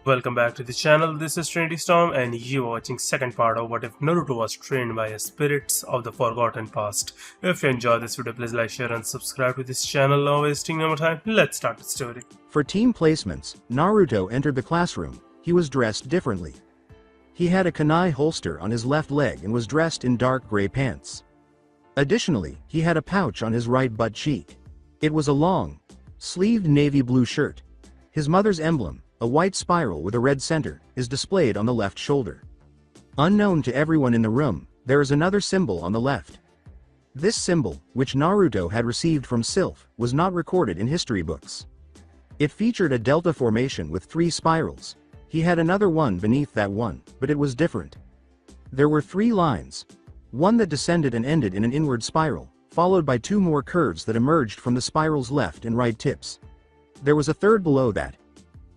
Welcome back to the channel. This is Trinity Storm and you are watching second part of What If Naruto Was Trained by Spirits of the Forgotten Past. If you enjoyed this video, please like, share and subscribe to this channel. Now wasting no more time, let's start the story. For team placements, Naruto entered the classroom. He was dressed differently. He had a kunai holster on his left leg and was dressed in dark gray pants. Additionally, he had a pouch on his right butt cheek. It was a long, sleeved navy blue shirt. His mother's emblem, a white spiral with a red center, is displayed on the left shoulder. Unknown to everyone in the room, there is another symbol on the left. This symbol, which Naruto had received from Sylph, was not recorded in history books. It featured a delta formation with 3 spirals. He had another one beneath that one, but it was different. There were 3 lines. One that descended and ended in an inward spiral, followed by 2 more curves that emerged from the spiral's left and right tips. There was a third below that.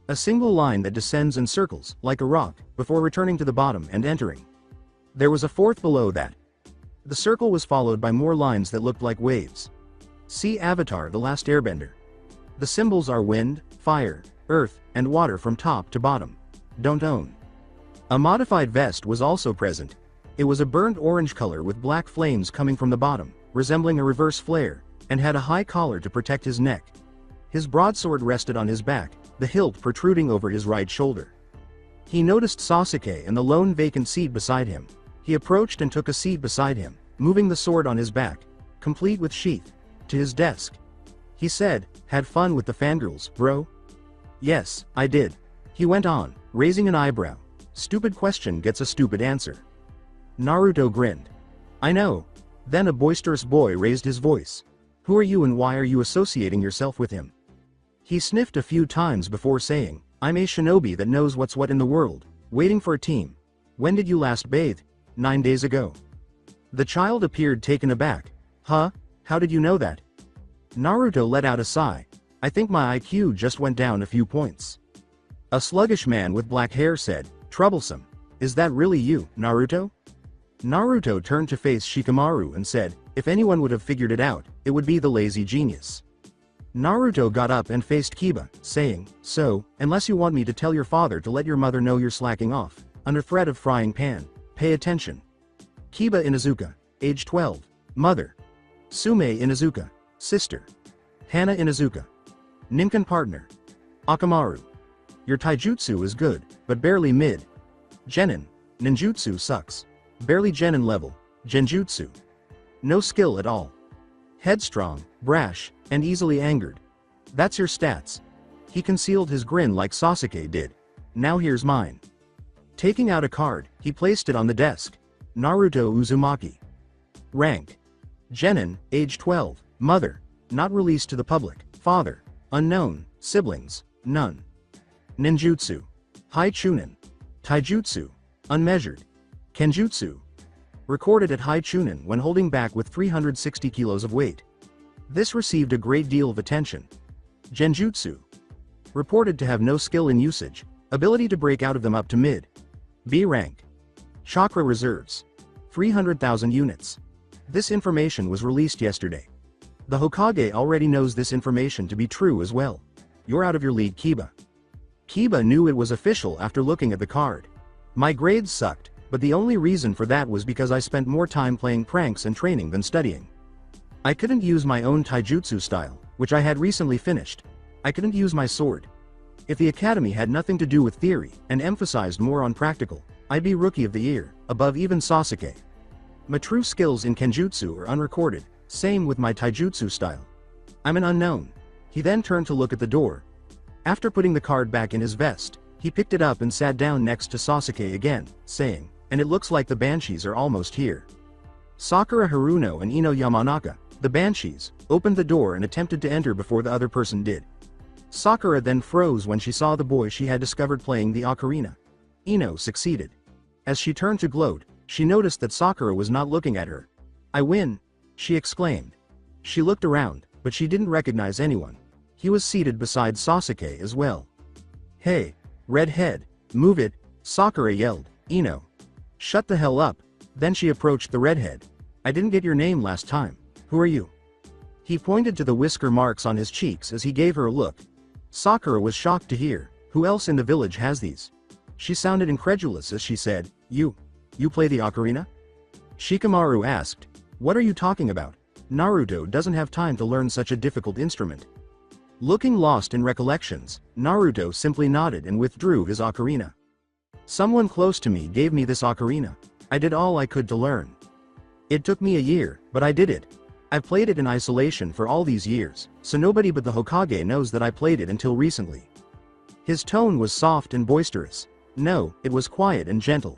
A single line that descends and circles, like a rock, before returning to the bottom and entering. There was a fourth below that. The circle was followed by more lines that looked like waves. See Avatar: The Last Airbender. The symbols are wind, fire, earth, and water from top to bottom. Don't own. A modified vest was also present. It was a burnt orange color with black flames coming from the bottom, resembling a reverse flare, and had a high collar to protect his neck. His broadsword rested on his back, the hilt protruding over his right shoulder. He noticed Sasuke and the lone vacant seat beside him. He approached and took a seat beside him, moving the sword on his back, complete with sheath, to his desk. He said, "Had fun with the fangirls, bro?" "Yes, I did." He went on, raising an eyebrow. "Stupid question gets a stupid answer." Naruto grinned. "I know." Then a boisterous boy raised his voice. "Who are you and why are you associating yourself with him?" He sniffed a few times before saying, "I'm a shinobi that knows what's what in the world, waiting for a team. When did you last bathe?" 9 days ago. The child appeared taken aback. "Huh? How did you know that?" Naruto let out a sigh. "I think my IQ just went down a few points." A sluggish man with black hair said, "Troublesome. Is that really you, Naruto?" Naruto turned to face Shikamaru and said, "If anyone would have figured it out, it would be the lazy genius." Naruto got up and faced Kiba, saying, "So, unless you want me to tell your father to let your mother know you're slacking off, under threat of frying pan, pay attention." Kiba Inuzuka, age 12, mother. Sume Inuzuka, sister. Hana Inuzuka, Ninkan partner. Akamaru. Your taijutsu is good, but barely mid. Genin, ninjutsu sucks. Barely genin level, genjutsu. No skill at all. Headstrong, brash, and easily angered. That's your stats. He concealed his grin like Sasuke did. Now here's mine. Taking out a card, he placed it on the desk. Naruto Uzumaki. Rank. Genin, age 12, mother, not released to the public, father, unknown, siblings, none. Ninjutsu. High Chunin. Taijutsu. Unmeasured. Kenjutsu. Recorded at High Chunin when holding back with 360 kilos of weight. This received a great deal of attention. Genjutsu. Reported to have no skill in usage, ability to break out of them up to mid. B rank. Chakra reserves. 300,000 units. This information was released yesterday. The Hokage already knows this information to be true as well. You're out of your league, Kiba. Kiba knew it was official after looking at the card. My grades sucked, but the only reason for that was because I spent more time playing pranks and training than studying. I couldn't use my own taijutsu style, which I had recently finished. I couldn't use my sword. If the academy had nothing to do with theory, and emphasized more on practical, I'd be rookie of the year, above even Sasuke. My true skills in kenjutsu are unrecorded, same with my taijutsu style. I'm an unknown." He then turned to look at the door. After putting the card back in his vest, he picked it up and sat down next to Sasuke again, saying, "And it looks like the banshees are almost here." Sakura Haruno and Ino Yamanaka, the banshees, opened the door and attempted to enter before the other person did. Sakura then froze when she saw the boy she had discovered playing the ocarina. Ino succeeded. As she turned to gloat, she noticed that Sakura was not looking at her. "I win!" she exclaimed. She looked around, but she didn't recognize anyone. He was seated beside Sasuke as well. "Hey, redhead, move it," Sakura yelled. Ino. "Shut the hell up." Then she approached the redhead. "I didn't get your name last time. Who are you?" He pointed to the whisker marks on his cheeks as he gave her a look. Sakura was shocked to hear, Who else in the village has these? She sounded incredulous as she said, You play the ocarina? Shikamaru asked, What are you talking about? Naruto doesn't have time to learn such a difficult instrument. Looking lost in recollections, Naruto simply nodded and withdrew his ocarina. Someone close to me gave me this ocarina. I did all I could to learn. It took me a year, but I did it. I've played it in isolation for all these years, so nobody but the Hokage knows that I played it until recently. His tone was soft and boisterous. No, it was quiet and gentle.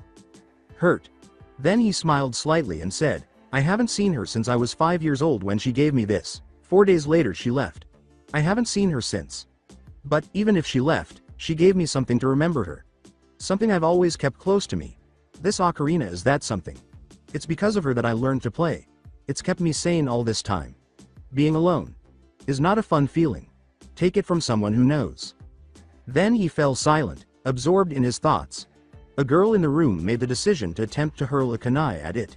Hurt. Then he smiled slightly and said, I haven't seen her since I was 5 years old when she gave me this. 4 days later she left. I haven't seen her since. But, even if she left, she gave me something to remember her. Something I've always kept close to me. This ocarina is that something. It's because of her that I learned to play. It's kept me sane all this time. Being alone is not a fun feeling. Take it from someone who knows. Then he fell silent, absorbed in his thoughts. A girl in the room made the decision to attempt to hurl a kunai at it.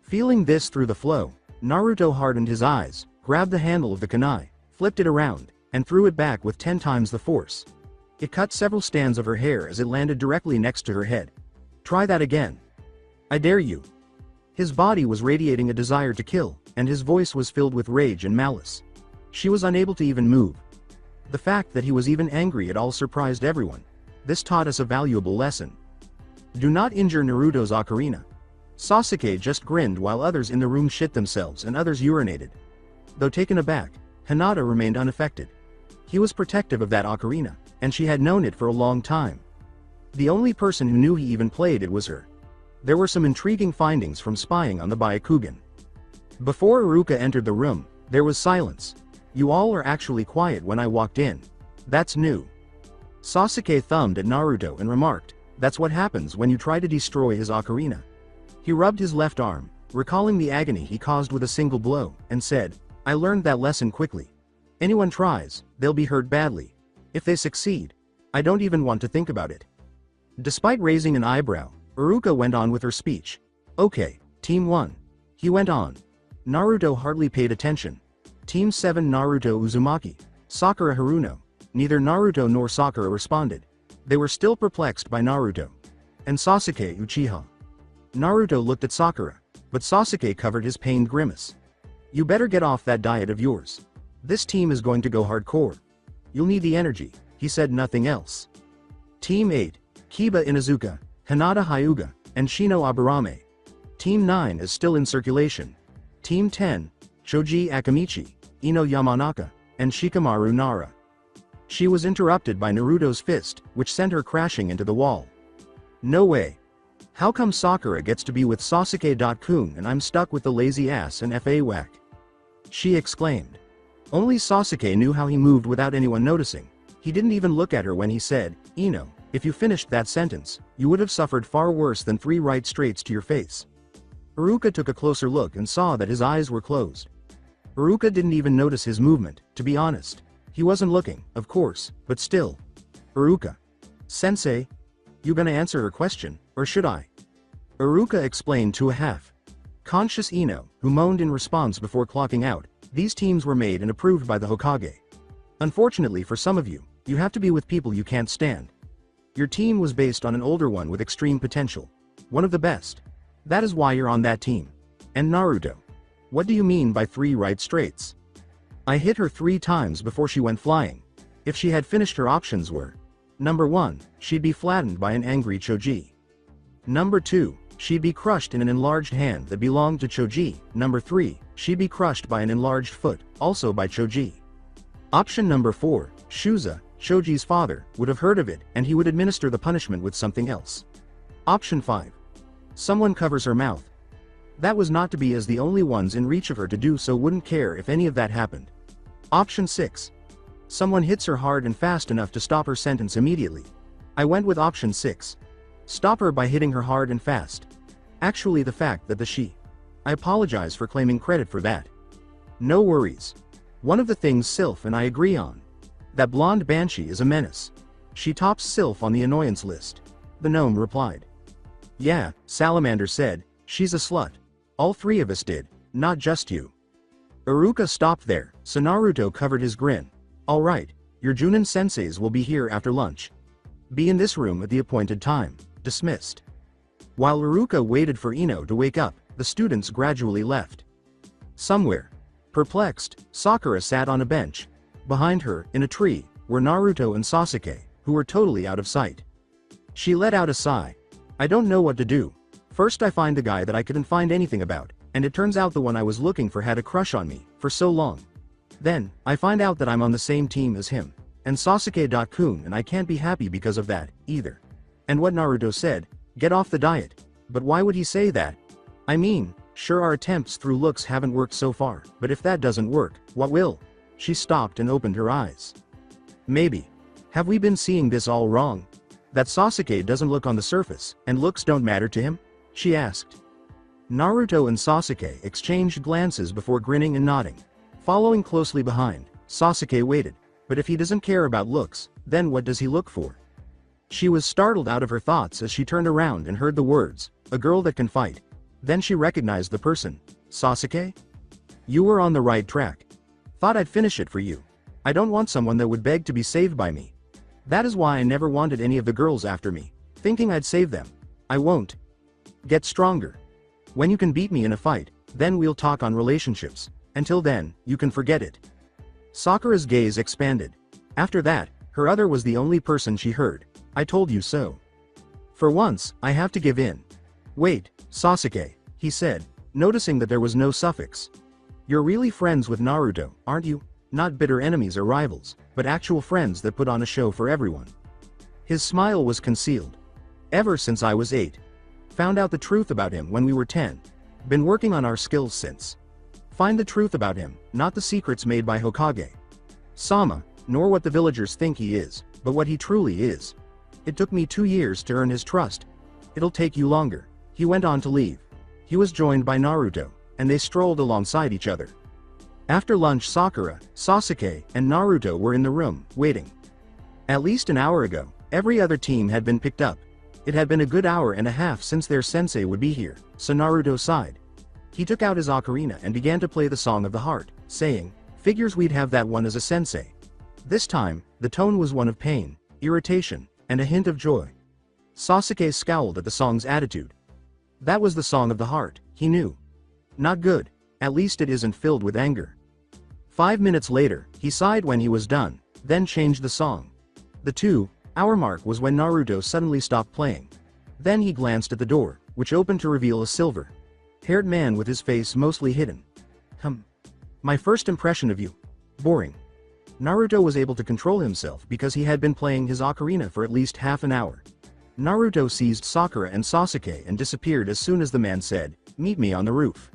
Feeling this through the flow, Naruto hardened his eyes, grabbed the handle of the kunai, flipped it around, and threw it back with 10 times the force. It cut several strands of her hair as it landed directly next to her head. Try that again. I dare you. His body was radiating a desire to kill, and his voice was filled with rage and malice. She was unable to even move. The fact that he was even angry at all surprised everyone. This taught us a valuable lesson. Do not injure Naruto's ocarina. Sasuke just grinned while others in the room shit themselves and others urinated. Though taken aback, Hinata remained unaffected. He was protective of that ocarina, and she had known it for a long time. The only person who knew he even played it was her. There were some intriguing findings from spying on the Byakugan. Before Iruka entered the room, there was silence. You all are actually quiet when I walked in. That's new. Sasuke thumbed at Naruto and remarked, That's what happens when you try to destroy his ocarina. He rubbed his left arm, recalling the agony he caused with a single blow, and said, I learned that lesson quickly. Anyone tries, they'll be hurt badly. If they succeed, I don't even want to think about it. Despite raising an eyebrow, Iruka went on with her speech. Okay, Team 1. He went on. Naruto hardly paid attention. Team 7 Naruto Uzumaki. Sakura Haruno. Neither Naruto nor Sakura responded. They were still perplexed by Naruto. And Sasuke Uchiha. Naruto looked at Sakura, but Sasuke covered his pained grimace. You better get off that diet of yours. This team is going to go hardcore. You'll need the energy, he said nothing else. Team 8, Kiba Inuzuka, Hinata Hyuga, and Shino Aburame. Team 9 is still in circulation. Team 10, Choji Akamichi, Ino Yamanaka, and Shikamaru Nara. She was interrupted by Naruto's fist, which sent her crashing into the wall. No way. How come Sakura gets to be with Sasuke-kun and I'm stuck with the lazy ass and Fa whack? She exclaimed. Only Sasuke knew how he moved without anyone noticing. He didn't even look at her when he said, Ino, if you finished that sentence, you would have suffered far worse than 3 right straights to your face. Iruka took a closer look and saw that his eyes were closed. Iruka didn't even notice his movement, to be honest. He wasn't looking, of course, but still. Iruka. Sensei? You gonna answer her question, or should I? Iruka explained to a half-conscious Ino, who moaned in response before clocking out. These teams were made and approved by the Hokage. Unfortunately for some of you, you have to be with people you can't stand. Your team was based on an older one with extreme potential. One of the best. That is why you're on that team. And Naruto. What do you mean by 3 right straights? I hit her 3 times before she went flying. If she had finished, her options were: Number 1, she'd be flattened by an angry Choji. Number 2, she'd be crushed in an enlarged hand that belonged to Choji. Number 3, she'd be crushed by an enlarged foot, also by Choji. Option number 4, Shuza, Choji's father, would have heard of it and he would administer the punishment with something else. Option 5. Someone covers her mouth. That was not to be, as the only ones in reach of her to do so wouldn't care if any of that happened. Option 6. Someone hits her hard and fast enough to stop her sentence immediately. I went with option 6. Stop her by hitting her hard and fast. Actually, the fact that I apologize for claiming credit for that. No worries. One of the things Sylph and I agree on. That blonde banshee is a menace. She tops Sylph on the annoyance list. The gnome replied. Yeah, Salamander said, she's a slut. All 3 of us did, not just you. Iruka stopped there, so Naruto covered his grin. Alright, your Junin senseis will be here after lunch. Be in this room at the appointed time. Dismissed. While Iruka waited for Ino to wake up, the students gradually left. Somewhere, perplexed, Sakura sat on a bench. Behind her, in a tree, were Naruto and Sasuke, who were totally out of sight. She let out a sigh. I don't know what to do. First I find the guy that I couldn't find anything about, and it turns out the one I was looking for had a crush on me, for so long. Then, I find out that I'm on the same team as him, and Sasuke-kun, and I can't be happy because of that, either. And what Naruto said, get off the diet. But why would he say that? I mean, sure our attempts through looks haven't worked so far, but if that doesn't work, what will? She stopped and opened her eyes. Maybe. Have we been seeing this all wrong? That Sasuke doesn't look on the surface, and looks don't matter to him? She asked. Naruto and Sasuke exchanged glances before grinning and nodding. Following closely behind, Sasuke waited. But if he doesn't care about looks, then what does he look for? She was startled out of her thoughts as she turned around and heard the words, a girl that can fight. Then she recognized the person. Sasuke? You were on the right track. Thought I'd finish it for you. I don't want someone that would beg to be saved by me. That is why I never wanted any of the girls after me, thinking I'd save them. I won't. Get stronger. When you can beat me in a fight, then we'll talk on relationships. Until then, you can forget it. Sakura's gaze expanded. After that, her other was the only person she heard. I told you so. For once, I have to give in. Wait, Sasuke, he said, noticing that there was no suffix. You're really friends with Naruto, aren't you? Not bitter enemies or rivals, but actual friends that put on a show for everyone. His smile was concealed. Ever since I was 8. Found out the truth about him when we were 10. Been working on our skills since. Find the truth about him, not the secrets made by Hokage Sama, nor what the villagers think he is, but what he truly is. It took me 2 years to earn his trust. It'll take you longer. He went on to leave. He was joined by Naruto, and they strolled alongside each other. After lunch, Sakura, Sasuke, and Naruto were in the room, waiting. At least an hour ago, every other team had been picked up. It had been a good hour and a half since their sensei would be here, so Naruto sighed. He took out his ocarina and began to play the Song of the Heart, saying, figures we'd have that one as a sensei. This time, the tone was one of pain, irritation, and a hint of joy. Sasuke scowled at the song's attitude. That was the Song of the Heart, he knew. Not good, at least it isn't filled with anger. 5 minutes later, he sighed when he was done, then changed the song. The 2-hour mark was when Naruto suddenly stopped playing. Then he glanced at the door, which opened to reveal a silver-haired man with his face mostly hidden. My first impression of you. Boring. Naruto was able to control himself because he had been playing his ocarina for at least half an hour. Naruto seized Sakura and Sasuke and disappeared as soon as the man said, meet me on the roof.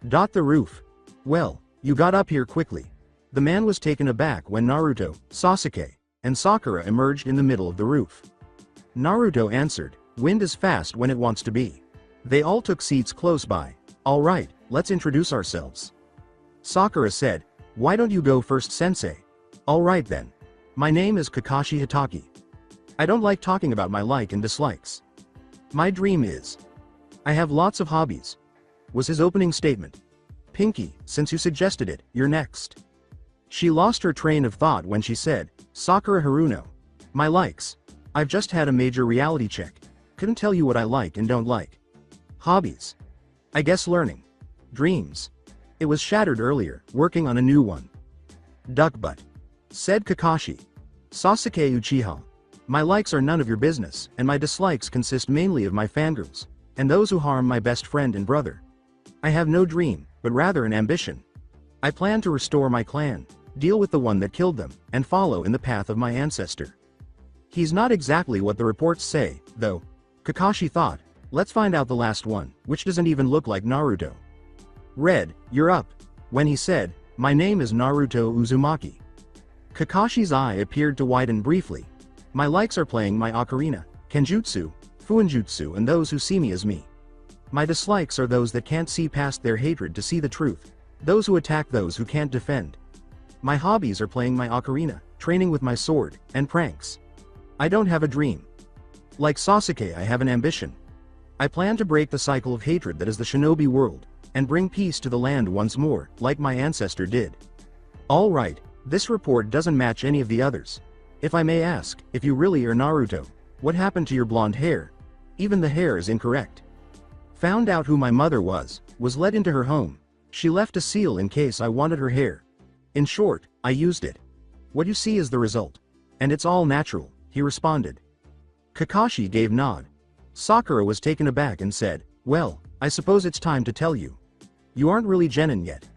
The roof. Well, you got up here quickly. The man was taken aback when Naruto, Sasuke, and Sakura emerged in the middle of the roof. Naruto answered, wind is fast when it wants to be. They all took seats close by. All right, let's introduce ourselves. Sakura said, why don't you go first, sensei? All right then. My name is Kakashi Hitaki. I don't like talking about my like and dislikes. My dream is. I have lots of hobbies. Was his opening statement. Pinky, since you suggested it, you're next. She lost her train of thought when she said, Sakura Haruno. My likes. I've just had a major reality check. Couldn't tell you what I like and don't like. Hobbies. I guess learning. Dreams. It was shattered earlier, working on a new one. Duck butt. Said Kakashi. Sasuke Uchiha. My likes are none of your business, and my dislikes consist mainly of my fangirls, and those who harm my best friend and brother. I have no dream, but rather an ambition. I plan to restore my clan, deal with the one that killed them, and follow in the path of my ancestor. He's not exactly what the reports say, though. Kakashi thought, let's find out the last one, which doesn't even look like Naruto. Red, you're up. When he said, my name is Naruto Uzumaki. Kakashi's eye appeared to widen briefly. My likes are playing my ocarina, kinjutsu, fuinjutsu, and those who see me as me. My dislikes are those that can't see past their hatred to see the truth, those who attack those who can't defend. My hobbies are playing my ocarina, training with my sword, and pranks. I don't have a dream. Like Sasuke, I have an ambition. I plan to break the cycle of hatred that is the shinobi world, and bring peace to the land once more, like my ancestor did. All right, this report doesn't match any of the others. If I may ask, if you really are Naruto, what happened to your blonde hair? Even the hair is incorrect. Found out who my mother was let into her home. She left a seal in case I wanted her hair. In short, I used it. What you see is the result. And it's all natural, he responded. Kakashi gave nod. Sakura was taken aback and said, well, I suppose it's time to tell you. You aren't really genin yet.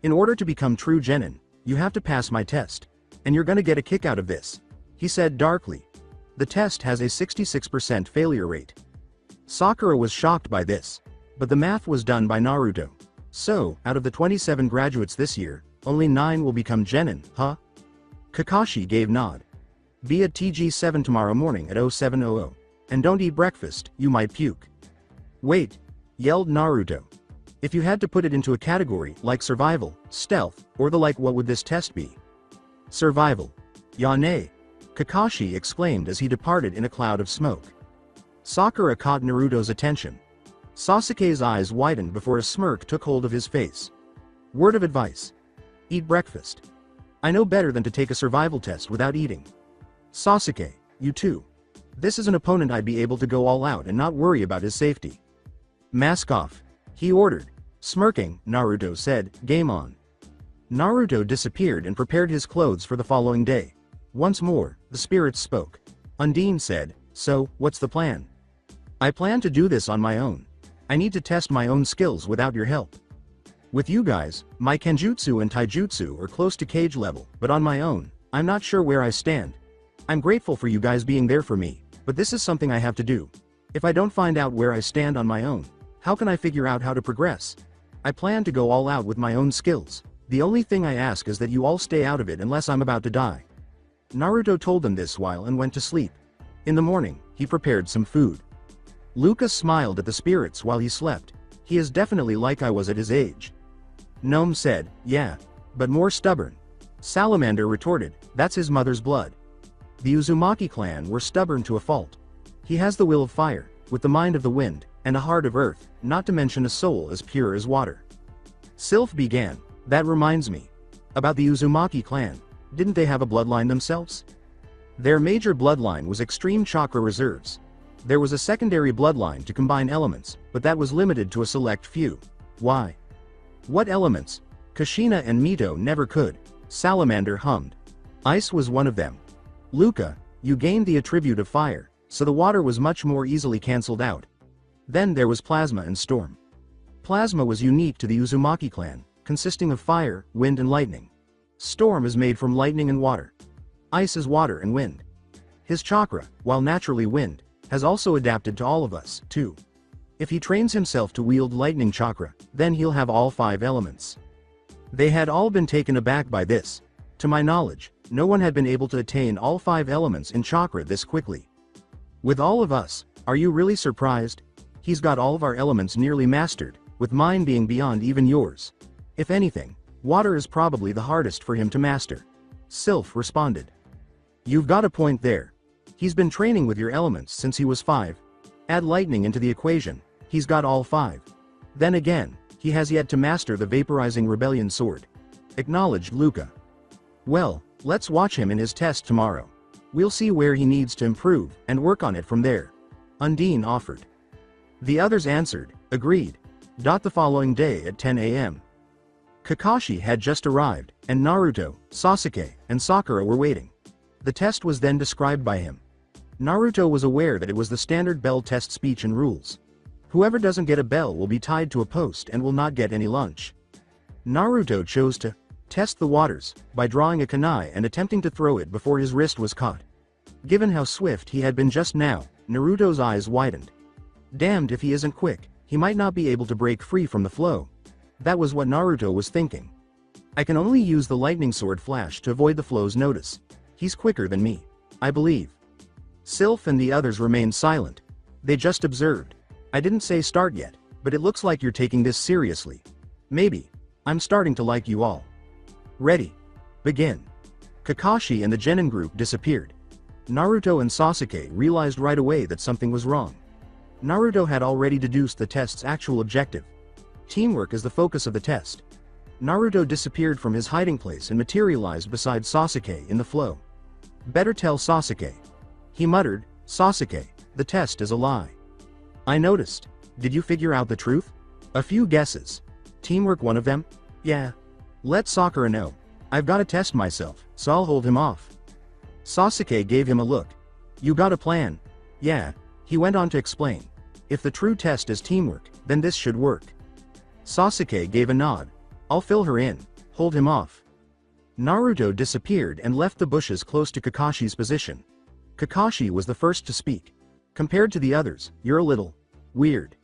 In order to become true genin, you have to pass my test. And you're gonna get a kick out of this, he said darkly. The test has a 66% failure rate. Sakura was shocked by this. But the math was done by Naruto. So, out of the 27 graduates this year, only 9 will become genin, huh? Kakashi gave nod. Be at TG7 tomorrow morning at 0700. And don't eat breakfast, you might puke. Wait, yelled Naruto. If you had to put it into a category like survival, stealth, or the like, what would this test be? Survival. Yane. Kakashi exclaimed as he departed in a cloud of smoke. Sakura caught Naruto's attention. Sasuke's eyes widened before a smirk took hold of his face. Word of advice. Eat breakfast. I know better than to take a survival test without eating. Sasuke, you too. This is an opponent I'd be able to go all out and not worry about his safety. Mask off, he ordered. Smirking, Naruto said, game on. Naruto disappeared and prepared his clothes for the following day. Once more, the spirits spoke. Undine said, so, what's the plan? I plan to do this on my own. I need to test my own skills without your help. With you guys, my kinjutsu and taijutsu are close to cage level, but on my own, I'm not sure where I stand. I'm grateful for you guys being there for me, but this is something I have to do. If I don't find out where I stand on my own, how can I figure out how to progress? I plan to go all out with my own skills. The only thing I ask is that you all stay out of it unless I'm about to die. Naruto told them this while and went to sleep. In the morning, he prepared some food. Lucas smiled at the spirits while he slept. He is definitely like I was at his age. Gnome said, yeah, but more stubborn. Salamander retorted, that's his mother's blood. The Uzumaki clan were stubborn to a fault. He has the will of fire, with the mind of the wind, and a heart of earth, not to mention a soul as pure as water. Sylph began, that reminds me. About the Uzumaki clan, didn't they have a bloodline themselves? Their major bloodline was extreme chakra reserves. There was a secondary bloodline to combine elements, but that was limited to a select few. Why? What elements? Kushina and Mito never could. Salamander hummed. Ice was one of them. Luca, you gained the attribute of fire, so the water was much more easily cancelled out. Then there was Plasma and Storm. Plasma was unique to the Uzumaki clan, consisting of fire, wind and lightning. Storm is made from lightning and water. Ice is water and wind. His chakra, while naturally wind, has also adapted to all of us, too. If he trains himself to wield lightning chakra, then he'll have all 5 elements. They had all been taken aback by this. To my knowledge, no one had been able to attain all 5 elements in chakra this quickly. With all of us, are you really surprised? He's got all of our elements nearly mastered, with mine being beyond even yours. If anything, water is probably the hardest for him to master. Sylph responded. You've got a point there. He's been training with your elements since he was 5. Add lightning into the equation, he's got all 5. Then again, he has yet to master the vaporizing rebellion sword. Acknowledged Luca. Well, let's watch him in his test tomorrow. We'll see where he needs to improve, and work on it from there. Undine offered. The others answered, agreed. The following day at 10 a.m. Kakashi had just arrived, and Naruto, Sasuke, and Sakura were waiting. The test was then described by him. Naruto was aware that it was the standard bell test speech and rules. Whoever doesn't get a bell will be tied to a post and will not get any lunch. Naruto chose to test the waters by drawing a kunai and attempting to throw it before his wrist was caught. Given how swift he had been just now, Naruto's eyes widened. Damned if he isn't quick, he might not be able to break free from the flow. That was what Naruto was thinking. I can only use the lightning sword flash to avoid the flow's notice. He's quicker than me, I believe. Sylph and the others remained silent. They just observed. I didn't say start yet, but it looks like you're taking this seriously. Maybe. I'm starting to like you all. Ready. Begin. Kakashi and the Genin group disappeared. Naruto and Sasuke realized right away that something was wrong. Naruto had already deduced the test's actual objective. Teamwork is the focus of the test. Naruto disappeared from his hiding place and materialized beside Sasuke in the flow. Better tell Sasuke. He muttered, Sasuke, the test is a lie. I noticed. Did you figure out the truth? A few guesses. Teamwork one of them? Yeah. Let Sakura know. I've gotta test myself, so I'll hold him off. Sasuke gave him a look. You got a plan? Yeah. He went on to explain. If the true test is teamwork, then this should work. Sasuke gave a nod. I'll fill her in. Hold him off. Naruto disappeared and left the bushes close to Kakashi's position. Kakashi was the first to speak. Compared to the others, you're a little weird.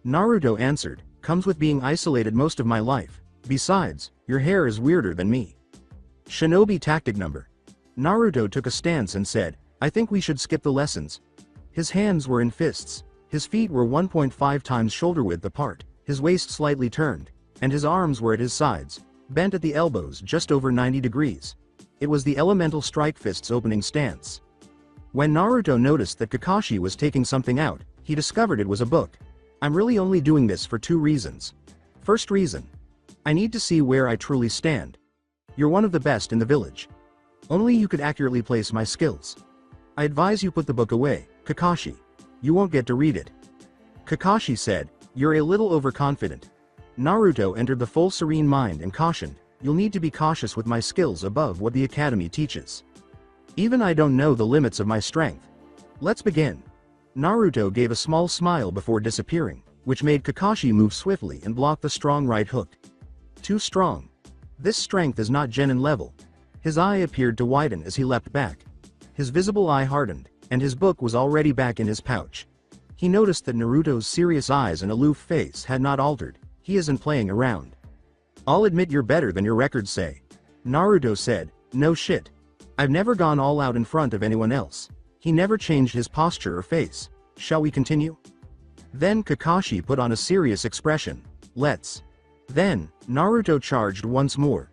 Naruto answered, comes with being isolated most of my life. Besides, your hair is weirder than me. Shinobi tactic number. Naruto took a stance and said, I think we should skip the lessons. His hands were in fists. His feet were 1.5 times shoulder width apart, his waist slightly turned, and his arms were at his sides, bent at the elbows just over 90 degrees. It was the elemental strike fist's opening stance. When Naruto noticed that Kakashi was taking something out, he discovered it was a book. I'm really only doing this for 2 reasons. First reason. I need to see where I truly stand. You're one of the best in the village. Only you could accurately place my skills. I advise you put the book away, Kakashi. You won't get to read it. Kakashi said, you're a little overconfident. Naruto entered the full serene mind and cautioned, you'll need to be cautious with my skills above what the academy teaches. Even I don't know the limits of my strength. Let's begin. Naruto gave a small smile before disappearing, which made Kakashi move swiftly and block the strong right hook. Too strong. This strength is not genin level. His eye appeared to widen as he leapt back. His visible eye hardened, and his book was already back in his pouch. He noticed that Naruto's serious eyes and aloof face had not altered. He isn't playing around. I'll admit you're better than your records say. Naruto said, no shit. I've never gone all out in front of anyone else. He never changed his posture or face. Shall we continue? Then Kakashi put on a serious expression. Let's. Then, Naruto charged once more.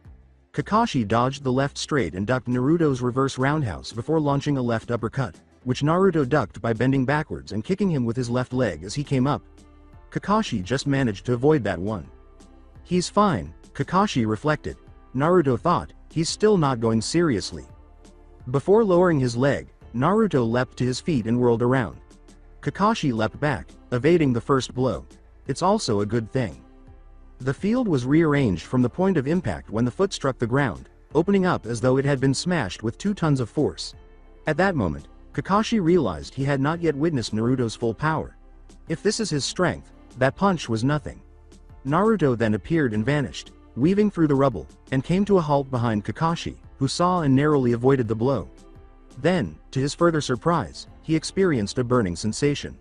Kakashi dodged the left straight and ducked Naruto's reverse roundhouse before launching a left uppercut, which Naruto ducked by bending backwards and kicking him with his left leg as he came up. Kakashi just managed to avoid that one. He's fine, Kakashi reflected. Naruto thought, he's still not going seriously. Before lowering his leg, Naruto leapt to his feet and whirled around. Kakashi leapt back, evading the first blow. It's also a good thing. The field was rearranged from the point of impact when the foot struck the ground, opening up as though it had been smashed with 2 tons of force. At that moment, Kakashi realized he had not yet witnessed Naruto's full power. If this is his strength, that punch was nothing. Naruto then appeared and vanished, weaving through the rubble, and came to a halt behind Kakashi, who saw and narrowly avoided the blow. Then, to his further surprise, he experienced a burning sensation.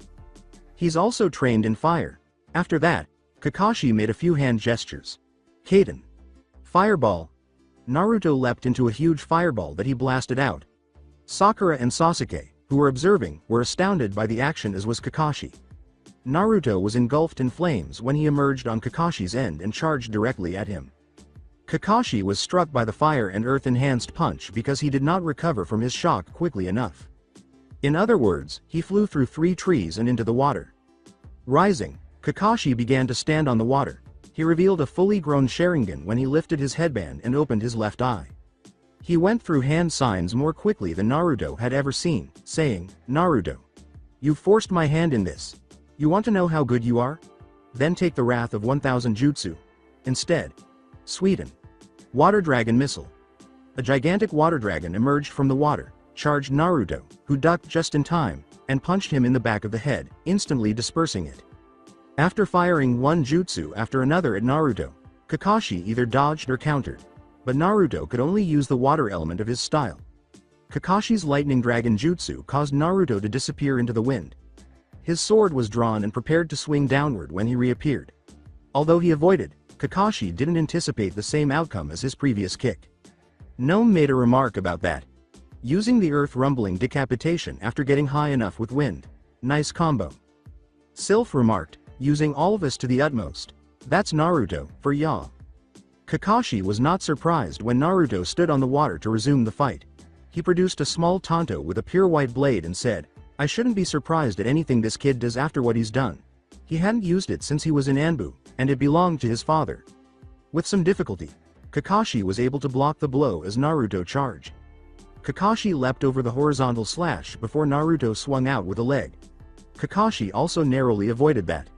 He's also trained in fire. After that, Kakashi made a few hand gestures. Kaden. Fireball. Naruto leapt into a huge fireball that he blasted out. Sakura and Sasuke, who were observing, were astounded by the action as was Kakashi. Naruto was engulfed in flames when he emerged on Kakashi's end and charged directly at him. Kakashi was struck by the fire and earth-enhanced punch because he did not recover from his shock quickly enough. In other words, he flew through 3 trees and into the water. Rising, Kakashi began to stand on the water. He revealed a fully grown Sharingan when he lifted his headband and opened his left eye. He went through hand signs more quickly than Naruto had ever seen, saying, Naruto. You forced my hand in this. You want to know how good you are? Then take the Wrath of 1000 Jutsu. Instead. Sweden. Water Dragon Missile. A gigantic water dragon emerged from the water, charged Naruto, who ducked just in time, and punched him in the back of the head, instantly dispersing it. After firing one jutsu after another at Naruto, Kakashi either dodged or countered, but Naruto could only use the water element of his style. Kakashi's lightning dragon jutsu caused Naruto to disappear into the wind. His sword was drawn and prepared to swing downward when he reappeared. Although he avoided, Kakashi didn't anticipate the same outcome as his previous kick. Gnome made a remark about that. Using the earth rumbling decapitation after getting high enough with wind. Nice combo. Sylph remarked, using all of us to the utmost. That's Naruto, for ya. Kakashi was not surprised when Naruto stood on the water to resume the fight. He produced a small tanto with a pure white blade and said, I shouldn't be surprised at anything this kid does after what he's done. He hadn't used it since he was in Anbu, and it belonged to his father. With some difficulty, Kakashi was able to block the blow as Naruto charged. Kakashi leapt over the horizontal slash before Naruto swung out with a leg. Kakashi also narrowly avoided that.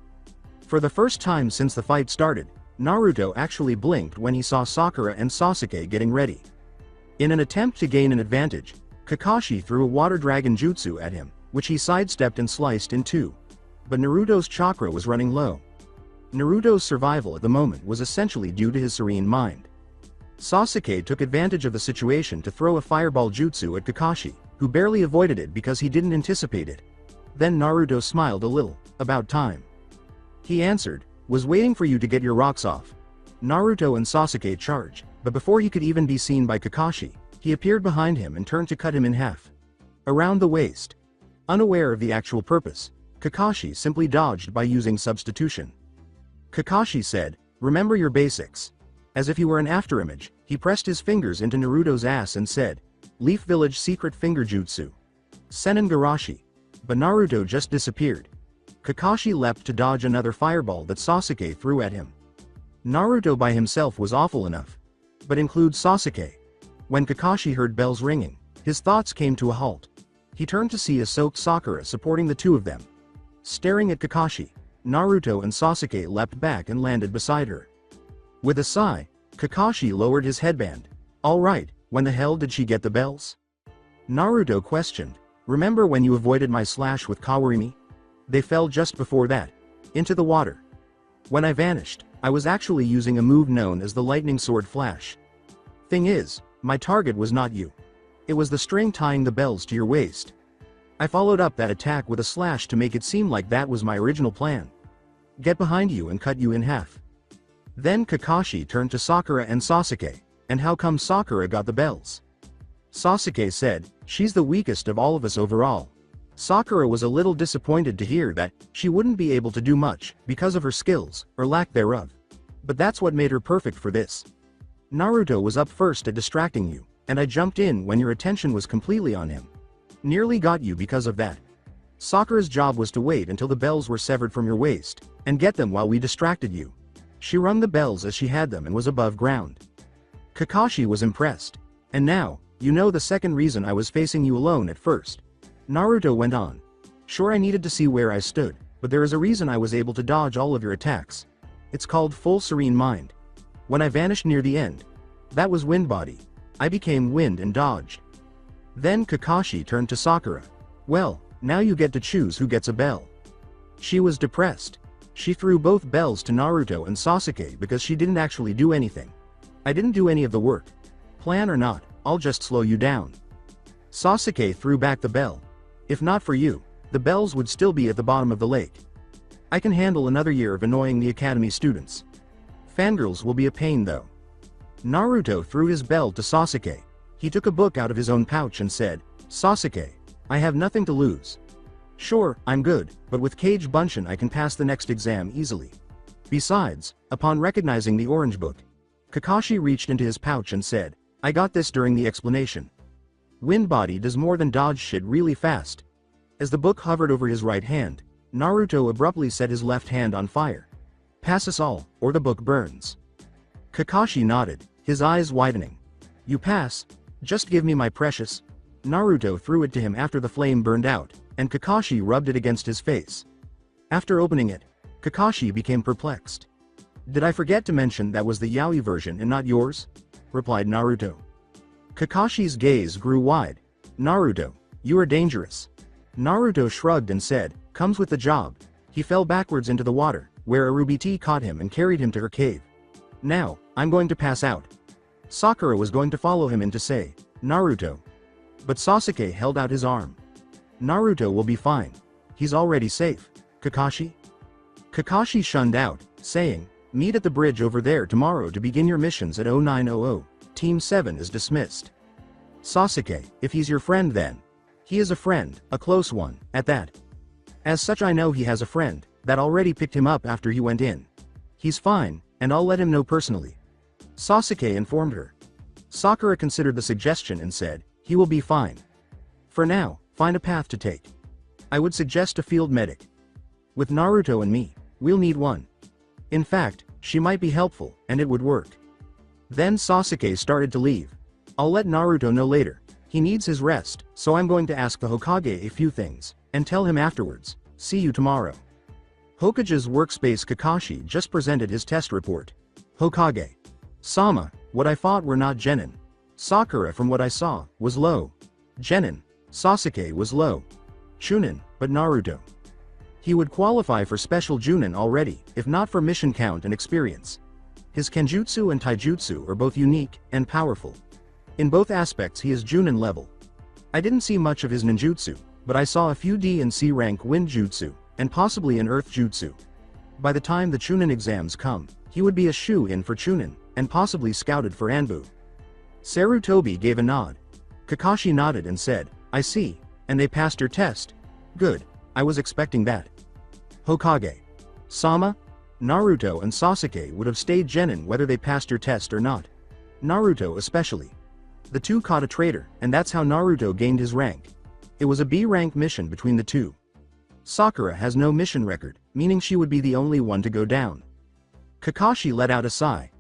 For the first time since the fight started, Naruto actually blinked when he saw Sakura and Sasuke getting ready. In an attempt to gain an advantage, Kakashi threw a water dragon jutsu at him, which he sidestepped and sliced in two. But Naruto's chakra was running low. Naruto's survival at the moment was essentially due to his serene mind. Sasuke took advantage of the situation to throw a fireball jutsu at Kakashi, who barely avoided it because he didn't anticipate it. Then Naruto smiled a little. About time. He answered, was waiting for you to get your rocks off. Naruto and Sasuke charged, but before he could even be seen by Kakashi, he appeared behind him and turned to cut him in half. Around the waist. Unaware of the actual purpose, Kakashi simply dodged by using substitution. Kakashi said, remember your basics. As if he were an afterimage, he pressed his fingers into Naruto's ass and said, Leaf Village Secret Finger Jutsu. Senengarashi. But Naruto just disappeared. Kakashi leapt to dodge another fireball that Sasuke threw at him. Naruto by himself was awful enough. But include Sasuke. When Kakashi heard bells ringing, his thoughts came to a halt. He turned to see a soaked Sakura supporting the two of them. Staring at Kakashi, Naruto and Sasuke leapt back and landed beside her. With a sigh, Kakashi lowered his headband. Alright, when the hell did she get the bells? Naruto questioned. Remember when you avoided my slash with Kawarimi? They fell just before that. Into the water. When I vanished, I was actually using a move known as the lightning sword flash. Thing is, my target was not you. It was the string tying the bells to your waist. I followed up that attack with a slash to make it seem like that was my original plan. Get behind you and cut you in half. Then Kakashi turned to Sakura and Sasuke, and how come Sakura got the bells? Sasuke said, she's the weakest of all of us overall. Sakura was a little disappointed to hear that she wouldn't be able to do much because of her skills, or lack thereof. But that's what made her perfect for this. Naruto was up first at distracting you, and I jumped in when your attention was completely on him. Nearly got you because of that. Sakura's job was to wait until the bells were severed from your waist, and get them while we distracted you. She rung the bells as she had them and was above ground. Kakashi was impressed. And now, you know the second reason I was facing you alone at first. Naruto went on. Sure, I needed to see where I stood, but there is a reason I was able to dodge all of your attacks. It's called full serene mind. When I vanished near the end, that was wind body. I became wind and dodged. Then Kakashi turned to Sakura. Well, now you get to choose who gets a bell. She was depressed. She threw both bells to Naruto and Sasuke because she didn't actually do anything. I didn't do any of the work. Plan or not, I'll just slow you down. Sasuke threw back the bell. If not for you, the bells would still be at the bottom of the lake. I can handle another year of annoying the academy students. Fangirls will be a pain though. Naruto threw his bell to Sasuke. He took a book out of his own pouch and said, Sasuke, I have nothing to lose. Sure, I'm good, but with Kage Bunshin I can pass the next exam easily. Besides, upon recognizing the orange book, Kakashi reached into his pouch and said, I got this during the explanation. Wind body does more than dodge shit really fast. As the book hovered over his right hand, Naruto abruptly set his left hand on fire. Pass us all, or the book burns. Kakashi nodded, his eyes widening. You pass? Just give me my precious. Naruto threw it to him after the flame burned out, and Kakashi rubbed it against his face. After opening it, Kakashi became perplexed. Did I forget to mention that was the yaoi version and not yours? Replied Naruto. Kakashi's gaze grew wide. Naruto, you are dangerous. Naruto shrugged and said, comes with the job. He fell backwards into the water, where a ruby tea caught him and carried him to her cave. Now, I'm going to pass out. Sakura was going to follow him in to say, Naruto. But Sasuke held out his arm. Naruto will be fine. He's already safe. Kakashi? Kakashi shunned out, saying, meet at the bridge over there tomorrow to begin your missions at 0900. Team 7 is dismissed. Sasuke, if he's your friend then. He is a friend, a close one, at that. As such I know he has a friend, that already picked him up after he went in. He's fine, and I'll let him know personally. Sasuke informed her. Sakura considered the suggestion and said, he will be fine. For now, find a path to take. I would suggest a field medic. With Naruto and me, we'll need one. In fact, she might be helpful, and it would work. Then Sasuke started to leave. I'll let Naruto know later. He needs his rest, so I'm going to ask the Hokage a few things, and tell him afterwards. See you tomorrow. Hokage's workspace. Kakashi just presented his test report. Hokage. Sama, what I fought were not genin. Sakura, from what I saw, was low. Genin. Sasuke was low. Chunin, but Naruto. He would qualify for special Junin already, if not for mission count and experience. His Kenjutsu and Taijutsu are both unique and powerful. In both aspects he is Junin level. I didn't see much of his ninjutsu, but I saw a few D and C rank wind jutsu, and possibly an earth jutsu. By the time the Chunin exams come, he would be a shoe-in for Chunin, and possibly scouted for Anbu. Sarutobi gave a nod. Kakashi nodded and said, I see, and they passed your test. Good, I was expecting that. Hokage. Sama, Naruto and Sasuke would have stayed genin whether they passed your test or not. Naruto especially. The two caught a traitor, and that's how Naruto gained his rank. It was a B-rank mission between the two. Sakura has no mission record, meaning she would be the only one to go down. Kakashi let out a sigh.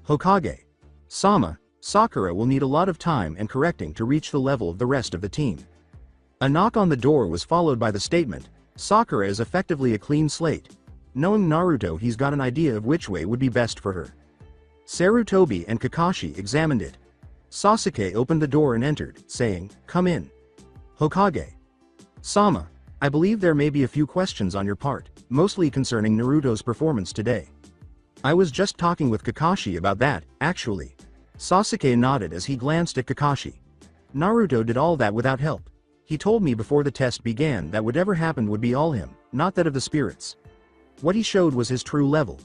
Hokage. Sama, Sakura will need a lot of time and correcting to reach the level of the rest of the team. A knock on the door was followed by the statement, Sakura is effectively a clean slate. Knowing Naruto, he's got an idea of which way would be best for her. Sarutobi and Kakashi examined it. Sasuke opened the door and entered, saying, Come in. Hokage. Sama, I believe there may be a few questions on your part, mostly concerning Naruto's performance today. I was just talking with Kakashi about that, actually. Sasuke nodded as he glanced at Kakashi. Naruto did all that without help. He told me before the test began that whatever happened would be all him, not that of the spirits. What he showed was his true level.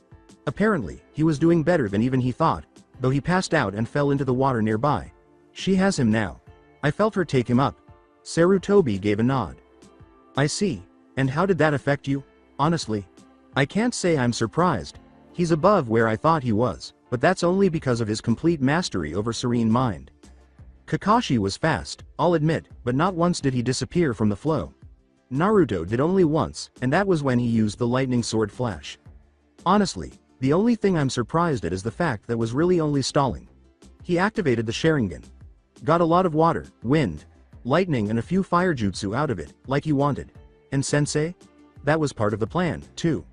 Apparently, he was doing better than even he thought, though he passed out and fell into the water nearby. She has him now. I felt her take him up. Sarutobi gave a nod. I see, and how did that affect you? Honestly, I can't say I'm surprised. He's above where I thought he was, but that's only because of his complete mastery over serene mind. Kakashi was fast, I'll admit, but not once did he disappear from the flow. Naruto did only once, and that was when he used the lightning sword flash. Honestly, the only thing I'm surprised at is the fact that was really only stalling. He activated the Sharingan. Got a lot of water, wind, lightning and a few fire jutsu out of it, like he wanted. And sensei? That was part of the plan, too.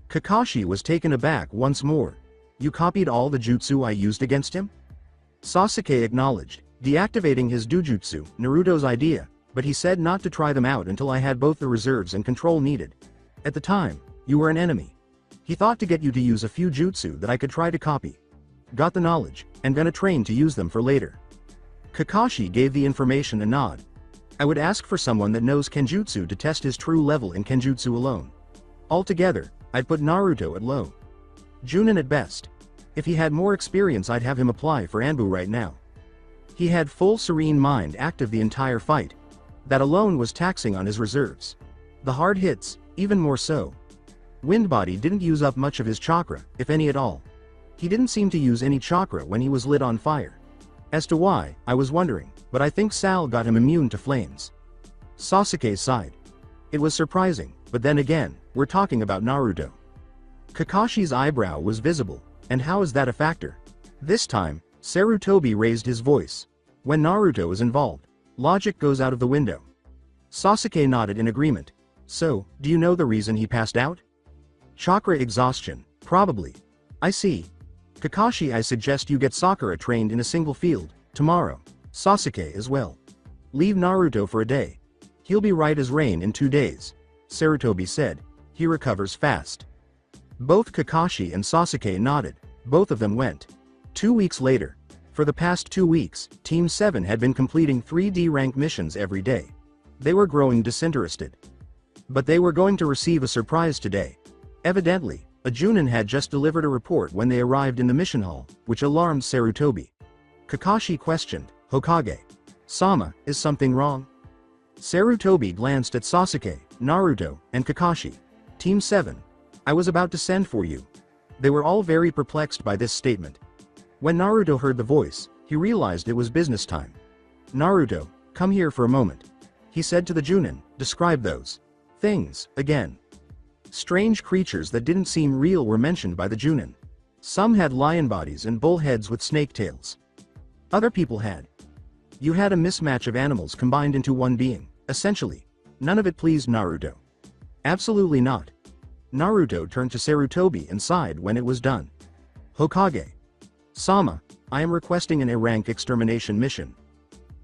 Kakashi was taken aback once more. You copied all the jutsu I used against him? Sasuke acknowledged, deactivating his dojutsu, Naruto's idea, but he said not to try them out until I had both the reserves and control needed. At the time, you were an enemy. He thought to get you to use a few jutsu that I could try to copy. Got the knowledge, and gonna train to use them for later. Kakashi gave the information a nod. I would ask for someone that knows Kenjutsu to test his true level in Kenjutsu alone. Altogether, I'd put Naruto at low. Junin at best. If he had more experience I'd have him apply for Anbu right now. He had full serene mind active the entire fight. That alone was taxing on his reserves. The hard hits, even more so. Windbody didn't use up much of his chakra, if any at all. He didn't seem to use any chakra when he was lit on fire. As to why, I was wondering, but I think Sal got him immune to flames. Sasuke sighed. It was surprising, but then again, we're talking about Naruto. Kakashi's eyebrow was visible, and how is that a factor? This time, Sarutobi raised his voice. When Naruto is involved, logic goes out of the window. Sasuke nodded in agreement. So, do you know the reason he passed out? Chakra exhaustion, probably. I see. Kakashi, I suggest you get Sakura trained in a single field, tomorrow. Sasuke as well. Leave Naruto for a day. He'll be right as rain in 2 days. Sarutobi said. He recovers fast. Both Kakashi and Sasuke nodded. Both of them went. 2 weeks later. For the past 2 weeks, Team 7 had been completing 3D rank missions every day. They were growing disinterested. But they were going to receive a surprise today. Evidently, a Junin had just delivered a report when they arrived in the mission hall, which alarmed Sarutobi. Kakashi questioned, Hokage. Sama, is something wrong? Sarutobi glanced at Sasuke, Naruto, and Kakashi. Team 7. I was about to send for you. They were all very perplexed by this statement. When Naruto heard the voice, he realized it was business time. Naruto, come here for a moment. He said to the Junin, describe those things, again. Strange creatures that didn't seem real were mentioned by the Junin. Some had lion bodies and bull heads with snake tails. Other people had You had a mismatch of animals combined into one being, essentially. None of it pleased Naruto. Absolutely not. Naruto turned to Sarutobi and sighed when it was done. Hokage. Sama, I am requesting an A-rank extermination mission.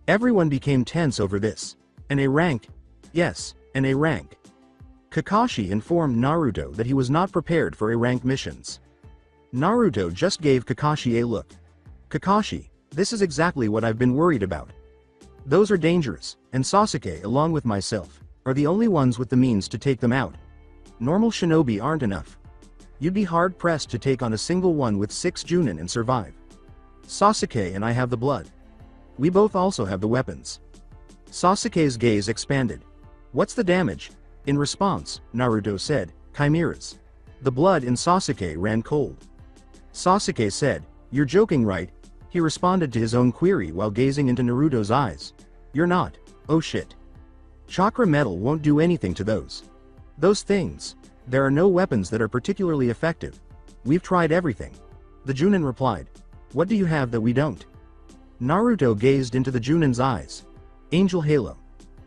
Everyone became tense over this. An A-rank? Yes, an A-rank. Kakashi informed Naruto that he was not prepared for A-rank missions. Naruto just gave Kakashi a look. Kakashi, this is exactly what I've been worried about. Those are dangerous, and Sasuke along with myself are the only ones with the means to take them out. Normal shinobi aren't enough. You'd be hard-pressed to take on a single one with 6 Junin and survive. Sasuke and I have the blood. We both also have the weapons. Sasuke's gaze expanded. What's the damage? In response, Naruto said, chimeras. The blood in Sasuke ran cold. Sasuke said, you're joking, right? He responded to his own query while gazing into Naruto's eyes. You're not. Oh shit. Chakra metal won't do anything to those. Those things. There are no weapons that are particularly effective. We've tried everything. The Junin replied. What do you have that we don't? Naruto gazed into the Junin's eyes. Angel Halo.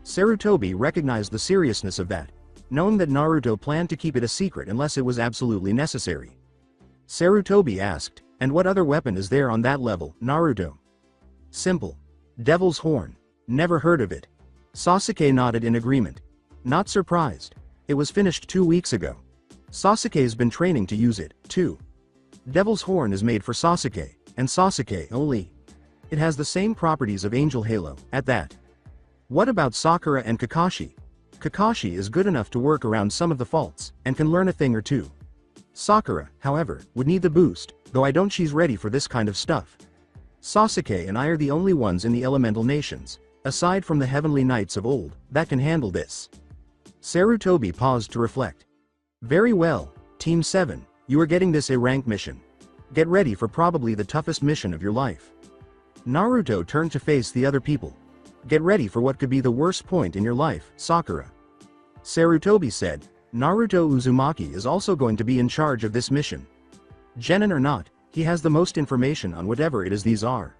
Sarutobi recognized the seriousness of that, knowing that Naruto planned to keep it a secret unless it was absolutely necessary. Sarutobi asked, and what other weapon is there on that level, Naruto? Simple. Devil's Horn. Never heard of it. Sasuke nodded in agreement. Not surprised. It was finished 2 weeks ago. Sasuke's been training to use it, too. Devil's Horn is made for Sasuke, and Sasuke only. It has the same properties of Angel Halo, at that. What about Sakura and Kakashi? Kakashi is good enough to work around some of the faults, and can learn a thing or two. Sakura, however, would need the boost, though I don't she's ready for this kind of stuff. Sasuke and I are the only ones in the elemental nations, aside from the heavenly knights of old, that can handle this. Sarutobi paused to reflect. Very well, Team 7, you are getting this A-rank mission. Get ready for probably the toughest mission of your life. Naruto turned to face the other people. Get ready for what could be the worst point in your life, Sakura. Sarutobi said, Naruto Uzumaki is also going to be in charge of this mission. Genin or not, he has the most information on whatever it is these are.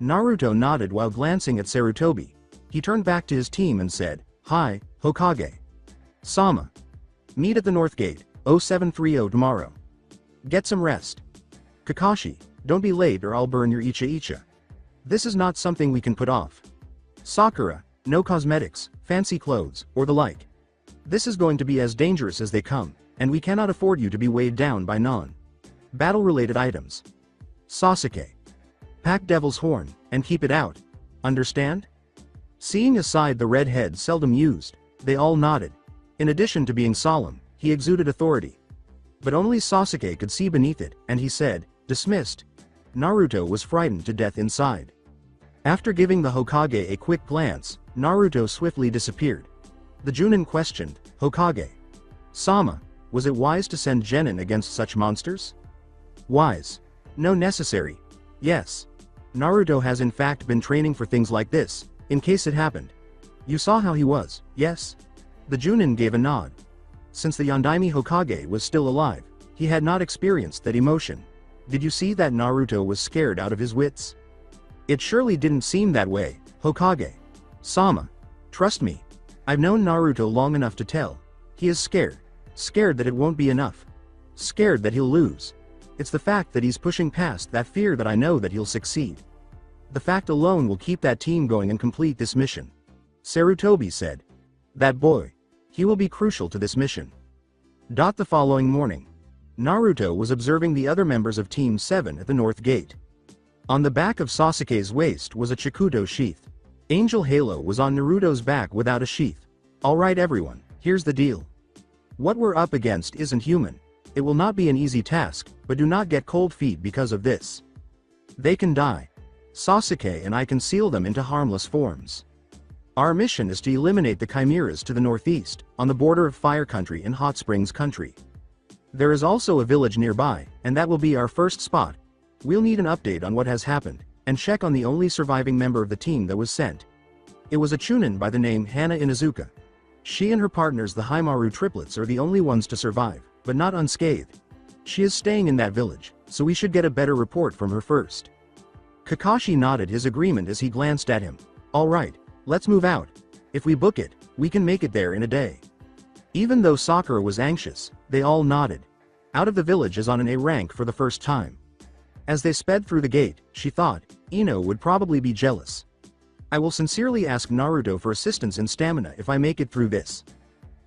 Naruto nodded while glancing at Sarutobi. He turned back to his team and said, Hi, Hokage. Sama. Meet at the North Gate, 0730 tomorrow. Get some rest. Kakashi, don't be late or I'll burn your Icha. This is not something we can put off. Sakura, no cosmetics, fancy clothes, or the like. This is going to be as dangerous as they come, and we cannot afford you to be weighed down by battle-related items. Sasuke. Pack Devil's Horn, and keep it out. Understand? Seeing aside the red head seldom used, they all nodded. In addition to being solemn, he exuded authority. But only Sasuke could see beneath it, and he said, dismissed. Naruto was frightened to death inside. After giving the Hokage a quick glance, Naruto swiftly disappeared. The Junin questioned, Hokage. Sama, was it wise to send Genin against such monsters? Wise. No, necessary. Yes. Naruto has in fact been training for things like this, in case it happened. You saw how he was, yes? The Junin gave a nod. Since the Yondaime Hokage was still alive, he had not experienced that emotion. Did you see that Naruto was scared out of his wits? It surely didn't seem that way, Hokage. Sama. Trust me. I've known Naruto long enough to tell. He is scared. Scared that it won't be enough. Scared that he'll lose. It's the fact that he's pushing past that fear that I know that he'll succeed. The fact alone will keep that team going and complete this mission. Sarutobi said. That boy. He will be crucial to this mission. The following morning. Naruto was observing the other members of Team 7 at the North Gate. On the back of Sasuke's waist was a Chikuto sheath. Angel Halo was on Naruto's back without a sheath. Alright everyone, here's the deal. What we're up against isn't human. It will not be an easy task, but do not get cold feet because of this. They can die. Sasuke and I can seal them into harmless forms. Our mission is to eliminate the chimeras to the northeast, on the border of Fire Country and Hot Springs Country. There is also a village nearby, and that will be our first spot. We'll need an update on what has happened, and check on the only surviving member of the team that was sent. It was a Chunin by the name Hana Inuzuka. She and her partners the Haimaru triplets are the only ones to survive, but not unscathed. She is staying in that village, so we should get a better report from her first. Kakashi nodded his agreement as he glanced at him. Alright, let's move out. If we book it, we can make it there in a day. Even though Sakura was anxious, they all nodded. Out of the village as on an A rank for the first time. As they sped through the gate, she thought, Ino would probably be jealous. I will sincerely ask Naruto for assistance in stamina if I make it through this.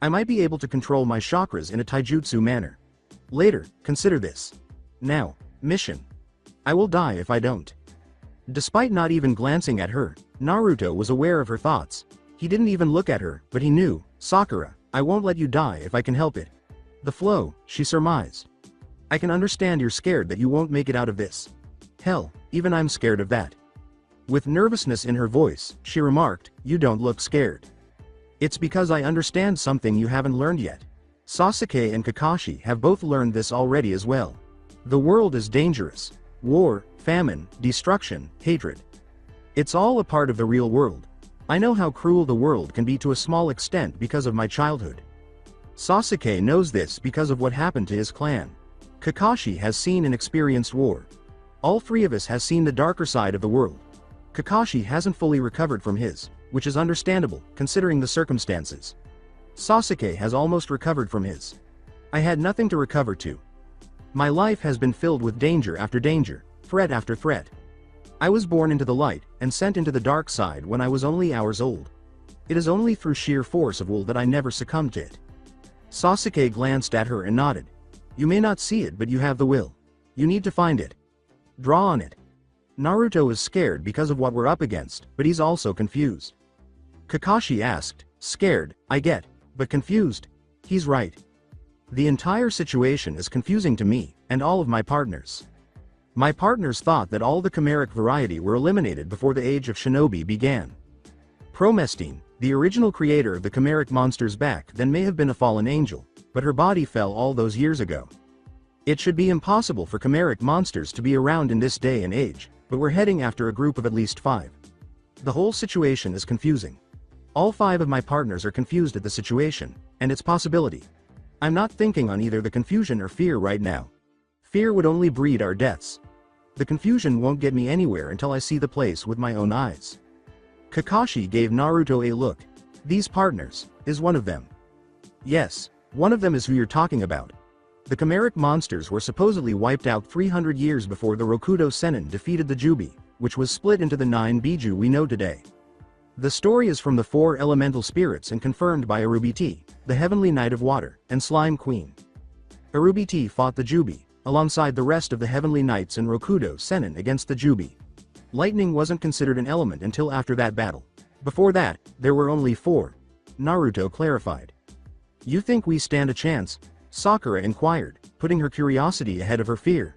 I might be able to control my chakras in a taijutsu manner. Later, consider this. Now, mission. I will die if I don't. Despite not even glancing at her, Naruto was aware of her thoughts. He didn't even look at her, but he knew, Sakura, I won't let you die if I can help it. The flow, she surmised. I can understand you're scared that you won't make it out of this. Hell, even I'm scared of that. With nervousness in her voice, she remarked, you don't look scared. It's because I understand something you haven't learned yet. Sasuke and Kakashi have both learned this already as well. The world is dangerous. War, famine, destruction, hatred. It's all a part of the real world. I know how cruel the world can be to a small extent because of my childhood. Sasuke knows this because of what happened to his clan. Kakashi has seen and experienced war. All three of us has seen the darker side of the world. Kakashi hasn't fully recovered from his, which is understandable, considering the circumstances. Sasuke has almost recovered from his. I had nothing to recover to. My life has been filled with danger after danger, threat after threat. I was born into the light, and sent into the dark side when I was only hours old. It is only through sheer force of will that I never succumbed to it. Sasuke glanced at her and nodded. You may not see it but you have the will. You need to find it. Draw on it. Naruto is scared because of what we're up against, but he's also confused. Kakashi asked, scared, I get, but confused? He's right. The entire situation is confusing to me, and all of my partners. My partners thought that all the chimeric variety were eliminated before the age of shinobi began. Promese, the original creator of the chimeric monsters back then may have been a fallen angel, but her body fell all those years ago. It should be impossible for chimeric monsters to be around in this day and age, but we're heading after a group of at least 5. The whole situation is confusing. All 5 of my partners are confused at the situation, and its possibility. I'm not thinking on either the confusion or fear right now. Fear would only breed our deaths. The confusion won't get me anywhere until I see the place with my own eyes. Kakashi gave Naruto a look. These partners, is one of them? Yes, one of them is who you're talking about. The chimeric monsters were supposedly wiped out 300 years before the Rokudo Sennin defeated the Jubi, which was split into the 9 Biju we know today. The story is from the 4 elemental spirits and confirmed by Arubiti, the Heavenly Knight of Water, and Slime Queen. Arubiti fought the Jubi, alongside the rest of the Heavenly Knights and Rokudo Sennin against the Jubi. Lightning wasn't considered an element until after that battle. Before that, there were only 4. Naruto clarified. You think we stand a chance? Sakura inquired, putting her curiosity ahead of her fear.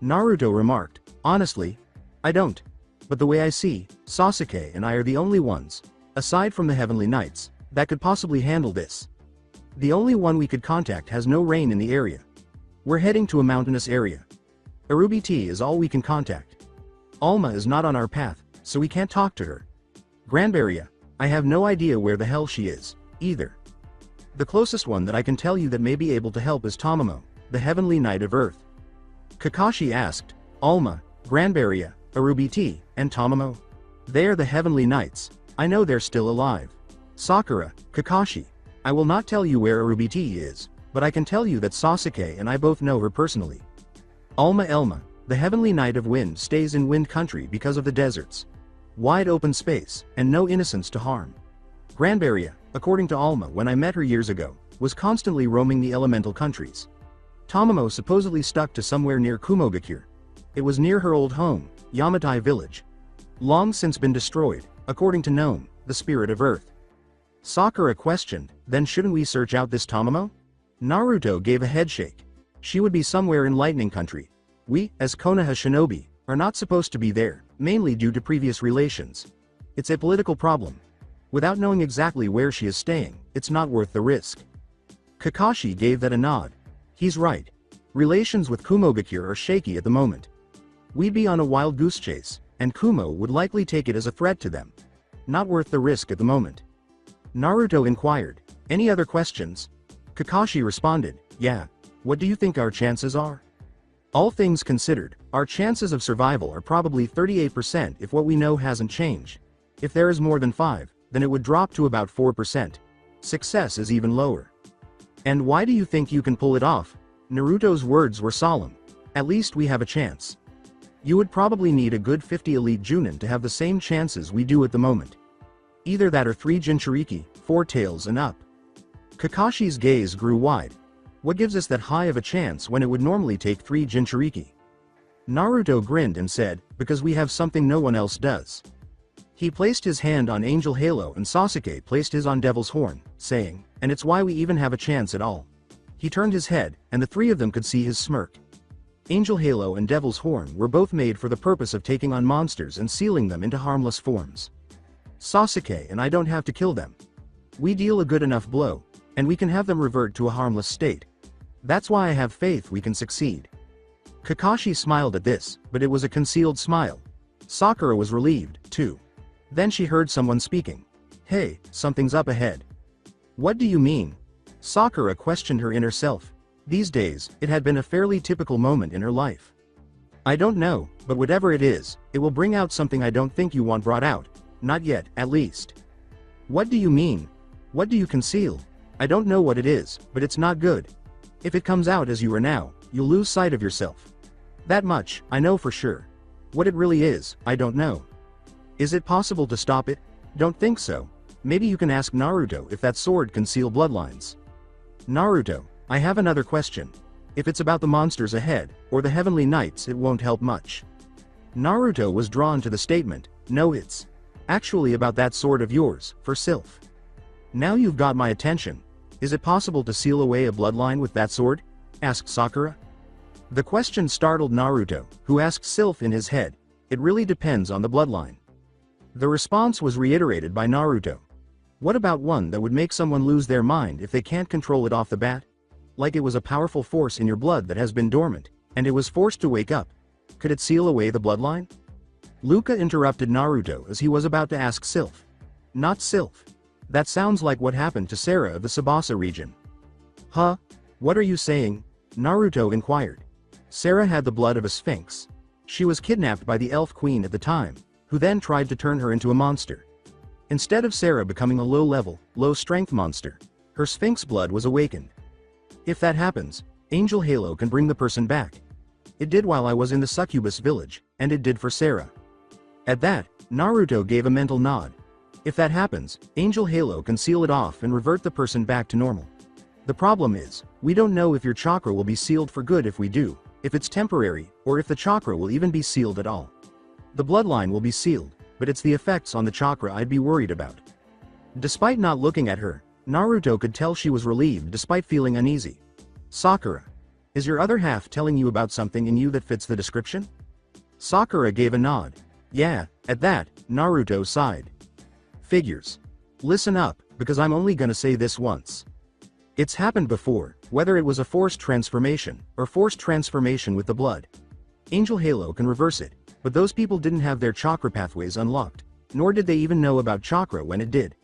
Naruto remarked, honestly, I don't. But the way I see, Sasuke and I are the only ones, aside from the Heavenly Knights, that could possibly handle this. The only one we could contact has no rain in the area. We're heading to a mountainous area. Arubiti is all we can contact. Alma is not on our path, so we can't talk to her. Granbaria, I have no idea where the hell she is, either. The closest one that I can tell you that may be able to help is Tomoe, the Heavenly Knight of Earth. Kakashi asked, Alma, Granbaria, Arubiti, and Tomoe? They're the Heavenly Knights, I know they're still alive. Sakura, Kakashi, I will not tell you where Arubiti is, but I can tell you that Sasuke and I both know her personally. Elma, the Heavenly Knight of Wind stays in Wind Country because of the deserts. Wide open space, and no innocents to harm. Granbaria, according to Alma when I met her years ago, was constantly roaming the elemental countries. Tomoe supposedly stuck to somewhere near Kumogakure. It was near her old home, Yamatai village. Long since been destroyed, according to Nome, the spirit of Earth. Sakura questioned, then shouldn't we search out this Tomoe? Naruto gave a headshake. She would be somewhere in Lightning Country. We, as Konoha shinobi, are not supposed to be there, mainly due to previous relations. It's a political problem. Without knowing exactly where she is staying, it's not worth the risk. Kakashi gave that a nod. He's right. Relations with Kumogakure are shaky at the moment. We'd be on a wild goose chase, and Kumo would likely take it as a threat to them. Not worth the risk at the moment. Naruto inquired, any other questions? Kakashi responded, yeah. What do you think our chances are? All things considered, our chances of survival are probably 38% if what we know hasn't changed. If there is more than 5, then it would drop to about 4%. Success is even lower. And why do you think you can pull it off? Naruto's words were solemn. At least we have a chance. You would probably need a good 50 elite Junin to have the same chances we do at the moment. Either that or 3 Jinchuriki, 4 tails and up. Kakashi's gaze grew wide. What gives us that high of a chance when it would normally take 3 Jinchuriki? Naruto grinned and said, because we have something no one else does. He placed his hand on Angel Halo and Sasuke placed his on Devil's Horn, saying, and it's why we even have a chance at all. He turned his head, and the 3 of them could see his smirk. Angel Halo and Devil's Horn were both made for the purpose of taking on monsters and sealing them into harmless forms. Sasuke and I don't have to kill them. We deal a good enough blow, and we can have them revert to a harmless state. That's why I have faith we can succeed. Kakashi smiled at this, but it was a concealed smile. Sakura was relieved, too. Then she heard someone speaking. Hey, something's up ahead. What do you mean? Sakura questioned her inner self. These days, it had been a fairly typical moment in her life. I don't know, but whatever it is, it will bring out something I don't think you want brought out. Not yet, at least. What do you mean? What do you conceal? I don't know what it is, but it's not good. If it comes out as you are now, you'll lose sight of yourself. That much, I know for sure. What it really is, I don't know. Is it possible to stop it? Don't think so. Maybe you can ask Naruto if that sword can seal bloodlines. Naruto, I have another question. If it's about the monsters ahead, or the heavenly knights, it won't help much. Naruto was drawn to the statement, no, it's actually about that sword of yours, for Sylph. Now you've got my attention. Is it possible to seal away a bloodline with that sword? Asked Sakura. The question startled Naruto, who asked Sylph in his head, it really depends on the bloodline. The response was reiterated by Naruto. What about one that would make someone lose their mind if they can't control it off the bat? Like it was a powerful force in your blood that has been dormant, and it was forced to wake up. Could it seal away the bloodline? Luca interrupted Naruto as he was about to ask Sylph. Not Sylph. That sounds like what happened to Sarah of the Tsubasa region. Huh? What are you saying? Naruto inquired. Sarah had the blood of a sphinx. She was kidnapped by the elf queen at the time, who then tried to turn her into a monster. Instead of Sarah becoming a low-level, low-strength monster, her sphinx blood was awakened. If that happens, Angel Halo can bring the person back. It did while I was in the succubus village, and it did for Sarah. At that, Naruto gave a mental nod. If that happens, Angel Halo can seal it off and revert the person back to normal. The problem is, we don't know if your chakra will be sealed for good if we do, if it's temporary, or if the chakra will even be sealed at all. The bloodline will be sealed, but it's the effects on the chakra I'd be worried about. Despite not looking at her, Naruto could tell she was relieved despite feeling uneasy. Sakura. Is your other half telling you about something in you that fits the description? Sakura gave a nod. Yeah, at that, Naruto sighed. Figures. Listen up, because I'm only gonna say this once. It's happened before, whether it was a forced transformation, or forced transformation with the blood. Angel Halo can reverse it, but those people didn't have their chakra pathways unlocked, nor did they even know about chakra when it did.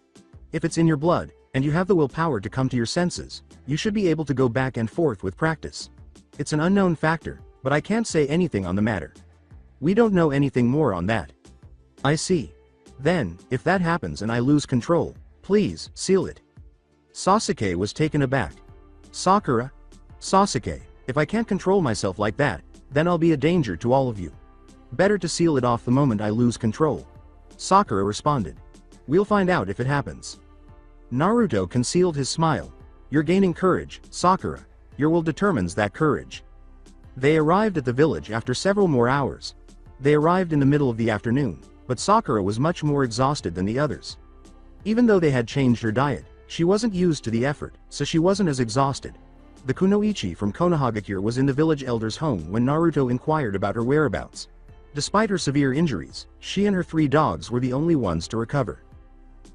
If it's in your blood, and you have the willpower to come to your senses, you should be able to go back and forth with practice. It's an unknown factor, but I can't say anything on the matter. We don't know anything more on that. I see. Then, if that happens and I lose control, please, seal it. Sasuke was taken aback. Sakura? Sasuke, if I can't control myself like that, then I'll be a danger to all of you. Better to seal it off the moment I lose control. Sakura responded. We'll find out if it happens. Naruto concealed his smile. You're gaining courage, Sakura. Your will determines that courage. They arrived at the village after several more hours. They arrived in the middle of the afternoon, but Sakura was much more exhausted than the others. Even though they had changed her diet, she wasn't used to the effort, so she wasn't as exhausted. The kunoichi from Konohagakure was in the village elder's home when Naruto inquired about her whereabouts. Despite her severe injuries, she and her 3 dogs were the only ones to recover.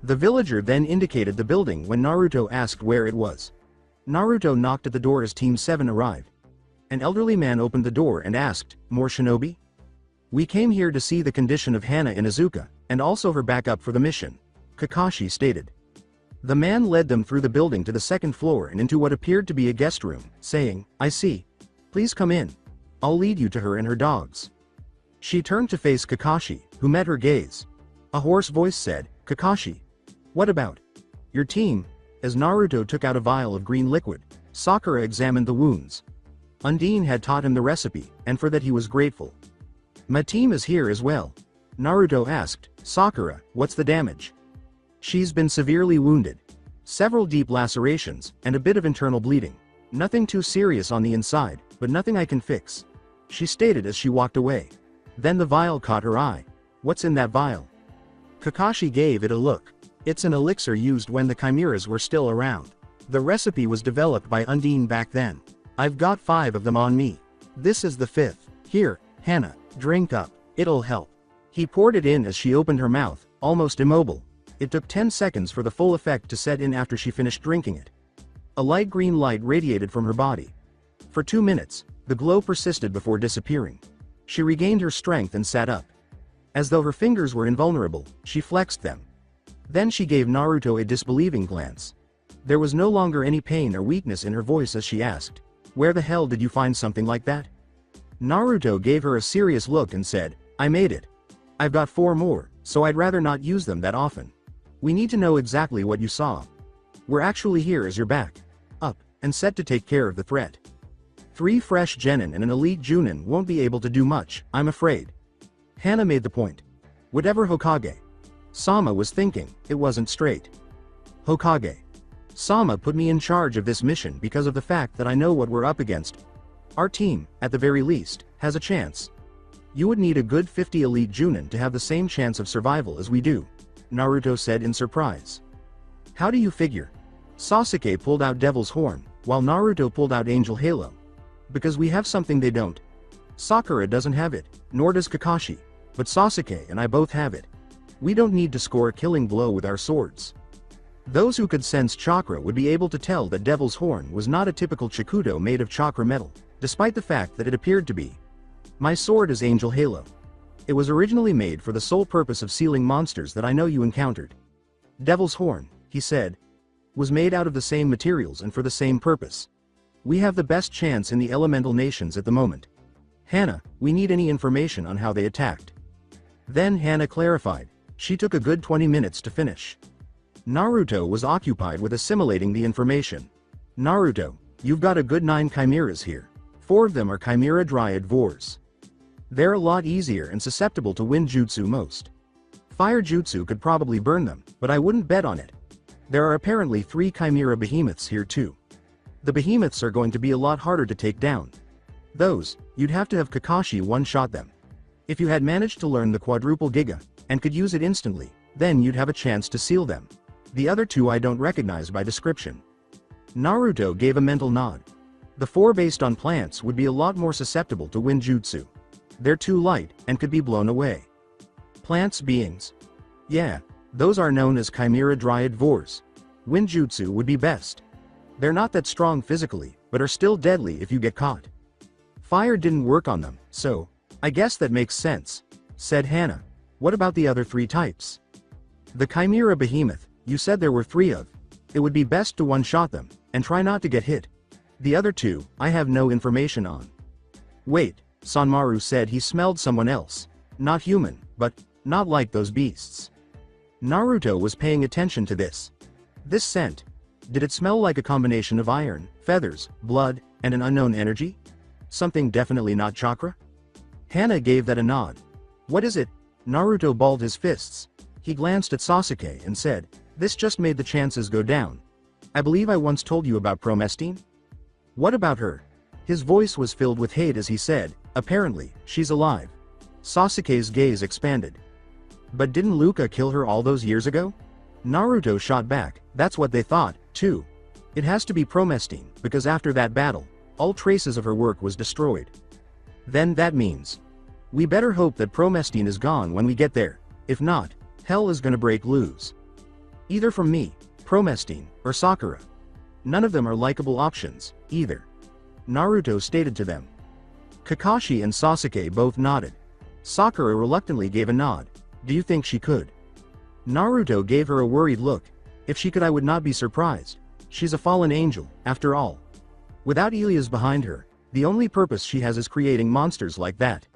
The villager then indicated the building when Naruto asked where it was. Naruto knocked at the door as Team 7 arrived. An elderly man opened the door and asked, "More shinobi?" "We came here to see the condition of Hana Inuzuka, and also her backup for the mission," Kakashi stated. The man led them through the building to the second floor and into what appeared to be a guest room, saying, "I see. Please come in." I'll lead you to her and her dogs. She turned to face Kakashi, who met her gaze. A hoarse voice said, Kakashi. What about your team? As Naruto took out a vial of green liquid, Sakura examined the wounds. Undine had taught him the recipe, and for that he was grateful. My team is here as well. Naruto asked, Sakura, what's the damage? She's been severely wounded. Several deep lacerations, and a bit of internal bleeding. Nothing too serious on the inside, but nothing I can fix, she stated as she walked away. Then the vial caught her eye. What's in that vial? Kakashi gave it a look. It's an elixir used when the chimeras were still around. The recipe was developed by Undine back then. I've got 5 of them on me. This is the 5th. Here, Hana, drink up, it'll help. He poured it in as she opened her mouth, almost immobile. It took 10 seconds for the full effect to set in after she finished drinking it. A light green light radiated from her body. For 2 minutes, the glow persisted before disappearing. She regained her strength and sat up. As though her fingers were invulnerable, she flexed them. Then she gave Naruto a disbelieving glance. There was no longer any pain or weakness in her voice as she asked, where the hell did you find something like that? Naruto gave her a serious look and said, I made it. I've got 4 more, so I'd rather not use them that often. We need to know exactly what you saw. We're actually here as you're back, up, and set to take care of the threat. 3 fresh genin and an elite junin won't be able to do much, I'm afraid. Hana made the point. Whatever Hokage Sama was thinking, it wasn't straight. Hokage Sama put me in charge of this mission because of the fact that I know what we're up against. Our team, at the very least, has a chance. You would need a good 50 elite junin to have the same chance of survival as we do, Naruto said in surprise. How do you figure? Sasuke pulled out Devil's Horn, while Naruto pulled out Angel Halo. Because we have something they don't. Sakura doesn't have it, nor does Kakashi, but Sasuke and I both have it. We don't need to score a killing blow with our swords. Those who could sense chakra would be able to tell that Devil's Horn was not a typical Chikuto made of chakra metal, despite the fact that it appeared to be. My sword is Angel Halo. It was originally made for the sole purpose of sealing monsters that I know you encountered. Devil's Horn, he said, was made out of the same materials and for the same purpose. We have the best chance in the elemental nations at the moment. Hana, we need any information on how they attacked. Then Hana clarified. She took a good 20 minutes to finish. Naruto was occupied with assimilating the information. Naruto, you've got a good 9 chimeras here. 4 of them are chimera dryad vors. They're a lot easier and susceptible to wind jutsu most. Fire jutsu could probably burn them, but I wouldn't bet on it. There are apparently 3 chimera behemoths here too. The behemoths are going to be a lot harder to take down. Those, you'd have to have Kakashi one-shot them. If you had managed to learn the quadruple giga, and could use it instantly, then you'd have a chance to seal them. The other 2 I don't recognize by description. Naruto gave a mental nod. The 4 based on plants would be a lot more susceptible to wind jutsu. They're too light, and could be blown away. Plants beings. Yeah, those are known as chimera dryad vors. Wind jutsu would be best. They're not that strong physically, but are still deadly if you get caught. Fire didn't work on them, so, I guess that makes sense, said Hana. What about the other 3 types? The chimera behemoth, you said there were 3 of. It would be best to one-shot them, and try not to get hit. The other 2, I have no information on. Wait, Sanmaru said he smelled someone else. Not human, but, not like those beasts. Naruto was paying attention to this. This scent. Did it smell like a combination of iron, feathers, blood, and an unknown energy? Something definitely not chakra? Hana gave that a nod. What is it? Naruto balled his fists. He glanced at Sasuke and said, this just made the chances go down. I believe I once told you about Promese. What about her? His voice was filled with hate as he said, apparently, she's alive. Sasuke's gaze expanded. But didn't Luka kill her all those years ago? Naruto shot back, that's what they thought, too. It has to be Promese, because after that battle, all traces of her work was destroyed. Then that means. We better hope that Promese is gone when we get there. If not, hell is gonna break loose. Either from me, Promese, or Sakura. None of them are likable options, either. Naruto stated to them. Kakashi and Sasuke both nodded. Sakura reluctantly gave a nod. Do you think she could? Naruto gave her a worried look. If she could, I would not be surprised. She's a fallen angel, after all. Without Ilias behind her, The only purpose she has is creating monsters like that.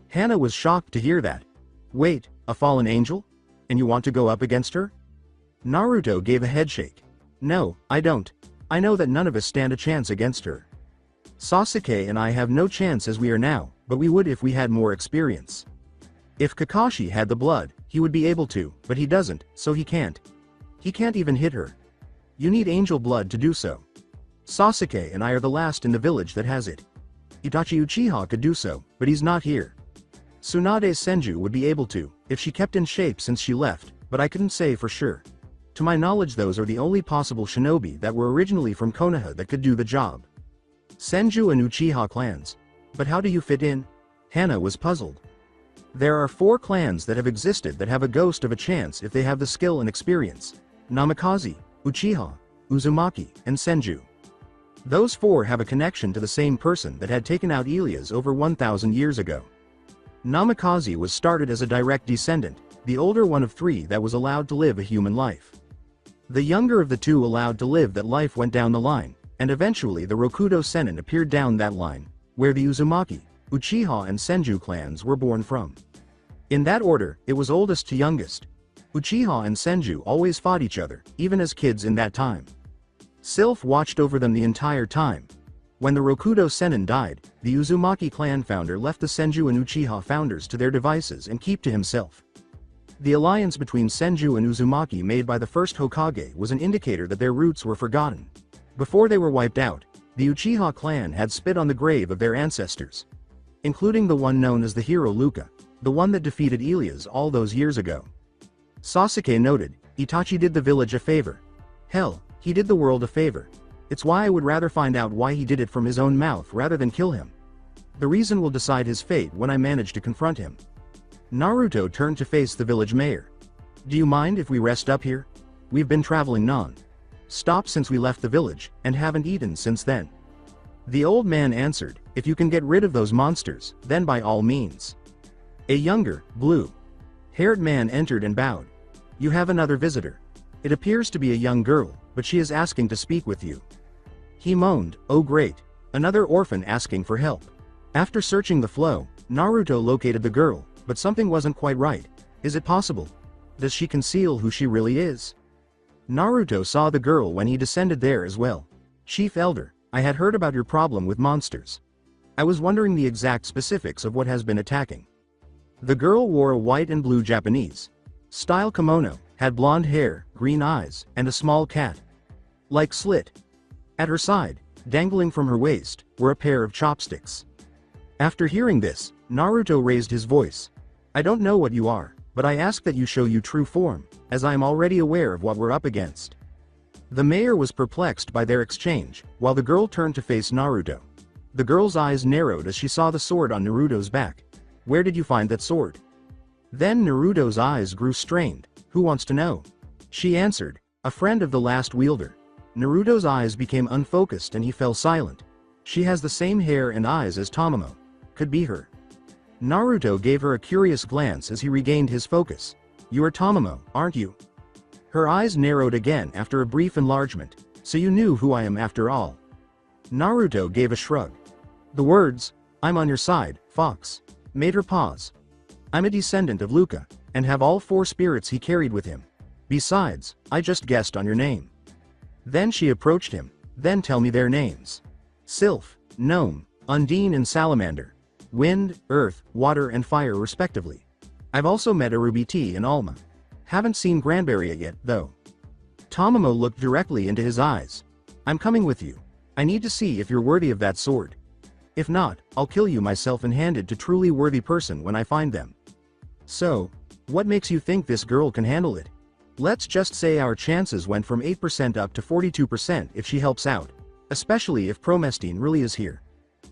Hana was shocked to hear that. Wait, a fallen angel? And you want to go up against her? Naruto gave a headshake. No, I don't. I know that none of us stand a chance against her. Sasuke and I have no chance as we are now, but we would if we had more experience. If Kakashi had the blood, he would be able to, but he doesn't, so he can't. He can't even hit her. You need angel blood to do so. Sasuke and I are the last in the village that has it. Itachi Uchiha could do so, but he's not here. Tsunade Senju would be able to, if she kept in shape since she left, but I couldn't say for sure. To my knowledge those are the only possible shinobi that were originally from Konoha that could do the job. Senju and Uchiha clans. But how do you fit in? Hana was puzzled. There are 4 clans that have existed that have a ghost of a chance if they have the skill and experience. Namikaze, Uchiha, Uzumaki, and Senju. Those 4 have a connection to the same person that had taken out Ilias over 1,000 years ago. Namikaze was started as a direct descendant, the older one of 3 that was allowed to live a human life. The younger of the 2 allowed to live that life went down the line, and eventually the Rokudo Senin appeared down that line, where the Uzumaki, Uchiha and Senju clans were born from. In that order, it was oldest to youngest. Uchiha and Senju always fought each other, even as kids in that time. Sylph watched over them the entire time. When the Rokudo Senin died, the Uzumaki clan founder left the Senju and Uchiha founders to their devices and keep to himself. The alliance between Senju and Uzumaki made by the first Hokage was an indicator that their roots were forgotten. Before they were wiped out, the Uchiha clan had spit on the grave of their ancestors. Including the one known as the hero Luka, the one that defeated Ilias all those years ago. Sasuke noted, Itachi did the village a favor. Hell, he did the world a favor. It's why I would rather find out why he did it from his own mouth rather than kill him. The reason will decide his fate when I manage to confront him. Naruto turned to face the village mayor. Do you mind if we rest up here? We've been traveling non-stop since we left the village, and haven't eaten since then. The old man answered, if you can get rid of those monsters, then by all means. A younger, blue-haired man entered and bowed. You have another visitor. It appears to be a young girl, but she is asking to speak with you. He moaned, oh great. Another orphan asking for help. After searching the flow, Naruto located the girl, but something wasn't quite right. Is it possible? Does she conceal who she really is? Naruto saw the girl when he descended there as well. Chief Elder, I had heard about your problem with monsters. I was wondering the exact specifics of what has been attacking. The girl wore a white and blue Japanese style kimono, had blonde hair, green eyes, and a small cat-like slit. At her side, dangling from her waist, were a pair of chopsticks. After hearing this, Naruto raised his voice. I don't know what you are, but I ask that you show your true form, as I am already aware of what we're up against. The mayor was perplexed by their exchange, while the girl turned to face Naruto. The girl's eyes narrowed as she saw the sword on Naruto's back. Where did you find that sword? Then Naruto's eyes grew strained. Who wants to know? She answered, a friend of the last wielder. Naruto's eyes became unfocused and he fell silent. She has the same hair and eyes as Tomoe. Could be her. Naruto gave her a curious glance as he regained his focus. You are Tomoe, aren't you? Her eyes narrowed again after a brief enlargement. So you knew who I am after all. Naruto gave a shrug. The words, I'm on your side, Fox, made her pause. I'm a descendant of Luka, and have all 4 spirits he carried with him. Besides, I just guessed on your name. Then she approached him. Then tell me their names. Sylph, Gnome, Undine and Salamander. Wind, Earth, Water and Fire respectively. I've also met Arubiti and Alma. Haven't seen Granberry yet, though. Tomoe looked directly into his eyes. I'm coming with you. I need to see if you're worthy of that sword. If not, I'll kill you myself and hand it to truly worthy person when I find them. So, what makes you think this girl can handle it? Let's just say our chances went from 8% up to 42% if she helps out. Especially if Promese really is here.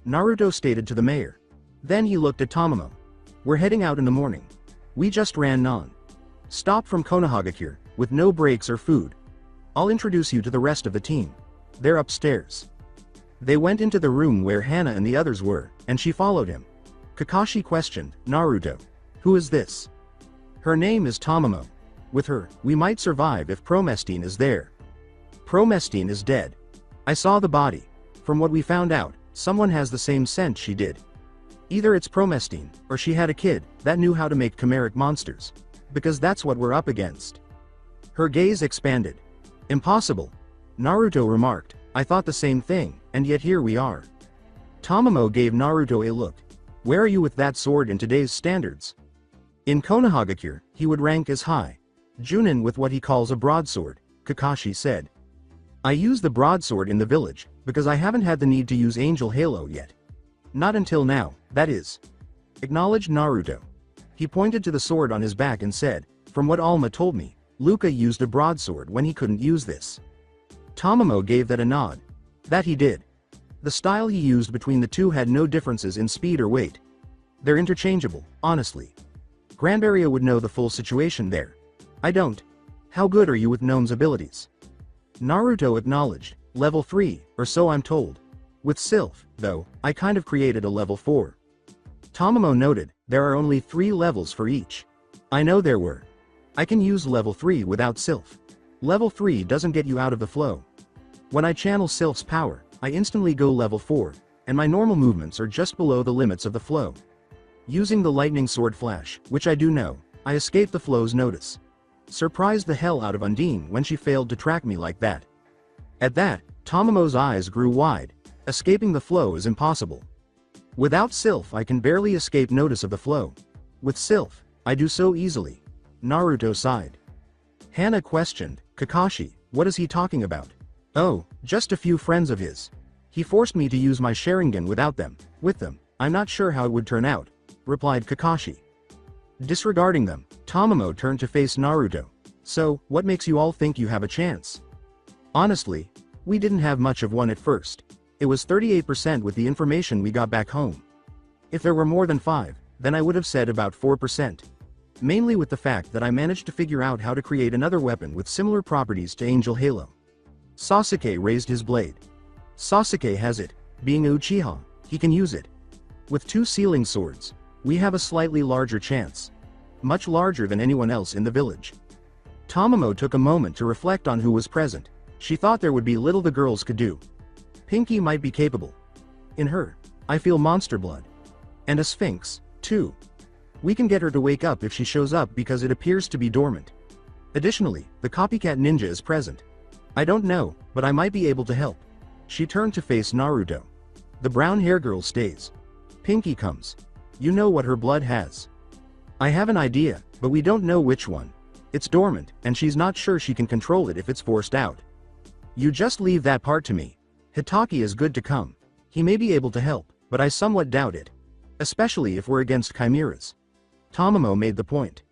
Naruto stated to the mayor. Then he looked at Tomoe. We're heading out in the morning. We just ran non-stop from Konohagakure, with no breaks or food. I'll introduce you to the rest of the team. They're upstairs. They went into the room where Hana and the others were, and she followed him. Kakashi questioned, Naruto. Who is this? Her name is Tomoe. With her, we might survive if Promese is there. Promese is dead. I saw the body. From what we found out, Someone has the same scent she did. Either it's Promese, or she had a kid that knew how to make chimeric monsters. Because that's what we're up against. Her gaze expanded. Impossible. Naruto remarked, I thought the same thing, and yet here we are. Tomoe gave Naruto a look. Where are you with that sword in today's standards? In Konohagakure, he would rank as high. Junin with what he calls a broadsword, Kakashi said. I use the broadsword in the village, because I haven't had the need to use Angel Halo yet. Not until now, that is. Acknowledged Naruto. He pointed to the sword on his back and said, from what Alma told me, Luca used a broadsword when he couldn't use this. Tomoe gave that a nod. That he did. The style he used between the two had no differences in speed or weight. They're interchangeable, honestly. Granbarrier would know the full situation there. I don't. How good are you with Gnome's abilities? Naruto acknowledged, level 3, or so I'm told. With Sylph, though, I kind of created a level 4. Tomoe noted, there are only 3 levels for each. I know there were. I can use level 3 without Sylph. Level 3 doesn't get you out of the flow. When I channel Sylph's power, I instantly go level 4, and my normal movements are just below the limits of the flow. Using the lightning sword flash, which I do know, I escape the flow's notice. Surprised the hell out of Undine when she failed to track me like that. At that, Tomoe's eyes grew wide. Escaping the flow is impossible. Without Sylph I can barely escape notice of the flow. With Sylph, I do so easily. Naruto sighed. Hana questioned, Kakashi, what is he talking about? Oh, just a few friends of his. He forced me to use my Sharingan without them. With them, I'm not sure how it would turn out, replied Kakashi. Disregarding them, Tomoe turned to face Naruto. So, what makes you all think you have a chance? Honestly, we didn't have much of one at first. It was 38% with the information we got back home. If there were more than 5, then I would have said about 4%. Mainly with the fact that I managed to figure out how to create another weapon with similar properties to Angel Halo. Sasuke raised his blade. Sasuke has it. Being a Uchiha, he can use it. With 2 sealing swords, we have a slightly larger chance. Much larger than anyone else in the village. Tomoe took a moment to reflect on who was present. She thought there would be little the girls could do. Pinky might be capable. In her, I feel monster blood. And a Sphinx, too. We can get her to wake up if she shows up because it appears to be dormant. Additionally, the copycat ninja is present. I don't know, but I might be able to help. She turned to face Naruto. The brown hair girl stays. Pinky comes. You know what her blood has. I have an idea, but we don't know which one. It's dormant, and she's not sure she can control it if it's forced out. You just leave that part to me. Hitaki is good to come. He may be able to help, but I somewhat doubt it. Especially if we're against chimeras. Tomoe made the point.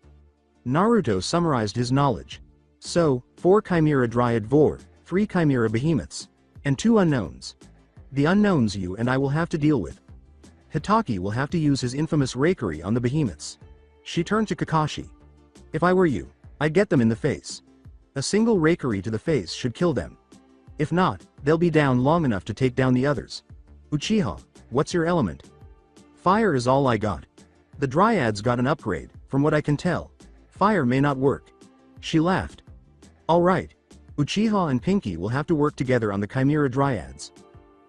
Naruto summarized his knowledge. So, 4 chimera dryad vor, 3 chimera behemoths, and 2 unknowns. The unknowns you and I will have to deal with. Hitaki will have to use his infamous rakery on the behemoths. She turned to Kakashi. If I were you, I'd get them in the face. A single rakery to the face should kill them. If not, they'll be down long enough to take down the others. Uchiha, what's your element? Fire is all I got. The dryads got an upgrade, from what I can tell. Fire may not work. She laughed. Alright. Uchiha and Pinky will have to work together on the chimera dryads.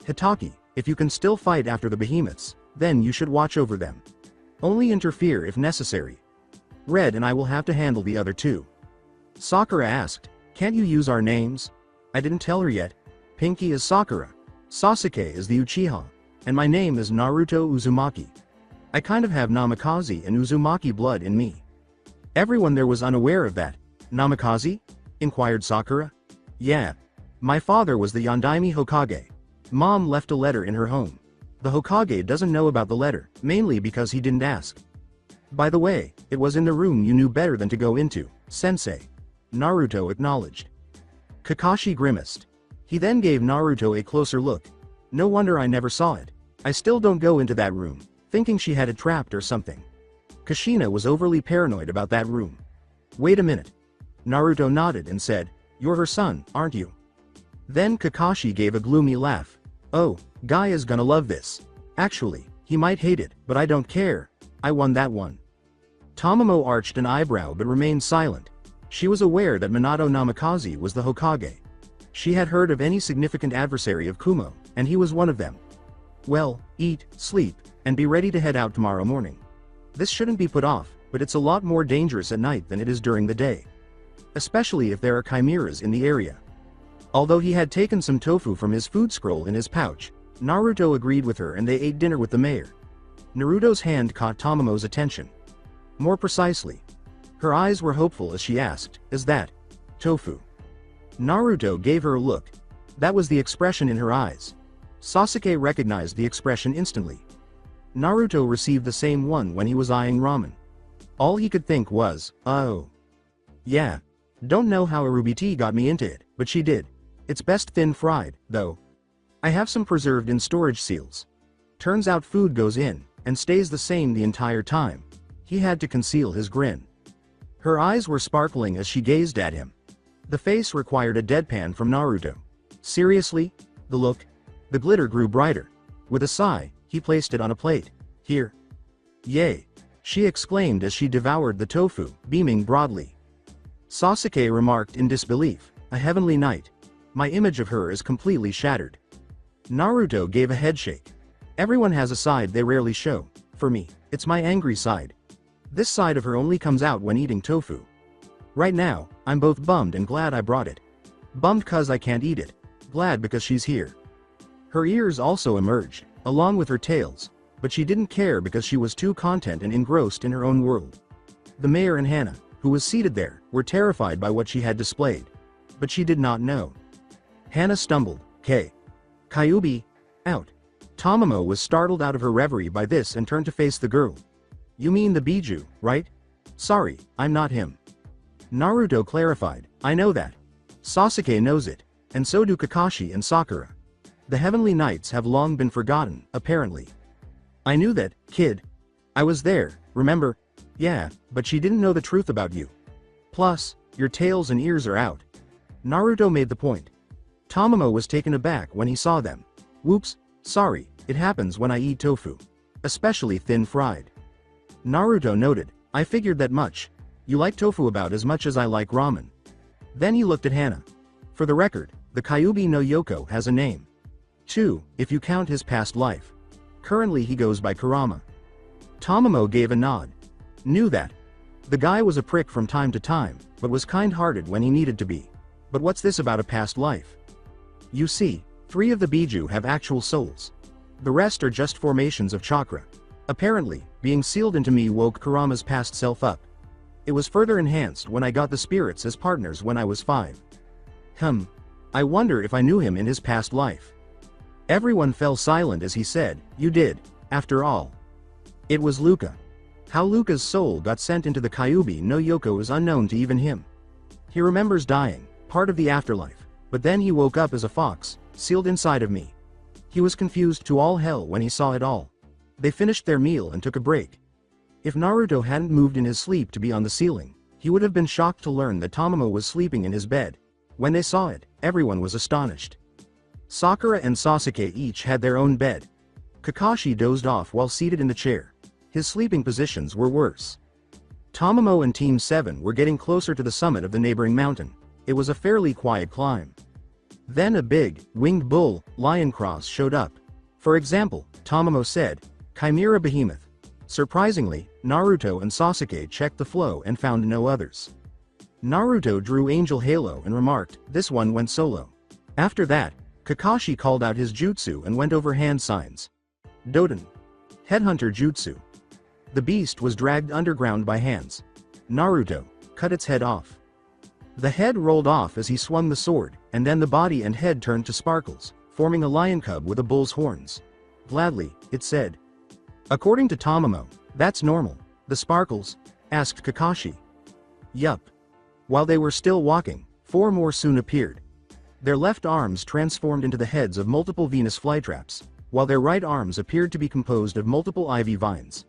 Hitaki, if you can still fight after the behemoths, then you should watch over them. Only interfere if necessary. Red and I will have to handle the other 2. Sakura asked, can't you use our names? I didn't tell her yet. Pinky is Sakura. Sasuke is the Uchiha. And my name is Naruto Uzumaki. I kind of have Namikaze and Uzumaki blood in me. Everyone there was unaware of that. Namikaze? Inquired Sakura. Yeah. My father was the Yondaime Hokage. Mom left a letter in her home. The Hokage doesn't know about the letter, mainly because he didn't ask. By the way, it was in the room you knew better than to go into, sensei. Naruto acknowledged. Kakashi grimaced. He then gave Naruto a closer look. No wonder I never saw it. I still don't go into that room, thinking she had it trapped or something. Kushina was overly paranoid about that room. Wait a minute. Naruto nodded and said, you're her son, aren't you? Then Kakashi gave a gloomy laugh. Oh, Guy is gonna love this. Actually, he might hate it, but I don't care. I won that one. Tomoe arched an eyebrow but remained silent. She was aware that Minato Namikaze was the Hokage. She had heard of any significant adversary of Kumo, and he was one of them. Well, eat, sleep, and be ready to head out tomorrow morning. This shouldn't be put off, but it's a lot more dangerous at night than it is during the day. Especially if there are chimeras in the area. Although he had taken some tofu from his food scroll in his pouch, Naruto agreed with her and they ate dinner with the mayor. Naruto's hand caught Tomoe's attention. More precisely, her eyes were hopeful as she asked, "Is that tofu?" Naruto gave her a look. That was the expression in her eyes. Sasuke recognized the expression instantly. Naruto received the same one when he was eyeing ramen. All he could think was, oh. Yeah. Don't know how Arubiti got me into it, but she did. It's best thin fried, though. I have some preserved in storage seals. Turns out food goes in, and stays the same the entire time. He had to conceal his grin. Her eyes were sparkling as she gazed at him. The face required a deadpan from Naruto. Seriously? The look? The glitter grew brighter. With a sigh, he placed it on a plate. Here. Yay! She exclaimed as she devoured the tofu, beaming broadly. Sasuke remarked in disbelief, "A heavenly knight. My image of her is completely shattered." Naruto gave a headshake. Everyone has a side they rarely show. For me, it's my angry side. This side of her only comes out when eating tofu. Right now, I'm both bummed and glad I brought it. Bummed cause I can't eat it. Glad because she's here. Her ears also emerged, along with her tails, but she didn't care because she was too content and engrossed in her own world. The mayor and Hana, who was seated there, were terrified by what she had displayed. But she did not know. Hana stumbled, Kyuubi, out. Tomoe was startled out of her reverie by this and turned to face the girl. You mean the Biju, right? Sorry, I'm not him. Naruto clarified, I know that. Sasuke knows it, and so do Kakashi and Sakura. The Heavenly Knights have long been forgotten, apparently. I knew that, kid. I was there, remember? Yeah, but she didn't know the truth about you. Plus, your tails and ears are out. Naruto made the point. Tomoe was taken aback when he saw them. Whoops, sorry, it happens when I eat tofu. Especially thin fried. Naruto noted, I figured that much. You like tofu about as much as I like ramen. Then he looked at Hana. For the record, the Kyuubi no Yoko has a name. 2, if you count his past life. Currently he goes by Kurama. Tomoe gave a nod. Knew that. The guy was a prick from time to time, but was kind-hearted when he needed to be. But what's this about a past life? You see, 3 of the Biju have actual souls. The rest are just formations of chakra. Apparently, being sealed into me woke Kurama's past self up. It was further enhanced when I got the spirits as partners when I was 5. I wonder if I knew him in his past life. Everyone fell silent as he said, you did, after all. It was Luka. How Luka's soul got sent into the Kyuubi no Yoko is unknown to even him. He remembers dying, part of the afterlife, but then he woke up as a fox, sealed inside of me. He was confused to all hell when he saw it all. They finished their meal and took a break. If Naruto hadn't moved in his sleep to be on the ceiling, he would have been shocked to learn that Tomoe was sleeping in his bed. When they saw it, everyone was astonished. Sakura and Sasuke each had their own bed. Kakashi dozed off while seated in the chair. His sleeping positions were worse. Tomoe and Team 7 were getting closer to the summit of the neighboring mountain. It was a fairly quiet climb. Then a big, winged bull, lion cross showed up. For example, Tomoe said, Chimera Behemoth. Surprisingly, Naruto and Sasuke checked the flow and found no others. Naruto drew Angel Halo and remarked, this one went solo. After that, Kakashi called out his jutsu and went over hand signs. Doden. Headhunter Jutsu. The beast was dragged underground by hands. Naruto cut its head off. The head rolled off as he swung the sword, and then the body and head turned to sparkles, forming a lion cub with a bull's horns. Gladly, it said. According to Tomoe, that's normal. The sparkles? Asked Kakashi. Yup. While they were still walking, 4 more soon appeared. Their left arms transformed into the heads of multiple Venus flytraps, while their right arms appeared to be composed of multiple ivy vines.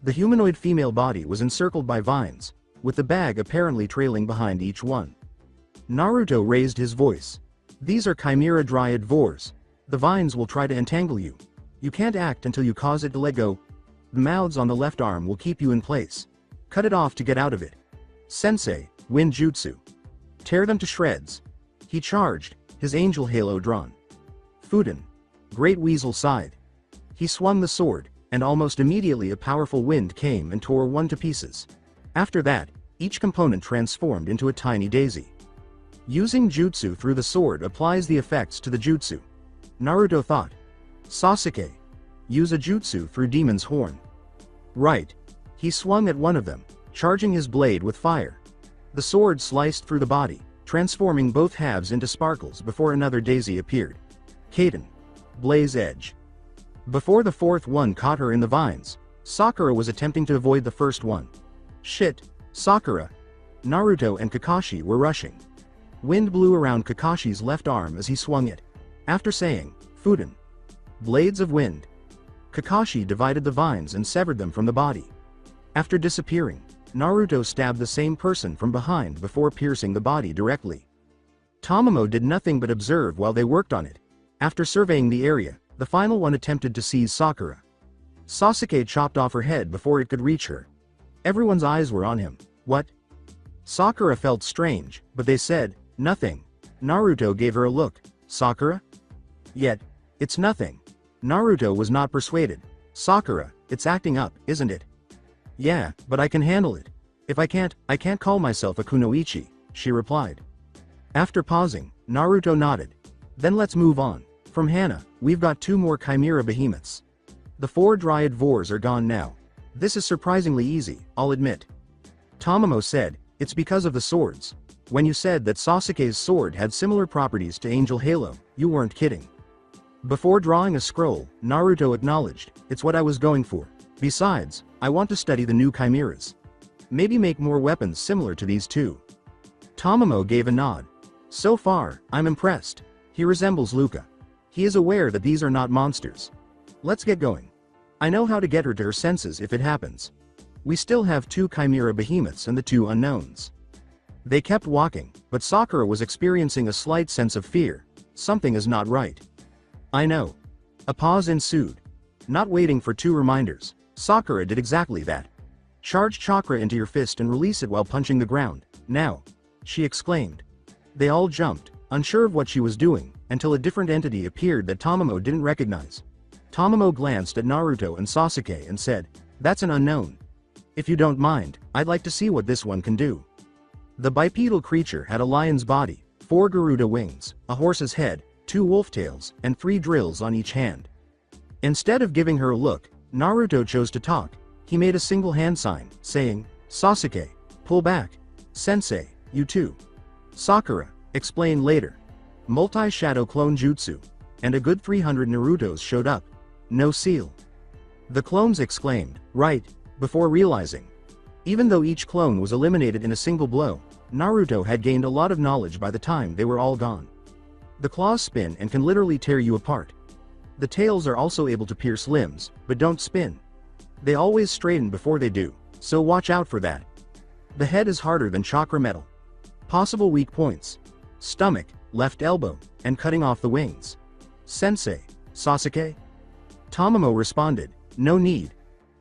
The humanoid female body was encircled by vines, with the bag apparently trailing behind each one. Naruto raised his voice. These are Chimera Dryad Vors. The vines will try to entangle you. You can't act until you cause it to let go. The mouths on the left arm will keep you in place. Cut it off to get out of it. Sensei, Wind Jutsu. Tear them to shreds. He charged, his angel halo drawn. Fuden. Great Weasel sighed. He swung the sword, and almost immediately a powerful wind came and tore one to pieces. After that, each component transformed into a tiny daisy. Using jutsu through the sword applies the effects to the jutsu. Naruto thought. Sasuke. Use a jutsu through Demon's Horn. Right. He swung at one of them, charging his blade with fire. The sword sliced through the body, transforming both halves into sparkles before another daisy appeared. Kaden. Blaze Edge. Before the fourth one caught her in the vines, Sakura was attempting to avoid the first one. Shit, Sakura. Naruto and Kakashi were rushing. Wind blew around Kakashi's left arm as he swung it. After saying, Fuden. Blades of Wind. Kakashi divided the vines and severed them from the body. After disappearing, Naruto stabbed the same person from behind before piercing the body directly. Tomoe did nothing but observe while they worked on it. After surveying the area, the final one attempted to seize Sakura. Sasuke chopped off her head before it could reach her. Everyone's eyes were on him. What? Sakura felt strange, but they said, nothing. Naruto gave her a look. Sakura? Yet, it's nothing. Naruto was not persuaded. Sakura, it's acting up, isn't it? Yeah, but I can handle it. If I can't call myself a kunoichi, she replied. After pausing, Naruto nodded. Then let's move on. From Hana, we've got 2 more chimera behemoths. The 4 dryad vores are gone now. This is surprisingly easy, I'll admit. Tomoe said, it's because of the swords. When you said that Sasuke's sword had similar properties to Angel Halo, you weren't kidding. Before drawing a scroll, Naruto acknowledged, it's what I was going for. Besides, I want to study the new chimeras. Maybe make more weapons similar to these 2. Tomoe gave a nod. So far, I'm impressed. He resembles Luca. He is aware that these are not monsters. Let's get going. I know how to get her to her senses if it happens. We still have 2 chimera behemoths and the 2 unknowns. They kept walking, but Sakura was experiencing a slight sense of fear. Something is not right. I know. A pause ensued. Not waiting for 2 reminders, Sakura did exactly that. Charge chakra into your fist and release it while punching the ground. Now, she exclaimed. They all jumped, unsure of what she was doing, until a different entity appeared that Tomoe didn't recognize. Tomoe glanced at Naruto and Sasuke and said, that's an unknown. If you don't mind, I'd like to see what this one can do. The bipedal creature had a lion's body, 4 Garuda wings, a horse's head, 2 wolf tails, and 3 drills on each hand. Instead of giving her a look, Naruto chose to talk. He made a single hand sign, saying, Sasuke, pull back. Sensei, you too. Sakura, explain later. Multi-shadow clone jutsu. And a good 300 Narutos showed up. No seal. The clones exclaimed, right, before realizing. Even though each clone was eliminated in a single blow, Naruto had gained a lot of knowledge by the time they were all gone. The claws spin and can literally tear you apart. The tails are also able to pierce limbs, but don't spin. They always straighten before they do, so watch out for that. The head is harder than chakra metal. Possible weak points. Stomach, left elbow, and cutting off the wings. Sensei, Sasuke? Tomoe responded, no need.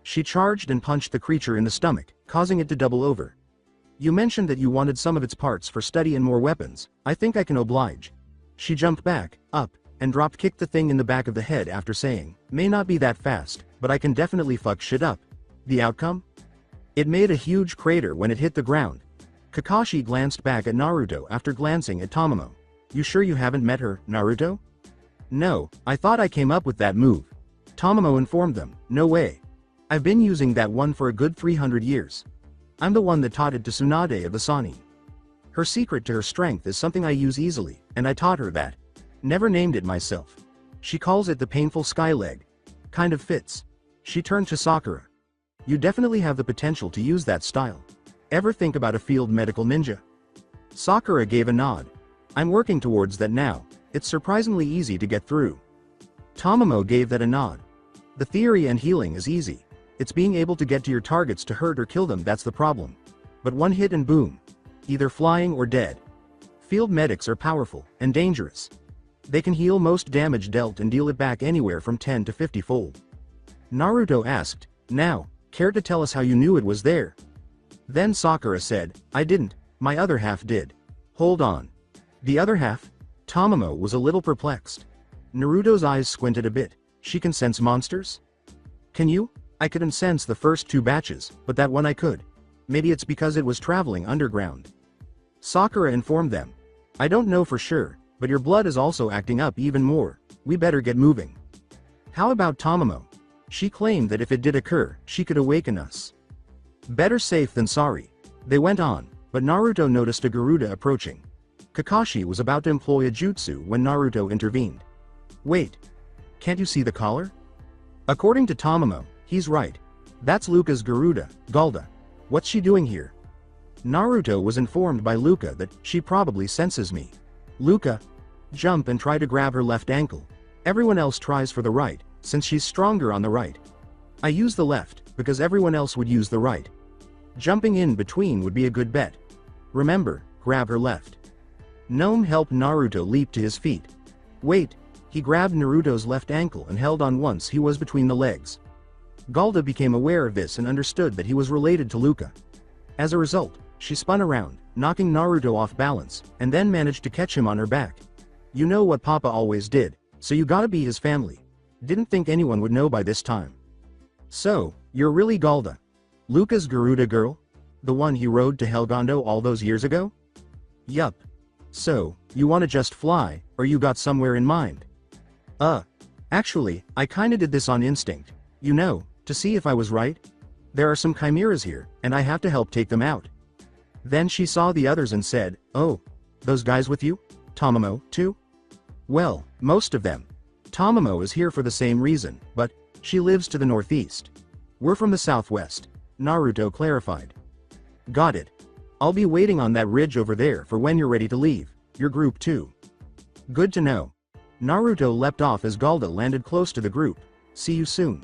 She charged and punched the creature in the stomach, causing it to double over. You mentioned that you wanted some of its parts for study and more weapons. I think I can oblige. She jumped back, up, and drop-kicked the thing in the back of the head after saying, may not be that fast, but I can definitely fuck shit up. The outcome? It made a huge crater when it hit the ground. Kakashi glanced back at Naruto after glancing at Tomoe. You sure you haven't met her, Naruto? No, I thought I came up with that move. Tomoe informed them, no way. I've been using that one for a good 300 years. I'm the one that taught it to Tsunade of the Sani. Her secret to her strength is something I use easily, and I taught her that. Never named it myself. She calls it the painful sky leg. Kind of fits. She turned to Sakura. You definitely have the potential to use that style. Ever think about a field medical ninja? Sakura gave a nod. I'm working towards that now. It's surprisingly easy to get through. Tomoe gave that a nod. The theory and healing is easy. It's being able to get to your targets to hurt or kill them that's the problem. But one hit and boom. Either flying or dead. Field medics are powerful and dangerous. They can heal most damage dealt and deal it back anywhere from 10 to 50-fold. Naruto asked, now, care to tell us how you knew it was there? Then Sakura said, I didn't, my other half did. Hold on. The other half? Tomoe was a little perplexed. Naruto's eyes squinted a bit. She can sense monsters? Can you? I couldn't sense the first 2 batches, but that one I could. Maybe it's because it was traveling underground. Sakura informed them. I don't know for sure, but your blood is also acting up even more. We better get moving. How about Tomoe? She claimed that if it did occur, she could awaken us. Better safe than sorry. They went on, but Naruto noticed a Garuda approaching. Kakashi was about to employ a jutsu when Naruto intervened. Wait. Can't you see the collar? According to Tomoe, he's right. That's Luca's Garuda, Galda. What's she doing here? Naruto was informed by Luca that she probably senses me. Luca, jump and try to grab her left ankle. Everyone else tries for the right, since she's stronger on the right. I use the left, because everyone else would use the right. Jumping in between would be a good bet. Remember, grab her left. Gnome helped Naruto leap to his feet. Wait, he grabbed Naruto's left ankle and held on once he was between the legs. Galda became aware of this and understood that he was related to Luca. As a result, she spun around, knocking Naruto off balance, and then managed to catch him on her back. You know what Papa always did, so you gotta be his family. Didn't think anyone would know by this time. So, you're really Galda. Luca's Garuda girl? The one he rode to Helgondo all those years ago? Yup. So, you wanna just fly, or you got somewhere in mind? Actually, I kinda did this on instinct. You know, to see if I was right. There are some chimeras here, and I have to help take them out. Then she saw the others and said, oh, those guys with you? Tomoe, too? Well, most of them. Tomoe is here for the same reason, but she lives to the northeast. We're from the southwest, Naruto clarified. Got it. I'll be waiting on that ridge over there for when you're ready to leave, your group too. Good to know. Naruto leapt off as Galda landed close to the group. See you soon.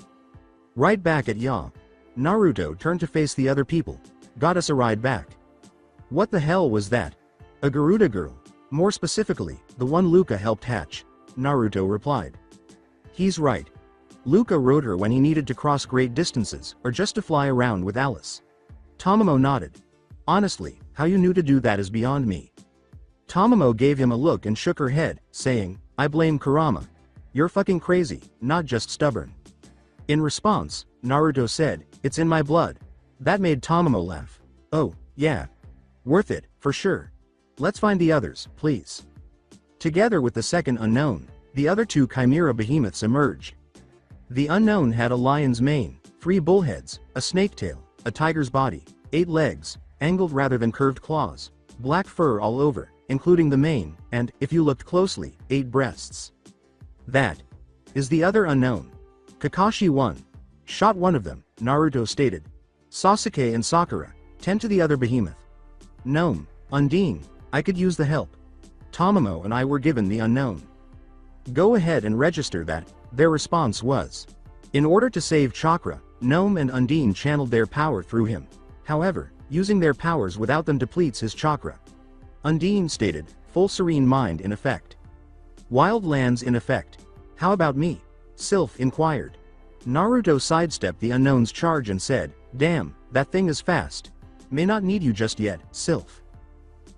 Right back at Ya. Naruto turned to face the other people. Got us a ride back. What the hell was that? A Garuda girl. More specifically, the one Luca helped hatch. Naruto replied. He's right. Luca rode her when he needed to cross great distances, or just to fly around with Alice. Tomoe nodded. Honestly, how you knew to do that is beyond me. Tomoe gave him a look and shook her head, saying, I blame Kurama. You're fucking crazy, not just stubborn. In response, Naruto said, it's in my blood. That made Tomoe laugh. Oh, yeah. Worth it, for sure. Let's find the others, please. Together with the second unknown, the other 2 chimera behemoths emerged. The unknown had a lion's mane, 3 bullheads, a snake tail, a tiger's body, 8 legs, angled rather than curved claws, black fur all over, including the mane, and, if you looked closely, 8 breasts. That is the other unknown. Kakashi won. Shot one of them, Naruto stated. Sasuke and Sakura, tend to the other behemoth. Gnome, Undine, I could use the help. Tomoe and I were given the unknown. Go ahead and register that. Their response was. In order to save Chakra, Gnome and Undine channeled their power through him. However, using their powers without them depletes his chakra. Undine stated, full serene mind in effect. Wild lands in effect. How about me? Sylph inquired. Naruto sidestepped the unknown's charge and said, damn, that thing is fast. May not need you just yet, Sylph.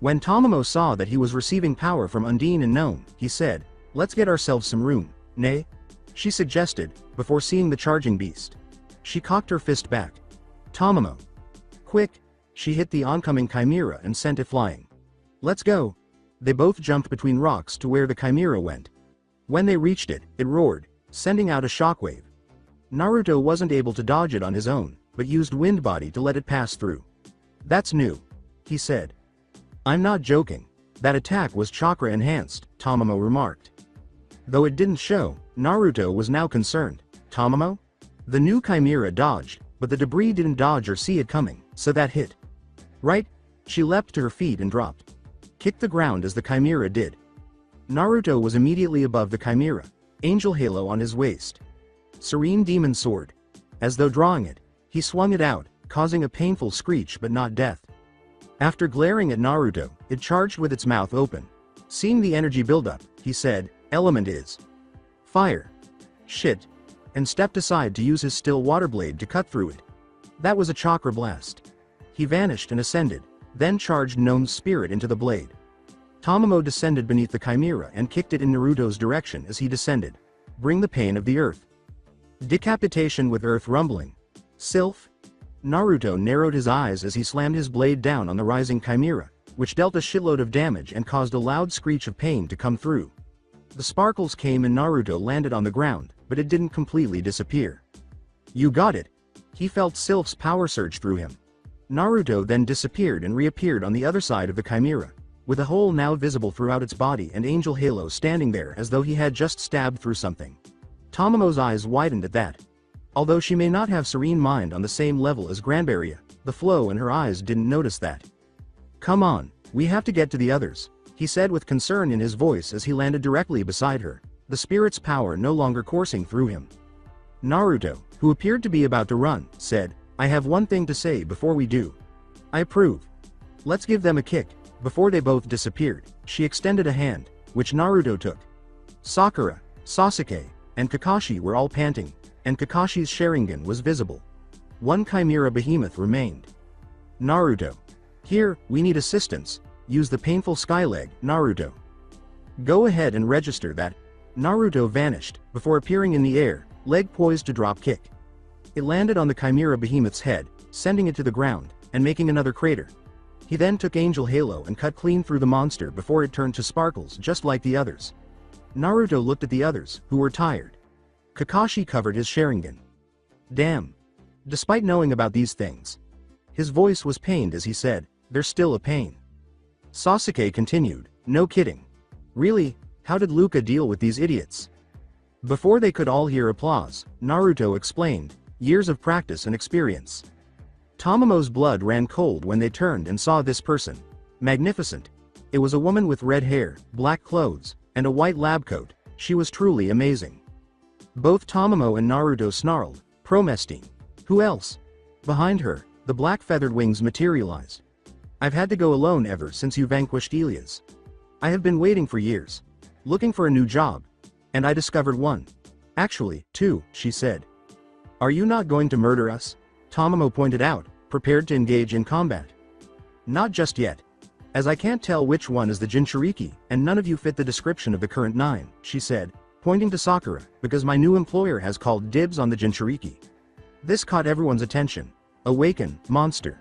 When Tomoe saw that he was receiving power from Undine and Gnome, he said, let's get ourselves some room, nay? She suggested, before seeing the charging beast. She cocked her fist back. Tomoe. Quick! She hit the oncoming chimera and sent it flying. Let's go! They both jumped between rocks to where the chimera went. When they reached it, it roared, sending out a shockwave. Naruto wasn't able to dodge it on his own, but used wind body to let it pass through. That's new, he said. I'm not joking. That attack was chakra enhanced, Tomoe remarked. Though it didn't show, Naruto was now concerned. Tomoe? The new chimera dodged, but the debris didn't dodge or see it coming, so that hit. Right? She leapt to her feet and dropped. Kicked the ground as the chimera did. Naruto was immediately above the chimera, angel halo on his waist. Serene demon sword. As though drawing it, he swung it out, causing a painful screech but not death. After glaring at Naruto, it charged with its mouth open. Seeing the energy buildup, he said, element is fire. Shit. And stepped aside to use his still water blade to cut through it. That was a chakra blast. He vanished and ascended, then charged Gnome's spirit into the blade. Tomoe descended beneath the chimera and kicked it in Naruto's direction as he descended. Bring the pain of the earth, Decapitation with earth rumbling. Sylph? Naruto narrowed his eyes as he slammed his blade down on the rising chimera, which dealt a shitload of damage and caused a loud screech of pain to come through. The sparkles came and Naruto landed on the ground, but it didn't completely disappear. You got it. He felt Sylph's power surge through him. Naruto then disappeared and reappeared on the other side of the chimera, with a hole now visible throughout its body and Angel Halo standing there as though he had just stabbed through something. Tomoe's eyes widened at that. Although she may not have serene mind on the same level as Granberry, the flow in her eyes didn't notice that. Come on, we have to get to the others, he said with concern in his voice as he landed directly beside her, the spirit's power no longer coursing through him. Naruto, who appeared to be about to run, said, I have one thing to say before we do. I approve. Let's give them a kick. Before they both disappeared, she extended a hand, which Naruto took. Sakura, Sasuke, and Kakashi were all panting, and Kakashi's Sharingan was visible. One chimera behemoth remained. Naruto. Here, we need assistance. Use the painful skyleg, Naruto. Go ahead and register that. Naruto vanished, before appearing in the air, leg poised to drop kick. It landed on the chimera behemoth's head, sending it to the ground, and making another crater. He then took Angel Halo and cut clean through the monster before it turned to sparkles just like the others. Naruto looked at the others, who were tired. Kakashi covered his Sharingan. Damn. Despite knowing about these things, his voice was pained as he said, there's still a pain. Sasuke continued, no kidding. Really, how did Luka deal with these idiots? Before they could all hear applause, Naruto explained, years of practice and experience. Tomoe's blood ran cold when they turned and saw this person. Magnificent. It was a woman with red hair, black clothes, and a white lab coat. She was truly amazing. Both Tomoe and Naruto snarled, Promese. Who else? Behind her, the black feathered wings materialized. I've had to go alone ever since you vanquished Elias. I have been waiting for years. Looking for a new job. And I discovered one. Actually, two, she said. Are you not going to murder us? Tomoe pointed out, prepared to engage in combat. Not just yet. As I can't tell which one is the Jinchuriki, and none of you fit the description of the current 9, she said, pointing to Sakura, because my new employer has called dibs on the Jinchuriki. This caught everyone's attention. Awaken, monster.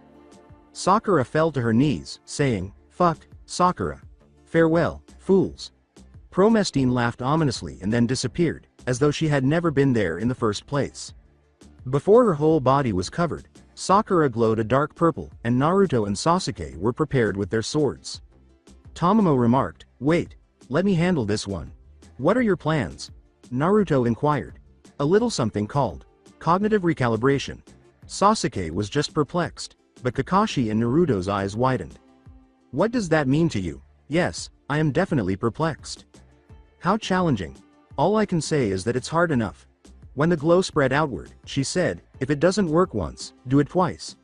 Sakura fell to her knees, saying, fuck, Sakura. Farewell, fools. Promese laughed ominously and then disappeared, as though she had never been there in the first place. Before her whole body was covered, Sakura glowed a dark purple, and Naruto and Sasuke were prepared with their swords. Tomoe remarked, wait, let me handle this one. What are your plans? Naruto inquired. A little something called cognitive recalibration. Sasuke was just perplexed, but Kakashi and Naruto's eyes widened. What does that mean to you? Yes, I am definitely perplexed. How challenging. All I can say is that it's hard enough. When the glow spread outward, she said, if it doesn't work once, do it twice.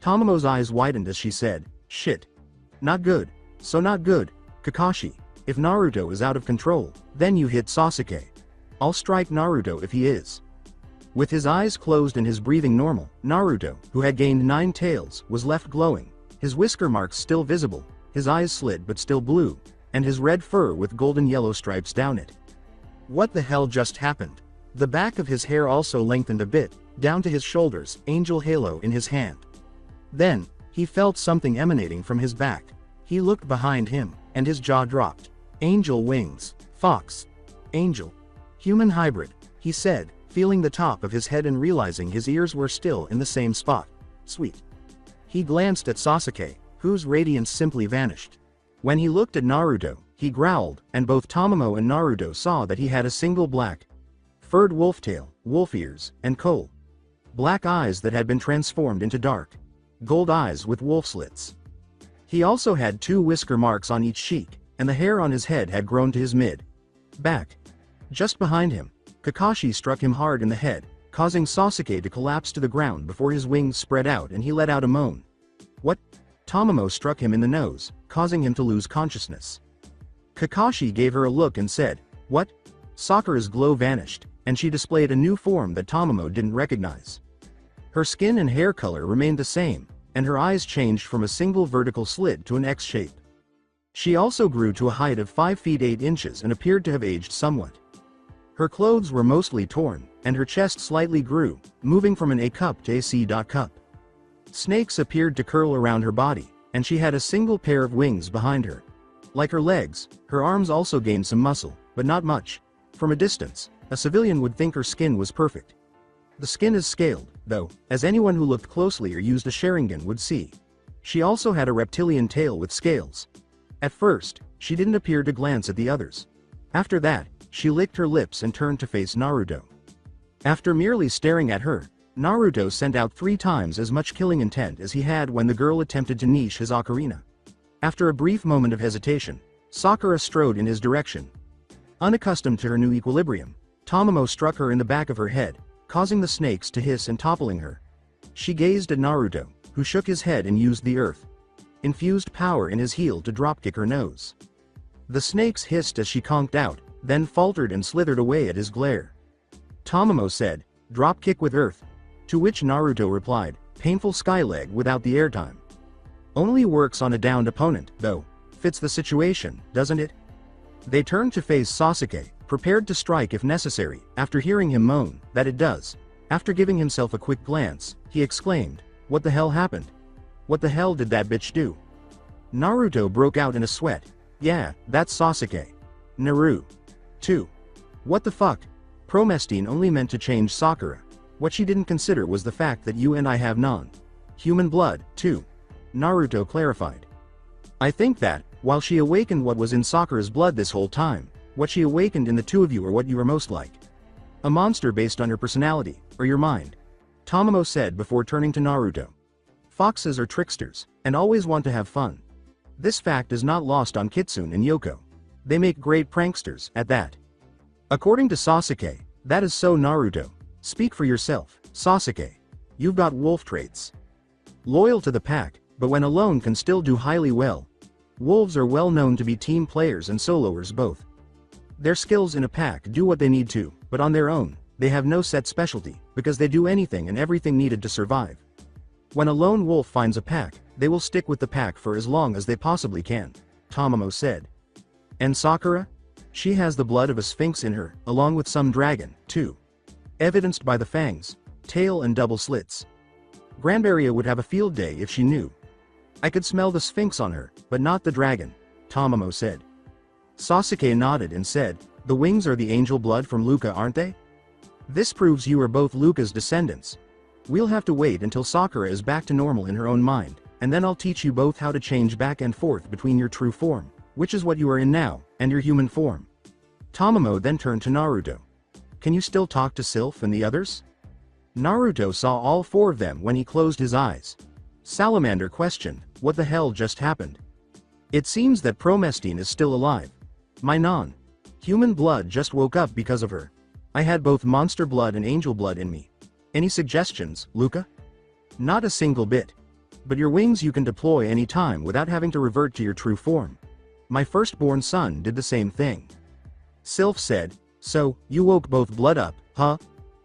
Tomoe's eyes widened as she said, shit. Not good. So not good. Kakashi, if Naruto is out of control, then you hit Sasuke. I'll strike Naruto if he is. With his eyes closed and his breathing normal, Naruto, who had gained 9 tails, was left glowing, his whisker marks still visible, his eyes slid but still blue, and his red fur with golden yellow stripes down it. What the hell just happened? The back of his hair also lengthened a bit, down to his shoulders, Angel Halo in his hand. Then, he felt something emanating from his back. He looked behind him, and his jaw dropped. Angel wings. Fox. Angel. Human hybrid, he said, feeling the top of his head and realizing his ears were still in the same spot. Sweet. He glanced at Sasuke, whose radiance simply vanished. When he looked at Naruto, he growled, and both Tomoe and Naruto saw that he had a single black furred wolf tail, wolf ears, and coal. Black eyes that had been transformed into dark gold eyes with wolf slits. He also had 2 whisker marks on each cheek, and the hair on his head had grown to his mid-back. Just behind him, Kakashi struck him hard in the head, causing Sasuke to collapse to the ground before his wings spread out and he let out a moan. What? Tomoe struck him in the nose, causing him to lose consciousness. Kakashi gave her a look and said, what? Sakura's glow vanished, and she displayed a new form that Tomoe didn't recognize. Her skin and hair color remained the same, and her eyes changed from a single vertical slit to an X shape. She also grew to a height of 5 feet 8 inches and appeared to have aged somewhat. Her clothes were mostly torn, and her chest slightly grew, moving from an A cup to a C cup. Snakes appeared to curl around her body, and she had a single pair of wings behind her. Like her legs, her arms also gained some muscle, but not much. From a distance, a civilian would think her skin was perfect. The skin is scaled, though, as anyone who looked closely or used a Sharingan would see. She also had a reptilian tail with scales. At first, she didn't appear to glance at the others. After that, she licked her lips and turned to face Naruto. After merely staring at her, Naruto sent out 3 times as much killing intent as he had when the girl attempted to niche his ocarina. After a brief moment of hesitation, Sakura strode in his direction. Unaccustomed to her new equilibrium, Tomoe struck her in the back of her head, causing the snakes to hiss and toppling her. She gazed at Naruto, who shook his head and used the earth-infused power in his heel to dropkick her nose. The snakes hissed as she conked out, then faltered and slithered away at his glare. Tomoe said, "Dropkick with earth," to which Naruto replied, "Painful skyleg without the airtime." Only works on a downed opponent, though. Fits the situation, doesn't it? They turned to face Sasuke, prepared to strike if necessary, after hearing him moan that it does. After giving himself a quick glance, he exclaimed, "What the hell happened? What the hell did that bitch do?" Naruto broke out in a sweat. "Yeah, that's Sasuke. Naru. Too. What the fuck? Promese only meant to change Sakura. What she didn't consider was the fact that you and I have non-human blood, too," Naruto clarified. "I think that, while she awakened what was in Sakura's blood this whole time, what she awakened in the two of you are what you are most like. A monster based on your personality, or your mind," Tomoe said before turning to Naruto. "Foxes are tricksters, and always want to have fun. This fact is not lost on Kitsune and Yoko. They make great pranksters, at that." According to Sasuke, that is so. Naruto. Speak for yourself, Sasuke. You've got wolf traits. Loyal to the pack, but when alone can still do highly well. Wolves are well known to be team players and soloers both. Their skills in a pack do what they need to, but on their own, they have no set specialty, because they do anything and everything needed to survive. When a lone wolf finds a pack, they will stick with the pack for as long as they possibly can, Tomoe said. And Sakura? She has the blood of a sphinx in her, along with some dragon, too. Evidenced by the fangs, tail and double slits. Granbarrier would have a field day if she knew. I could smell the sphinx on her, but not the dragon, Tomoe said. Sasuke nodded and said, "The wings are the angel blood from Luca, aren't they? This proves you are both Luca's descendants. We'll have to wait until Sakura is back to normal in her own mind, and then I'll teach you both how to change back and forth between your true form, which is what you are in now, and your human form." Tomoe then turned to Naruto. "Can you still talk to Sylph and the others?" Naruto saw all 4 of them when he closed his eyes. Salamander questioned, "What the hell just happened?" "It seems that Promese is still alive. My non-human blood just woke up because of her. I had both monster blood and angel blood in me. Any suggestions, Luca?" "Not a single bit. But your wings you can deploy any time without having to revert to your true form. My firstborn son did the same thing." Sylph said, "So, you woke both blood up, huh?"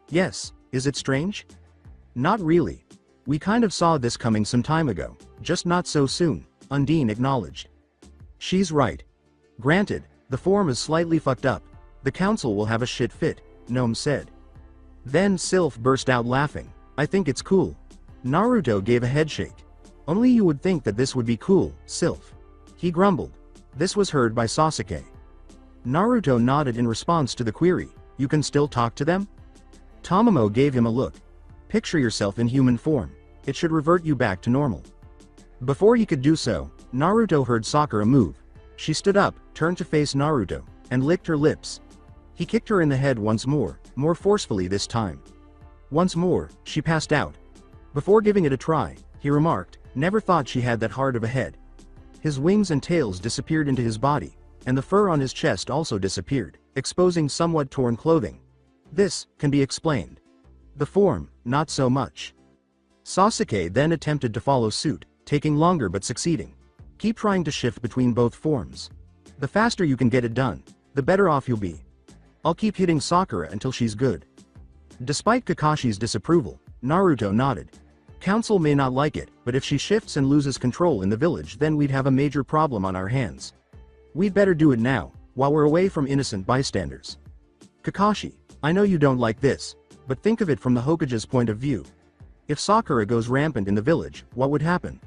"Yes, is it strange?" "Not really. We kind of saw this coming some time ago, just not so soon," Undine acknowledged. "She's right. Granted, the form is slightly fucked up. The council will have a shit fit," Gnome said. Then Sylph burst out laughing. "I think it's cool." Naruto gave a headshake. "Only you would think that this would be cool, Sylph," he grumbled. This was heard by Sasuke. Naruto nodded in response to the query, "You can still talk to them?" Tomoe gave him a look. "Picture yourself in human form. It should revert you back to normal." Before he could do so, Naruto heard Sakura move. She stood up, turned to face Naruto, and licked her lips. He kicked her in the head once more forcefully this time. Once more, she passed out. Before giving it a try, he remarked, "Never thought she had that hard of a head." His wings and tails disappeared into his body, and the fur on his chest also disappeared, exposing somewhat torn clothing. This can be explained. The form, not so much. Sasuke then attempted to follow suit, taking longer but succeeding. Keep trying to shift between both forms. The faster you can get it done, the better off you'll be. I'll keep hitting Sakura until she's good. Despite Kakashi's disapproval, Naruto nodded. Council may not like it, but if she shifts and loses control in the village, then we'd have a major problem on our hands. We'd better do it now, while we're away from innocent bystanders. Kakashi, I know you don't like this, but think of it from the Hokage's point of view. If Sakura goes rampant in the village, what would happen?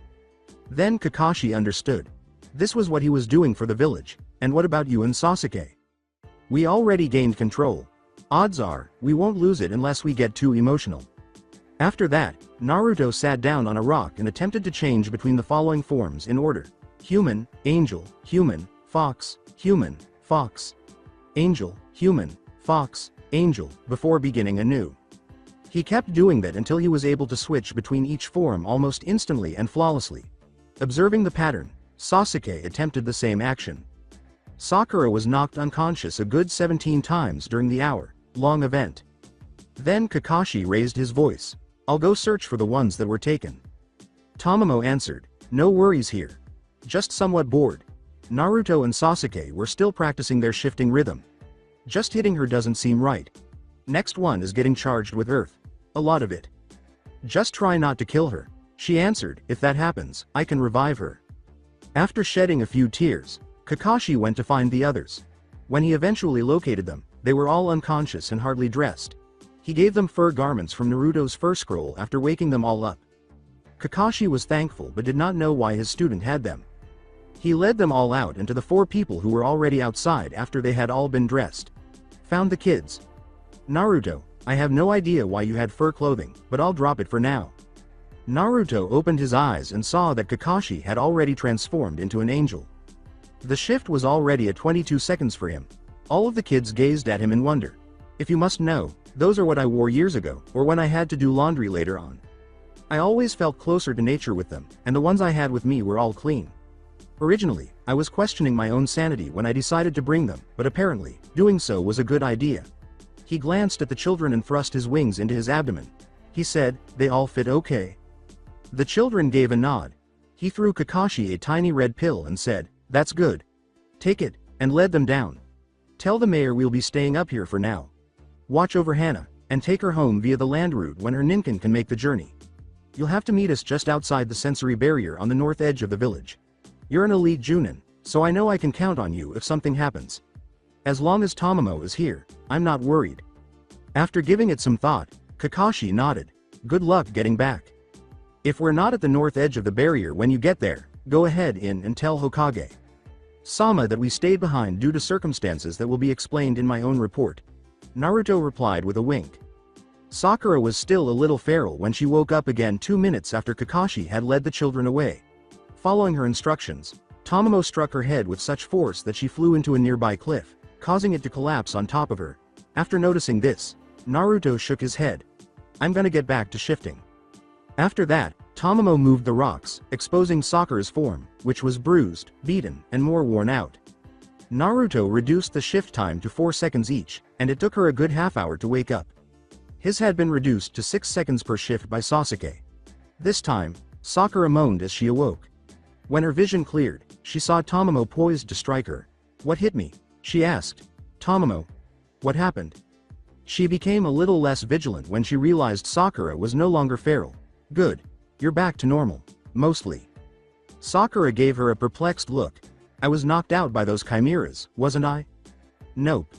Then Kakashi understood. This was what he was doing for the village. And what about you and Sasuke? We already gained control. Odds are, we won't lose it unless we get too emotional. After that, Naruto sat down on a rock and attempted to change between the following forms in order: human, angel, human, fox, angel, human, fox, angel, before beginning anew. He kept doing that until he was able to switch between each form almost instantly and flawlessly. Observing the pattern, Sasuke attempted the same action. Sakura was knocked unconscious a good 17 times during the hour-long event. Then Kakashi raised his voice. "I'll go search for the ones that were taken." Tomoe answered, "No worries here. Just somewhat bored." Naruto and Sasuke were still practicing their shifting rhythm. Just hitting her doesn't seem right. Next one is getting charged with earth. A lot of it. Just try not to kill her. She answered, "If that happens, I can revive her." After shedding a few tears, Kakashi went to find the others. When he eventually located them, they were all unconscious and hardly dressed. He gave them fur garments from Naruto's fur scroll after waking them all up. Kakashi was thankful but did not know why his student had them. He led them all out and to the 4 people who were already outside after they had all been dressed. Found the kids. "Naruto, I have no idea why you had fur clothing, but I'll drop it for now." Naruto opened his eyes and saw that Kakashi had already transformed into an angel. The shift was already at 22 seconds for him. All of the kids gazed at him in wonder. "If you must know, those are what I wore years ago, or when I had to do laundry later on. I always felt closer to nature with them, and the ones I had with me were all clean. Originally, I was questioning my own sanity when I decided to bring them, but apparently, doing so was a good idea." He glanced at the children and thrust his wings into his abdomen. He said, "They all fit okay?" The children gave a nod. He threw Kakashi a tiny red pill and said, "That's good. Take it," and led them down. "Tell the mayor we'll be staying up here for now. Watch over Hana, and take her home via the land route when her ninkin can make the journey. You'll have to meet us just outside the sensory barrier on the north edge of the village. You're an elite Junin, so I know I can count on you if something happens. As long as Tomoe is here, I'm not worried." After giving it some thought, Kakashi nodded. "Good luck getting back. If we're not at the north edge of the barrier when you get there, go ahead in and tell Hokage Sama that we stayed behind due to circumstances that will be explained in my own report." Naruto replied with a wink. Sakura was still a little feral when she woke up again 2 minutes after Kakashi had led the children away. Following her instructions, Tomoe struck her head with such force that she flew into a nearby cliff, causing it to collapse on top of her. After noticing this, Naruto shook his head. "I'm gonna get back to shifting." After that, Tomoe moved the rocks, exposing Sakura's form, which was bruised, beaten, and more worn out. Naruto reduced the shift time to 4 seconds each, and it took her a good half-hour to wake up. His had been reduced to 6 seconds per shift by Sasuke. This time, Sakura moaned as she awoke. When her vision cleared, she saw Tomoe poised to strike her. "What hit me?" she asked. "Tomoe. What happened?" She became a little less vigilant when she realized Sakura was no longer feral. "Good. You're back to normal. Mostly." Sakura gave her a perplexed look. "I was knocked out by those chimeras, wasn't I?" "Nope.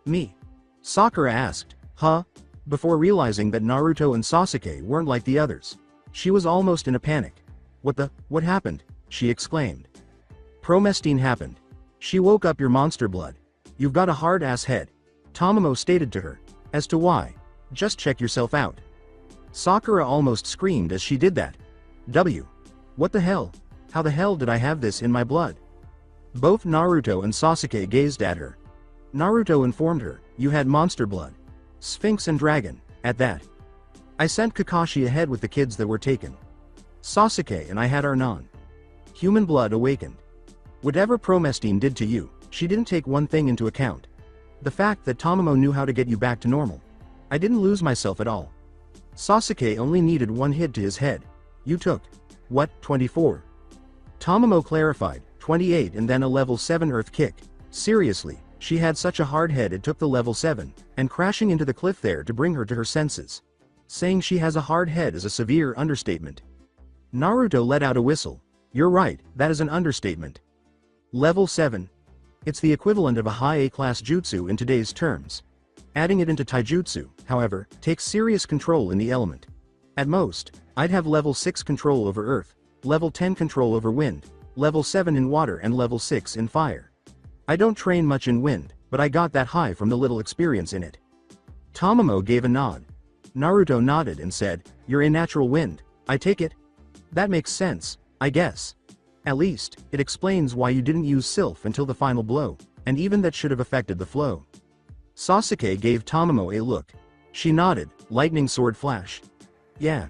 Me?" Sakura asked. "Huh?" Before realizing that Naruto and Sasuke weren't like the others. She was almost in a panic. What happened?" she exclaimed. "Promese happened. She woke up your monster blood. You've got a hard-ass head," Tomoe stated to her. "As to why, just check yourself out." Sakura almost screamed as she did that. What the hell? How the hell did I have this in my blood?" Both Naruto and Sasuke gazed at her. Naruto informed her, "You had monster blood. Sphinx and dragon, at that. I sent Kakashi ahead with the kids that were taken. Sasuke and I had our non-human blood awakened. Whatever Promese did to you, she didn't take one thing into account. The fact that Tomoe knew how to get you back to normal. I didn't lose myself at all. Sasuke only needed one hit to his head. You took, 24? Tomoe clarified, 28 and then a level 7 earth kick. Seriously, she had such a hard head it took the level 7, and crashing into the cliff there to bring her to her senses. Saying she has a hard head is a severe understatement. Naruto let out a whistle. You're right, that is an understatement. Level 7. It's the equivalent of a high A-class jutsu in today's terms. Adding it into taijutsu, however, takes serious control in the element. At most, I'd have level 6 control over earth, level 10 control over wind, level 7 in water and level 6 in fire. I don't train much in wind, but I got that high from the little experience in it. Tomoe gave a nod. Naruto nodded and said, "You're a natural wind, I take it?" "That makes sense, I guess. At least, it explains why you didn't use Sylph until the final blow, and even that should have affected the flow." Sasuke gave Tomoe a look. She nodded, lightning sword flash. "Yeah.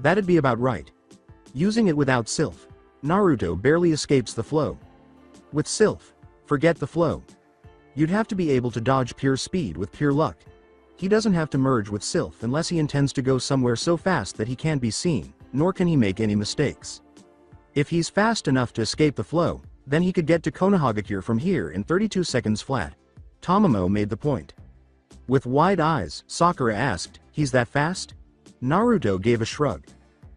That'd be about right. Using it without Sylph, Naruto barely escapes the flow. With Sylph, forget the flow. You'd have to be able to dodge pure speed with pure luck. He doesn't have to merge with Sylph unless he intends to go somewhere so fast that he can't be seen, nor can he make any mistakes. If he's fast enough to escape the flow, then he could get to Konohagakure from here in 32 seconds flat." Tomoe made the point. With wide eyes, Sakura asked, "He's that fast?" Naruto gave a shrug.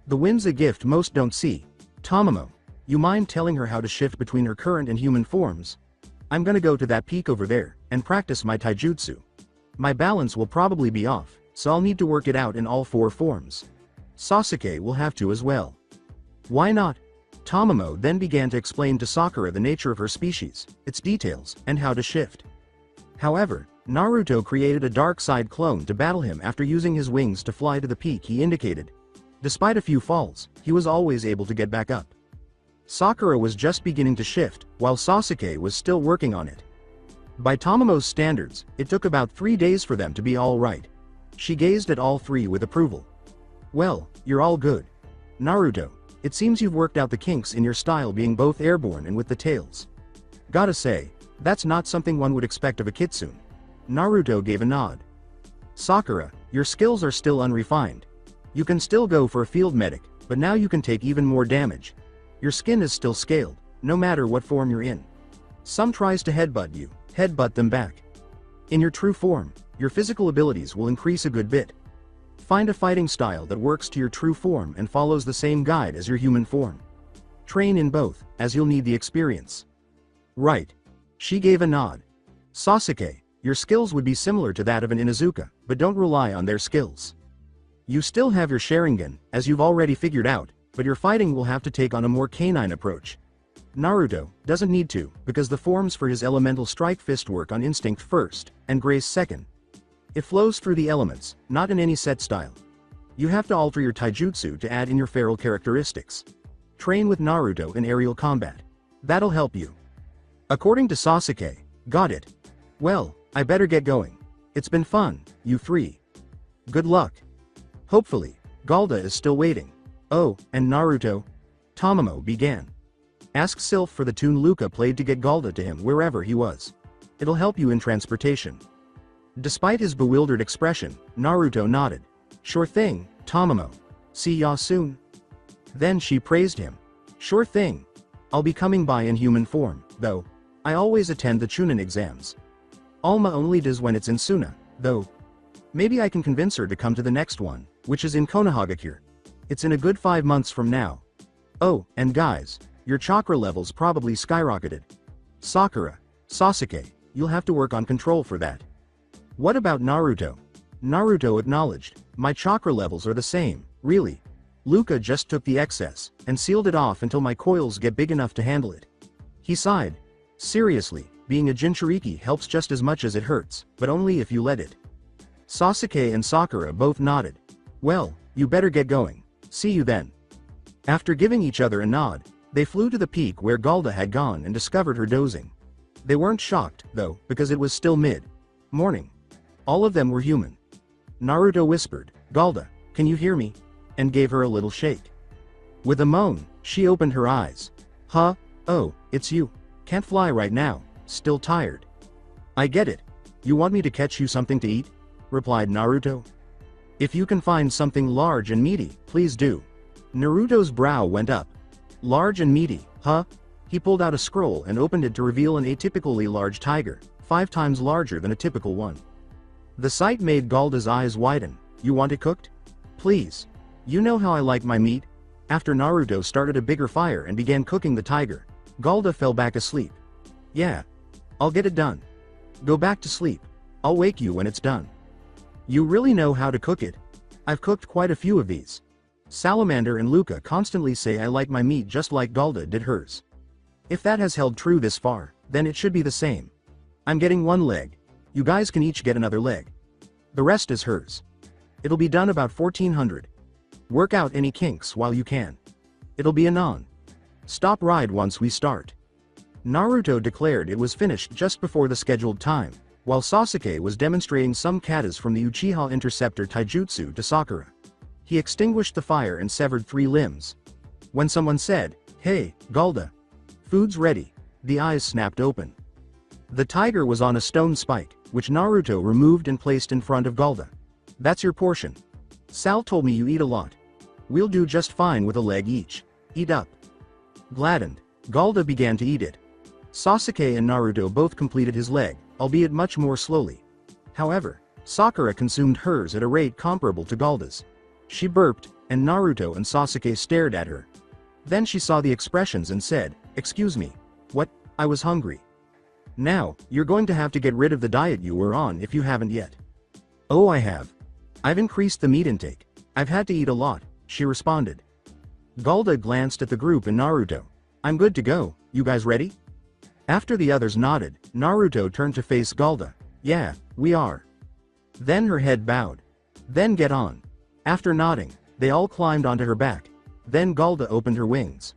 "The wind's a gift most don't see. Tomoe, you mind telling her how to shift between her current and human forms? I'm gonna go to that peak over there, and practice my taijutsu. My balance will probably be off, so I'll need to work it out in all 4 forms. Sasuke will have to as well." "Why not?" Tomoe then began to explain to Sakura the nature of her species, its details, and how to shift. However, Naruto created a dark side clone to battle him after using his wings to fly to the peak he indicated. Despite a few falls, he was always able to get back up. Sakura was just beginning to shift, while Sasuke was still working on it. By Tomoe's standards, it took about 3 days for them to be all right. She gazed at all 3 with approval. "Well, you're all good. Naruto, it seems you've worked out the kinks in your style being both airborne and with the tails. Gotta say, that's not something one would expect of a kitsune." Naruto gave a nod. "Sakura, your skills are still unrefined. You can still go for a field medic, but now you can take even more damage. Your skin is still scaled, no matter what form you're in. Some tries to headbutt you, headbutt them back. In your true form, your physical abilities will increase a good bit. Find a fighting style that works to your true form and follows the same guide as your human form. Train in both, as you'll need the experience." "Right." She gave a nod. "Sasuke, your skills would be similar to that of an Inuzuka, but don't rely on their skills. You still have your Sharingan, as you've already figured out, but your fighting will have to take on a more canine approach. Naruto doesn't need to, because the forms for his elemental strike fist work on instinct first, and grace second. It flows through the elements, not in any set style. You have to alter your taijutsu to add in your feral characteristics. Train with Naruto in aerial combat. That'll help you." According to Sasuke, "Got it. Well, I better get going. It's been fun, you 3. Good luck. Hopefully, Galda is still waiting. Oh, and Naruto." Tomoe began. "Ask Sylph for the tune Luca played to get Galda to him wherever he was. It'll help you in transportation." Despite his bewildered expression, Naruto nodded. "Sure thing, Tomoe. See ya soon." Then she praised him. "Sure thing. I'll be coming by in human form, though. I always attend the Chunin exams. Alma only does when it's in Suna, though. Maybe I can convince her to come to the next one, which is in Konohagakure. It's in a good 5 months from now. Oh, and guys, your chakra levels probably skyrocketed. Sakura, Sasuke, you'll have to work on control for that." "What about Naruto?" Naruto acknowledged. "My chakra levels are the same, really. Luca just took the excess, and sealed it off until my coils get big enough to handle it." He sighed. "Seriously, being a Jinchuriki helps just as much as it hurts, but only if you let it." Sasuke and Sakura both nodded. "Well, you better get going. See you then." After giving each other a nod, they flew to the peak where Galda had gone and discovered her dozing. They weren't shocked, though, because it was still mid-morning. All of them were human. Naruto whispered, "Galda, can you hear me?" and gave her a little shake. With a moan, she opened her eyes. "Huh? Oh, it's you. Can't fly right now, still tired." "I get it. You want me to catch you something to eat?" replied Naruto. "If you can find something large and meaty, please do." Naruto's brow went up. "Large and meaty, huh?" He pulled out a scroll and opened it to reveal an atypically large tiger, 5 times larger than a typical one. The sight made Galda's eyes widen. "You want it cooked? Please. You know how I like my meat." After Naruto started a bigger fire and began cooking the tiger, Galda fell back asleep. "Yeah. I'll get it done. Go back to sleep." I'll wake you when it's done. You really know how to cook it? I've cooked quite a few of these. Salamander and Luca constantly say I like my meat just like Galda did hers. If that has held true this far, then it should be the same. I'm getting one leg. You guys can each get another leg. The rest is hers. It'll be done about 1400. Work out any kinks while you can. It'll be a non-stop ride once we start. Naruto declared it was finished just before the scheduled time, while Sasuke was demonstrating some katas from the Uchiha Interceptor Taijutsu to Sakura. He extinguished the fire and severed 3 limbs. When someone said, "Hey, Galda, food's ready," the eyes snapped open. The tiger was on a stone spike, which Naruto removed and placed in front of Galda. "That's your portion. Sal told me you eat a lot. We'll do just fine with a leg each. Eat up." Gladdened, Galda began to eat it. Sasuke and Naruto both completed his leg, albeit much more slowly. However, Sakura consumed hers at a rate comparable to Galda's. She burped, and Naruto and Sasuke stared at her. Then she saw the expressions and said, "Excuse me. What? I was hungry." "Now, you're going to have to get rid of the diet you were on if you haven't yet." "Oh, I have. I've increased the meat intake. I've had to eat a lot," she responded. Galda glanced at the group and Naruto. "I'm good to go, you guys ready?" After the others nodded, Naruto turned to face Galda. "Yeah, we are." Then her head bowed. "Then get on." After nodding, they all climbed onto her back. Then Galda opened her wings.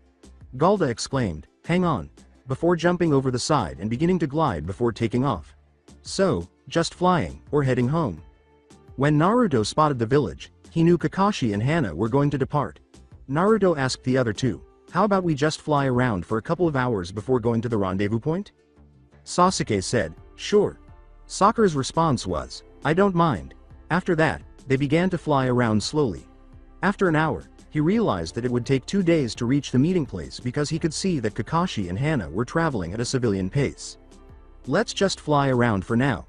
Galda exclaimed, "Hang on," before jumping over the side and beginning to glide before taking off. So, just flying, or heading home. When Naruto spotted the village, he knew Kakashi and Hana were going to depart. Naruto asked the other two, "How about we just fly around for a couple of hours before going to the rendezvous point?" Sasuke said, "Sure." Sakura's response was, "I don't mind." After that, they began to fly around slowly. After an hour, he realized that it would take 2 days to reach the meeting place because he could see that Kakashi and Hana were traveling at a civilian pace. "Let's just fly around for now.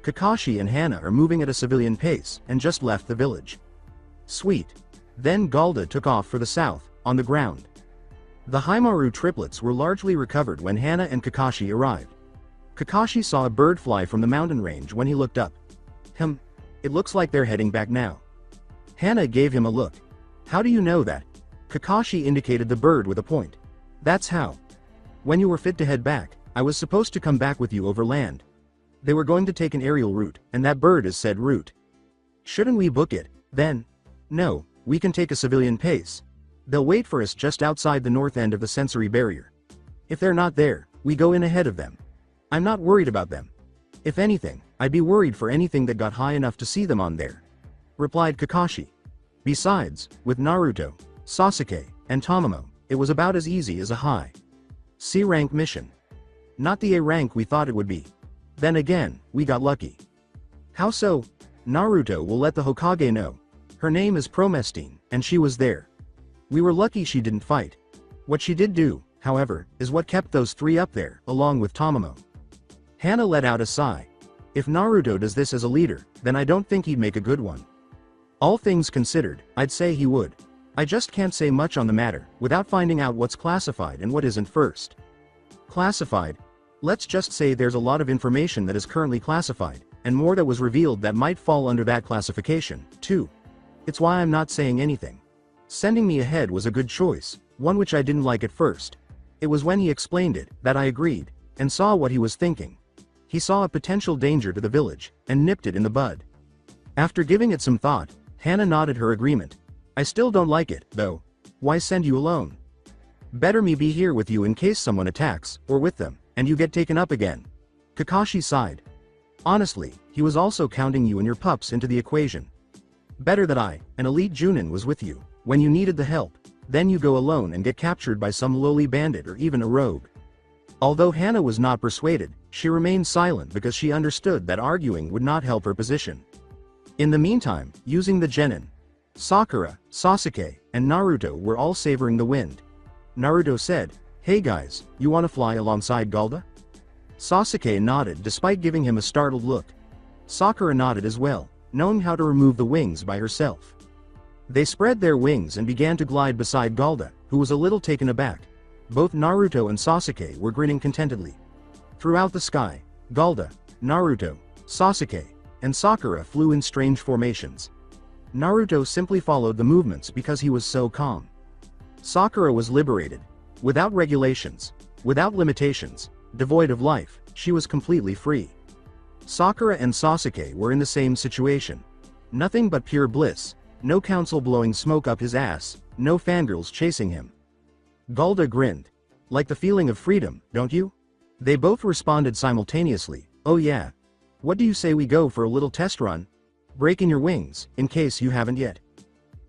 Kakashi and Hana are moving at a civilian pace and just left the village." Sweet. Then Galda took off for the south, on the ground. The Haimaru triplets were largely recovered when Hana and Kakashi arrived. Kakashi saw a bird fly from the mountain range when he looked up. It looks like they're heading back now." Hana gave him a look. "How do you know that?" Kakashi indicated the bird with a point. "That's how. When you were fit to head back, I was supposed to come back with you over land. They were going to take an aerial route, and that bird is said route. Shouldn't we book it, then?" "No, we can take a civilian pace. They'll wait for us just outside the north end of the sensory barrier. If they're not there, we go in ahead of them. I'm not worried about them. If anything, I'd be worried for anything that got high enough to see them on there," replied Kakashi. Besides, with Naruto, Sasuke, and Tomoe, it was about as easy as a high C rank mission. Not the A rank we thought it would be. Then again, we got lucky. "How so?" "Naruto will let the Hokage know. Her name is Promese, and she was there. We were lucky she didn't fight. What she did do, however, is what kept those 3 up there, along with Tomoe." Hana let out a sigh. "If Naruto does this as a leader, then I don't think he'd make a good one. All things considered, I'd say he would. I just can't say much on the matter, without finding out what's classified and what isn't first." "Classified? Let's just say there's a lot of information that is currently classified, and more that was revealed that might fall under that classification, too. It's why I'm not saying anything. Sending me ahead was a good choice, one which I didn't like at first. It was when he explained it, that I agreed, and saw what he was thinking. He saw a potential danger to the village, and nipped it in the bud." After giving it some thought, Hana nodded her agreement. "I still don't like it, though. Why send you alone? Better me be here with you in case someone attacks, or with them, and you get taken up again." Kakashi sighed. Honestly, he was also counting you and your pups into the equation. Better that I, an elite Junin, was with you, when you needed the help, then you go alone and get captured by some lowly bandit or even a rogue. Although Hana was not persuaded, she remained silent because she understood that arguing would not help her position. In the meantime, using the genin, Sakura, Sasuke, and Naruto were all savoring the wind. Naruto said, "Hey guys, you wanna fly alongside Galda?" Sasuke nodded despite giving him a startled look. Sakura nodded as well, knowing how to remove the wings by herself. They spread their wings and began to glide beside Galda, who was a little taken aback. Both Naruto and Sasuke were grinning contentedly. Throughout the sky, Galda, Naruto, Sasuke, and Sakura flew in strange formations. Naruto simply followed the movements because he was so calm. Sakura was liberated. Without regulations, without limitations, devoid of life, she was completely free. Sakura and Sasuke were in the same situation. Nothing but pure bliss, no council blowing smoke up his ass, no fangirls chasing him. Galda grinned. Like the feeling of freedom, don't you? They both responded simultaneously, oh yeah. What do you say we go for a little test run? Break in your wings, in case you haven't yet.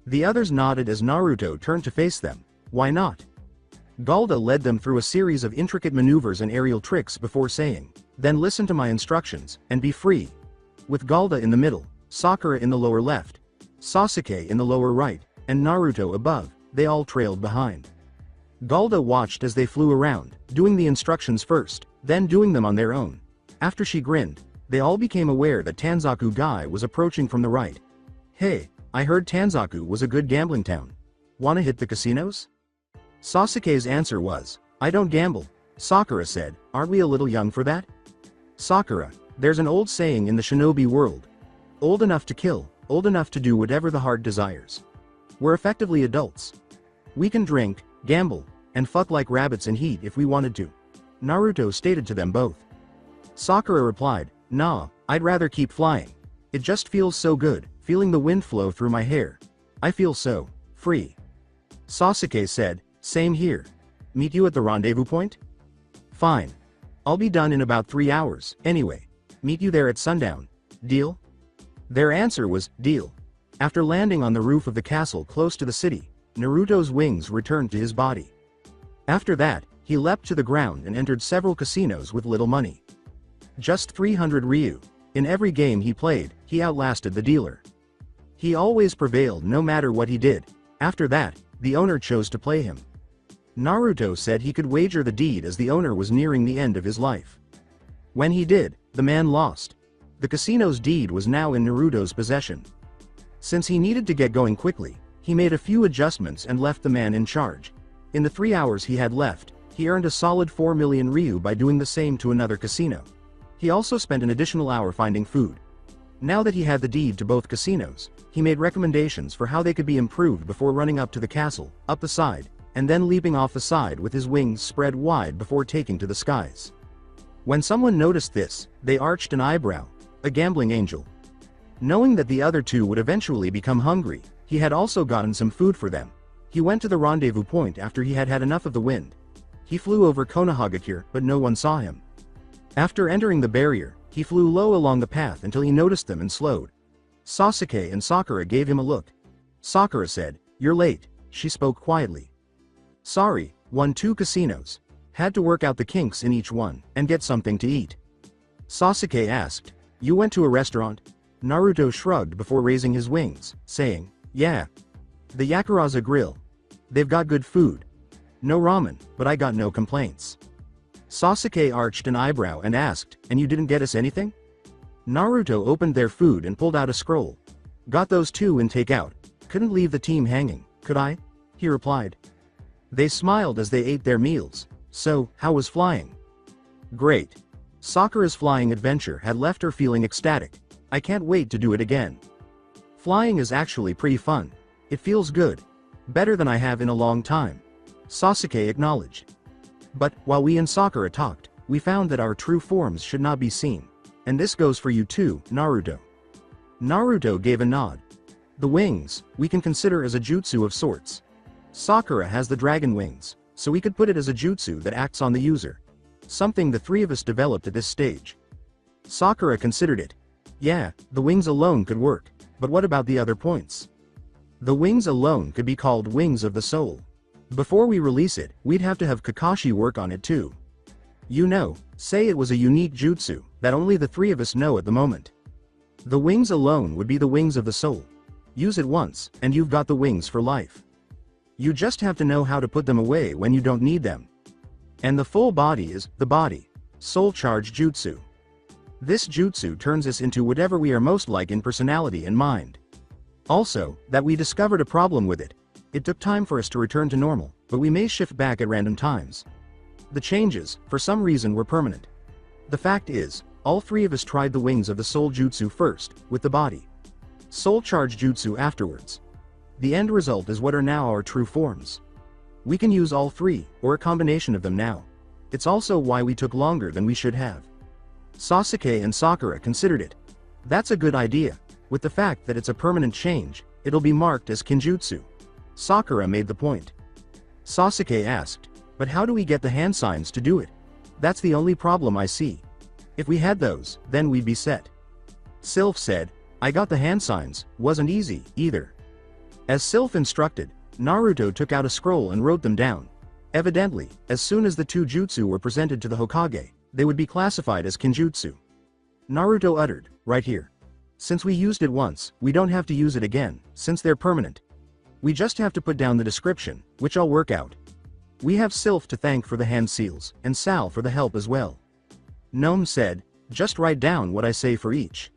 The others nodded as Naruto turned to face them. Why not? Galda led them through a series of intricate maneuvers and aerial tricks before saying, then listen to my instructions, and be free. With Galda in the middle, Sakura in the lower left, Sasuke in the lower right, and Naruto above, they all trailed behind. Galda watched as they flew around, doing the instructions first, then doing them on their own. After she grinned, they all became aware that Tanzaku Guy was approaching from the right. Hey, I heard Tanzaku was a good gambling town. Wanna hit the casinos? Sasuke's answer was, I don't gamble. Sakura said, aren't we a little young for that? Sakura, there's an old saying in the shinobi world. Old enough to kill, old enough to do whatever the heart desires. We're effectively adults. We can drink, gamble, and fuck like rabbits in heat if we wanted to. Naruto stated to them both. Sakura replied, nah, I'd rather keep flying. It just feels so good, feeling the wind flow through my hair. I feel so free. Sasuke said, same here. Meet you at the rendezvous point? Fine. I'll be done in about 3 hours, anyway. Meet you there at sundown. Deal? Their answer was, deal. After landing on the roof of the castle close to the city, Naruto's wings returned to his body. After that, he leapt to the ground and entered several casinos with little money. Just 300 Ryu. In every game he played, he outlasted the dealer. He always prevailed no matter what he did. After that, the owner chose to play him. Naruto said he could wager the deed as the owner was nearing the end of his life. When he did, the man lost. The casino's deed was now in Naruto's possession. Since he needed to get going quickly, he made a few adjustments and left the man in charge. In the 3 hours he had left, he earned a solid 4 million Ryu by doing the same to another casino. He also spent an additional hour finding food. Now that he had the deed to both casinos, he made recommendations for how they could be improved before running up to the castle, up the side, and then leaping off the side with his wings spread wide before taking to the skies. When someone noticed this, they arched an eyebrow. A gambling angel. Knowing that the other two would eventually become hungry, he had also gotten some food for them. He went to the rendezvous point after he had had enough of the wind. He flew over Konohagakure, but no one saw him. After entering the barrier, he flew low along the path until he noticed them and slowed. Sasuke and Sakura gave him a look. Sakura said, you're late, she spoke quietly. Sorry, won 2 casinos. Had to work out the kinks in each one, and get something to eat. Sasuke asked, you went to a restaurant? Naruto shrugged before raising his wings, saying, yeah. The Yakuraza Grill. They've got good food. No ramen, but I got no complaints. Sasuke arched an eyebrow and asked, and you didn't get us anything? Naruto opened their food and pulled out a scroll. Got those 2 in takeout. Couldn't leave the team hanging, could I? He replied. They smiled as they ate their meals. So, how was flying? Great. Sakura's flying adventure had left her feeling ecstatic. I can't wait to do it again. Flying is actually pretty fun. It feels good. Better than I have in a long time. Sasuke acknowledged. But, while we and Sakura talked, we found that our true forms should not be seen. And this goes for you too, Naruto. Naruto gave a nod. The wings, we can consider as a jutsu of sorts. Sakura has the dragon wings, so we could put it as a jutsu that acts on the user. Something the 3 of us developed at this stage. Sakura considered it. Yeah, the wings alone could work, but what about the other points? The wings alone could be called wings of the soul. Before we release it, we'd have to have Kakashi work on it too. You know, say it was a unique jutsu, that only the 3 of us know at the moment. The wings alone would be the wings of the soul. Use it once, and you've got the wings for life. You just have to know how to put them away when you don't need them. And the full body is, the body. Soul charge jutsu. This jutsu turns us into whatever we are most like in personality and mind. Also, that we discovered a problem with it. It took time for us to return to normal, but we may shift back at random times. The changes, for some reason, were permanent. The fact is, All three of us tried the wings of the soul jutsu first, with the body. Soul charge jutsu afterwards. The end result is what are now our true forms. We can use all three, or a combination of them now. It's also why we took longer than we should have. Sasuke and Sakura considered it. That's a good idea. With the fact that it's a permanent change, it'll be marked as kinjutsu. Sakura made the point. Sasuke asked, but how do we get the hand signs to do it? That's the only problem I see. If we had those, then we'd be set. Sylph said, I got the hand signs, wasn't easy, either. As Sylph instructed, Naruto took out a scroll and wrote them down. Evidently, as soon as the two jutsu were presented to the Hokage, they would be classified as kinjutsu. Naruto uttered, right here. Since we used it once, we don't have to use it again, since they're permanent. We just have to put down the description, which I'll work out. We have Sylph to thank for the hand seals, and Sal for the help as well. Gnome said, just write down what I say for each.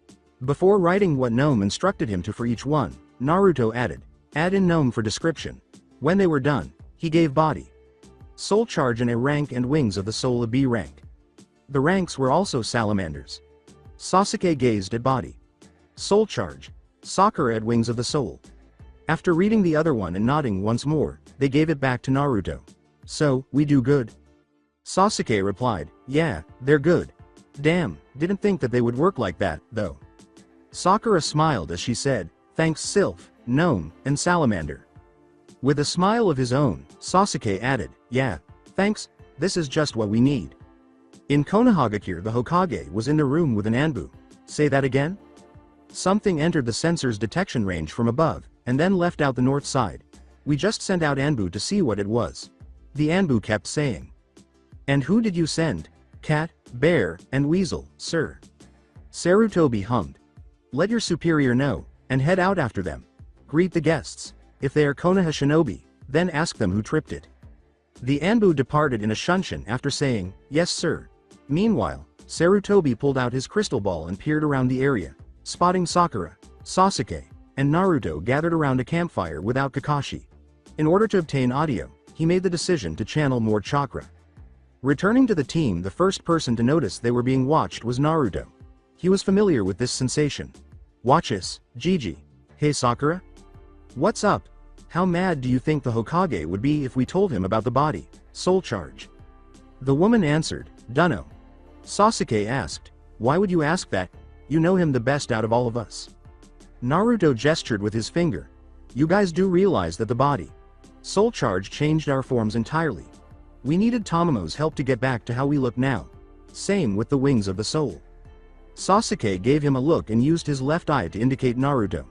Before writing what Gnome instructed him to for each one, Naruto added, add in Gnome for description. When they were done, he gave body, soul charge and A rank and wings of the soul a B rank. The ranks were also salamanders. Sasuke gazed at body, soul charge, Sakura at wings of the soul. After reading the other one and nodding once more, they gave it back to Naruto. So, we do good? Sasuke replied, yeah, they're good. Damn, didn't think that they would work like that, though. Sakura smiled as she said, thanks Sylph, Gnome, and Salamander. With a smile of his own, Sasuke added, yeah, thanks, this is just what we need. In Konohagakure the Hokage was in the room with an Anbu. Say that again? Something entered the sensor's detection range from above, and then left out the north side. We just sent out Anbu to see what it was. The Anbu kept saying. And who did you send? Cat, bear, and weasel, sir. Sarutobi hummed. Let your superior know, and head out after them. Greet the guests. If they are Konoha shinobi, then ask them who tripped it. The Anbu departed in a shunshin after saying, yes sir. Meanwhile, Sarutobi pulled out his crystal ball and peered around the area, spotting Sakura, Sasuke, and Naruto gathered around a campfire without Kakashi. In order to obtain audio, he made the decision to channel more chakra. Returning to the team, the first person to notice they were being watched was Naruto. He was familiar with this sensation. Watch us, Gigi. Hey Sakura? What's up? How mad do you think the Hokage would be if we told him about the body, soul charge? The woman answered, Dunno. Sasuke asked, why would you ask that? You know him the best out of all of us. Naruto gestured with his finger. You guys do realize that the body, soul charge changed our forms entirely. We needed Tomoe's help to get back to how we look now. Same with the wings of the soul. Sasuke gave him a look and used his left eye to indicate Naruto.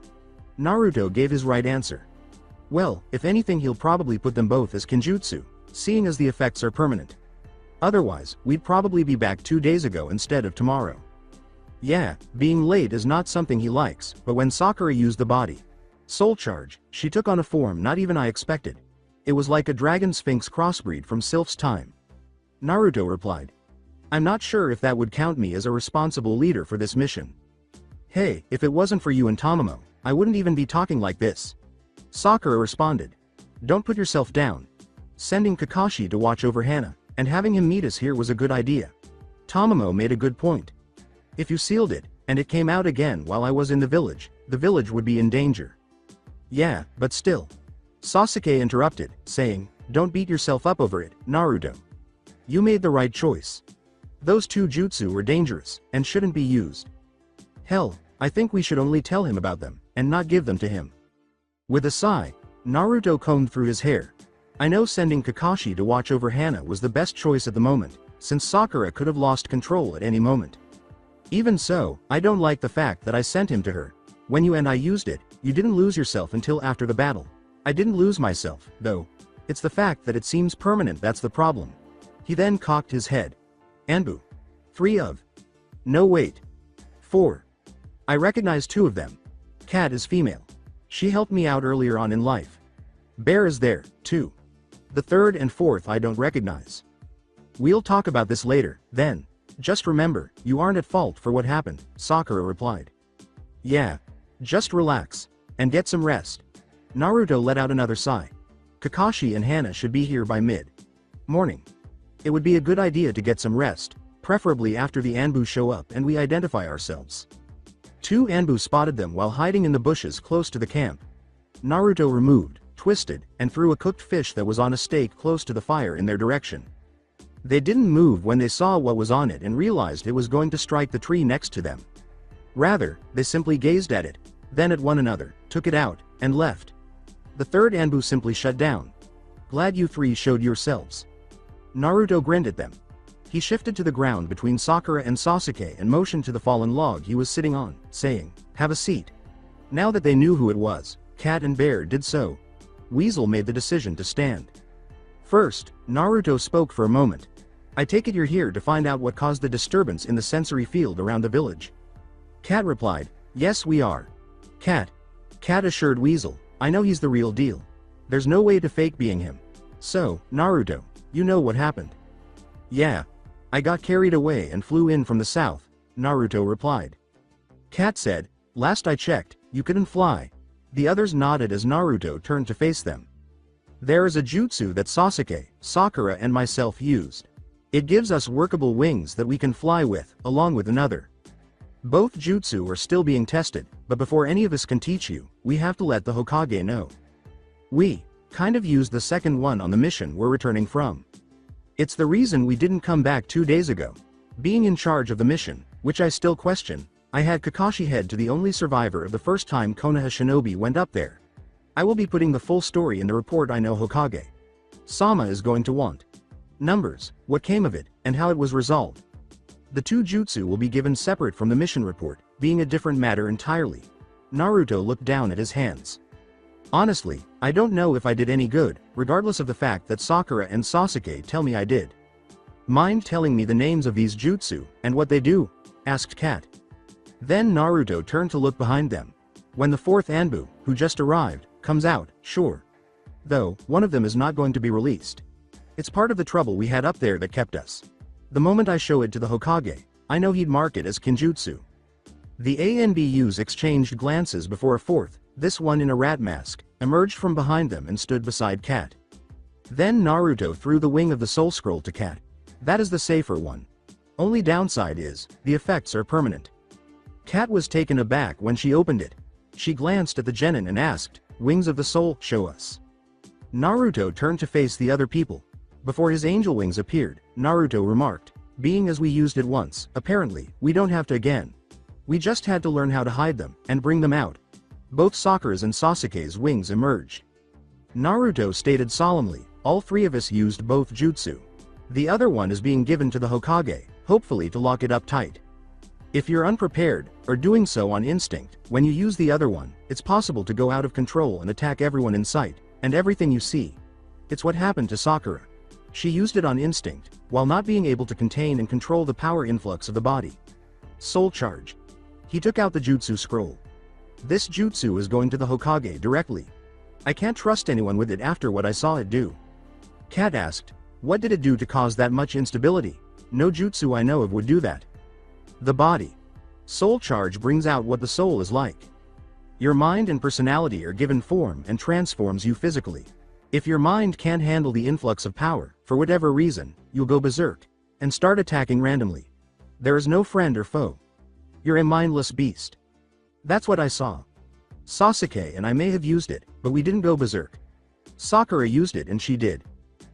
Naruto gave his right answer. Well, if anything he'll probably put them both as kinjutsu, seeing as the effects are permanent. Otherwise, we'd probably be back 2 days ago instead of tomorrow. Yeah, being late is not something he likes, but when Sakura used the body, soul charge, she took on a form not even I expected. It was like a dragon sphinx crossbreed from Sylph's time. Naruto replied. I'm not sure if that would count me as a responsible leader for this mission. Hey, if it wasn't for you and Tomoe, I wouldn't even be talking like this. Sakura responded. Don't put yourself down. Sending Kakashi to watch over Hana, and having him meet us here was a good idea. Tomoe made a good point. If you sealed it, and it came out again while I was in the village would be in danger. Yeah, but still. Sasuke interrupted, saying, don't beat yourself up over it, Naruto. You made the right choice. Those two jutsu were dangerous, and shouldn't be used. Hell, I think we should only tell him about them, and not give them to him. With a sigh, Naruto combed through his hair. I know sending Kakashi to watch over Hana was the best choice at the moment, since Sakura could have lost control at any moment. Even so, I don't like the fact that I sent him to her. When you and I used it, you didn't lose yourself until after the battle. I didn't lose myself, though. It's the fact that it seems permanent that's the problem. He then cocked his head. Anbu. 3 of. No wait. 4. I recognize 2 of them. Cat is female. She helped me out earlier on in life. Bear is there, too. The 3rd and 4th I don't recognize. We'll talk about this later, then. Just remember, you aren't at fault for what happened, Sakura replied. Yeah. Just relax. And get some rest. Naruto let out another sigh. Kakashi and Hana should be here by mid-morning. It would be a good idea to get some rest. preferably after the Anbu show up and we identify ourselves. 2 Anbu spotted them while hiding in the bushes close to the camp. Naruto removed, twisted, and threw a cooked fish that was on a stake close to the fire in their direction. They didn't move when they saw what was on it and realized it was going to strike the tree next to them. Rather, they simply gazed at it, then at one another, took it out, and left. The 3rd Anbu simply shut down. "Glad you 3 showed yourselves." Naruto grinned at them. He shifted to the ground between Sakura and Sasuke and motioned to the fallen log he was sitting on, saying, "Have a seat." Now that they knew who it was, Cat and Bear did so. Weasel made the decision to stand. First, Naruto spoke for a moment. "I take it you're here to find out what caused the disturbance in the sensory field around the village." Cat replied, "Yes, we are." Cat assured Weasel, "I know he's the real deal. There's no way to fake being him. So, Naruto, you know what happened." "Yeah. I got carried away and flew in from the south," Naruto replied. Cat said, "Last I checked, you couldn't fly." The others nodded as Naruto turned to face them. "There is a jutsu that Sasuke, Sakura and myself used. It gives us workable wings that we can fly with, along with another. Both jutsu are still being tested, but before any of us can teach you, we have to let the Hokage know. We kind of used the second one on the mission we're returning from. It's the reason we didn't come back 2 days ago. Being in charge of the mission, which I still question, I had Kakashi head to the only survivor of the first time Konoha Shinobi went up there. I will be putting the full story in the report I know Hokage. Sama is going to want numbers, what came of it, and how it was resolved. The 2 jutsu will be given separate from the mission report, being a different matter entirely." Naruto looked down at his hands. "Honestly, I don't know if I did any good, regardless of the fact that Sakura and Sasuke tell me I did. Mind telling me the names of these jutsu, and what they do?" asked Cat. Then Naruto turned to look behind them. "When the 4th Anbu, who just arrived, comes out, sure. Though, one of them is not going to be released. It's part of the trouble we had up there that kept us. The moment I show it to the Hokage, I know he'd mark it as kinjutsu." The ANBUs exchanged glances before a 4th, this one in a rat mask, emerged from behind them and stood beside Cat. Then Naruto threw the wing of the soul scroll to Cat. "That is the safer one. Only downside is, the effects are permanent." Cat was taken aback when she opened it. She glanced at the genin and asked, "Wings of the soul, show us." Naruto turned to face the other people. Before his angel wings appeared, Naruto remarked, "Being as we used it once, apparently, we don't have to again. We just had to learn how to hide them, and bring them out." Both Sakura's and Sasuke's wings emerged. Naruto stated solemnly, "All 3 of us used both jutsu. The other one is being given to the Hokage, hopefully to lock it up tight. If you're unprepared, or doing so on instinct, when you use the other one, it's possible to go out of control and attack everyone in sight, and everything you see. It's what happened to Sakura. She used it on instinct, while not being able to contain and control the power influx of the body. Soul charge." He took out the jutsu scroll. "This jutsu is going to the Hokage directly. I can't trust anyone with it after what I saw it do." Cat asked, "What did it do to cause that much instability?" "No jutsu I know of would do that." "The body. Soul charge brings out what the soul is like. Your mind and personality are given form and transforms you physically. If your mind can't handle the influx of power, for whatever reason, you'll go berserk, and start attacking randomly. There is no friend or foe. You're a mindless beast. That's what I saw. Sasuke and I may have used it, but we didn't go berserk. Sakura used it and she did.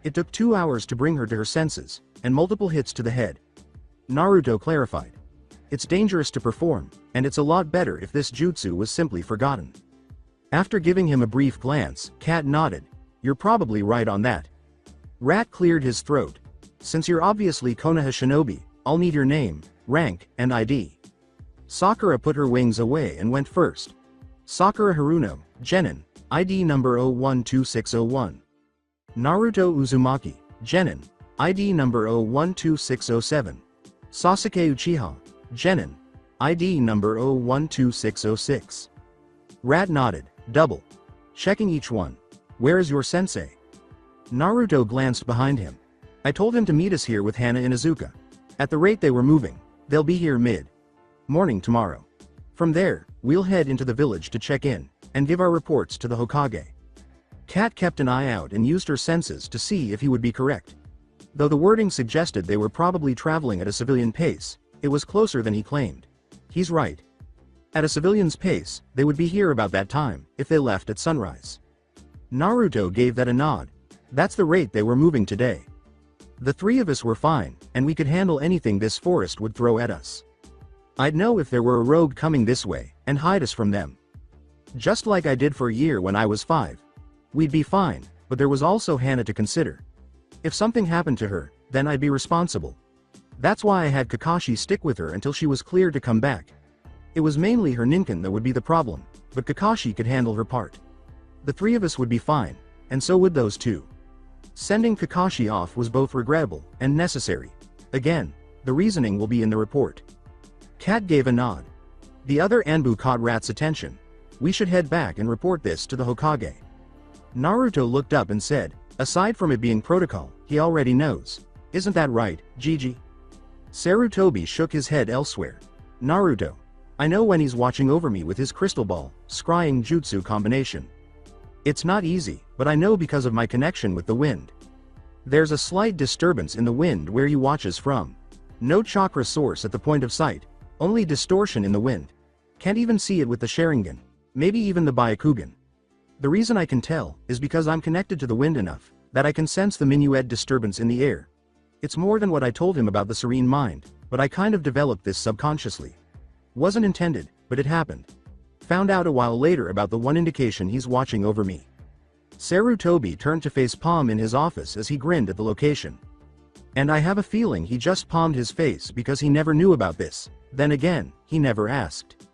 It took 2 hours to bring her to her senses, and multiple hits to the head." Naruto clarified. "It's dangerous to perform, and it's a lot better if this jutsu was simply forgotten." After giving him a brief glance, Cat nodded. "You're probably right on that." Rat cleared his throat. "Since you're obviously Konoha Shinobi, I'll need your name, rank, and ID." Sakura put her wings away and went first. Sakura Haruno, Genin, ID number 012601. Naruto Uzumaki, Genin, ID number 012607. Sasuke Uchiha, Genin, ID number 012606. Rat nodded, double. Checking each one. "Where is your sensei?" Naruto glanced behind him. "I told him to meet us here with Hana and Izuka. At the rate they were moving, they'll be here mid-morning tomorrow. From there, we'll head into the village to check in, and give our reports to the Hokage." Cat kept an eye out and used her senses to see if he would be correct. Though the wording suggested they were probably traveling at a civilian pace, it was closer than he claimed. He's right. At a civilian's pace, they would be here about that time, if they left at sunrise. Naruto gave that a nod. That's the rate they were moving today. The three of us were fine, and we could handle anything this forest would throw at us. I'd know if there were a rogue coming this way, and hide us from them. Just like I did for a year when I was 5. We'd be fine, but there was also Hana to consider. If something happened to her, then I'd be responsible. That's why I had Kakashi stick with her until she was cleared to come back. It was mainly her ninkin that would be the problem, but Kakashi could handle her part. The three of us would be fine, and so would those two. Sending Kakashi off was both regrettable and necessary. Again, the reasoning will be in the report. Kat gave a nod. The other Anbu caught Rat's attention. We should head back and report this to the Hokage. Naruto looked up and said, aside from it being protocol, he already knows. Isn't that right, Gigi? Sarutobi shook his head elsewhere. Naruto. I know when he's watching over me with his crystal ball, scrying jutsu combination. It's not easy, but I know because of my connection with the wind. There's a slight disturbance in the wind where he watches from. No chakra source at the point of sight, only distortion in the wind. Can't even see it with the Sharingan, maybe even the Byakugan. The reason I can tell is because I'm connected to the wind enough that I can sense the minuet disturbance in the air. It's more than what I told him about the serene mind, but I kind of developed this subconsciously. Wasn't intended, but it happened. Found out a while later about the one indication he's watching over me. Sarutobi turned to face Palm in his office as he grinned at the location. And I have a feeling he just palmed his face because he never knew about this. Then again, he never asked.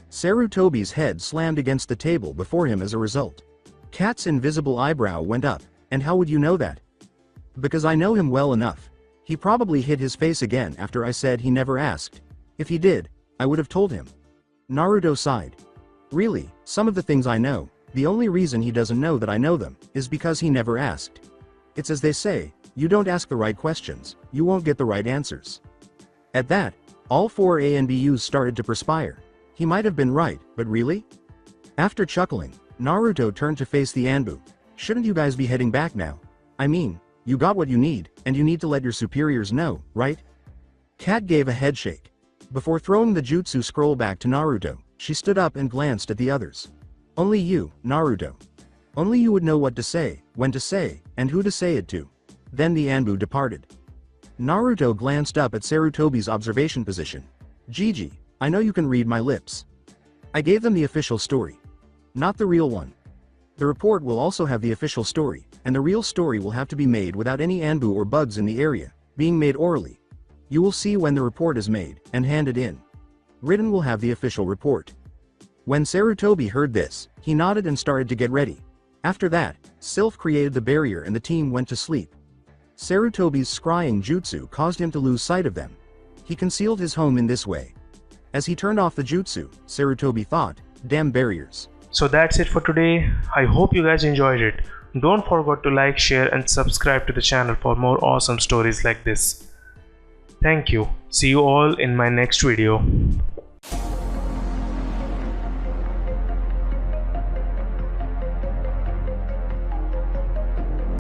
Sarutobi's head slammed against the table before him as a result. Kat's invisible eyebrow went up. And how would you know that? Because I know him well enough. He probably hid his face again after I said he never asked. If he did, I would have told him. Naruto sighed. Really, some of the things I know, the only reason he doesn't know that I know them, is because he never asked. It's as they say, you don't ask the right questions, you won't get the right answers. At that, all 4 ANBUs started to perspire. He might have been right, but really? After chuckling, Naruto turned to face the Anbu. Shouldn't you guys be heading back now? I mean, you got what you need, and you need to let your superiors know, right? Kat gave a headshake. Before throwing the jutsu scroll back to Naruto, she stood up and glanced at the others. Only you, Naruto. Only you would know what to say, when to say, and who to say it to. Then the Anbu departed. Naruto glanced up at Sarutobi's observation position. Gigi, I know you can read my lips. I gave them the official story. Not the real one. The report will also have the official story, and the real story will have to be made without any Anbu or bugs in the area, being made orally. You will see when the report is made, and handed in. Written will have the official report. When Sarutobi heard this, he nodded and started to get ready. After that, Sylph created the barrier and the team went to sleep. Sarutobi's scrying jutsu caused him to lose sight of them. He concealed his home in this way. As he turned off the jutsu, Sarutobi thought, damn barriers. So that's it for today. I hope you guys enjoyed it. Don't forget to like, share and subscribe to the channel for more awesome stories like this. Thank you. See you all in my next video.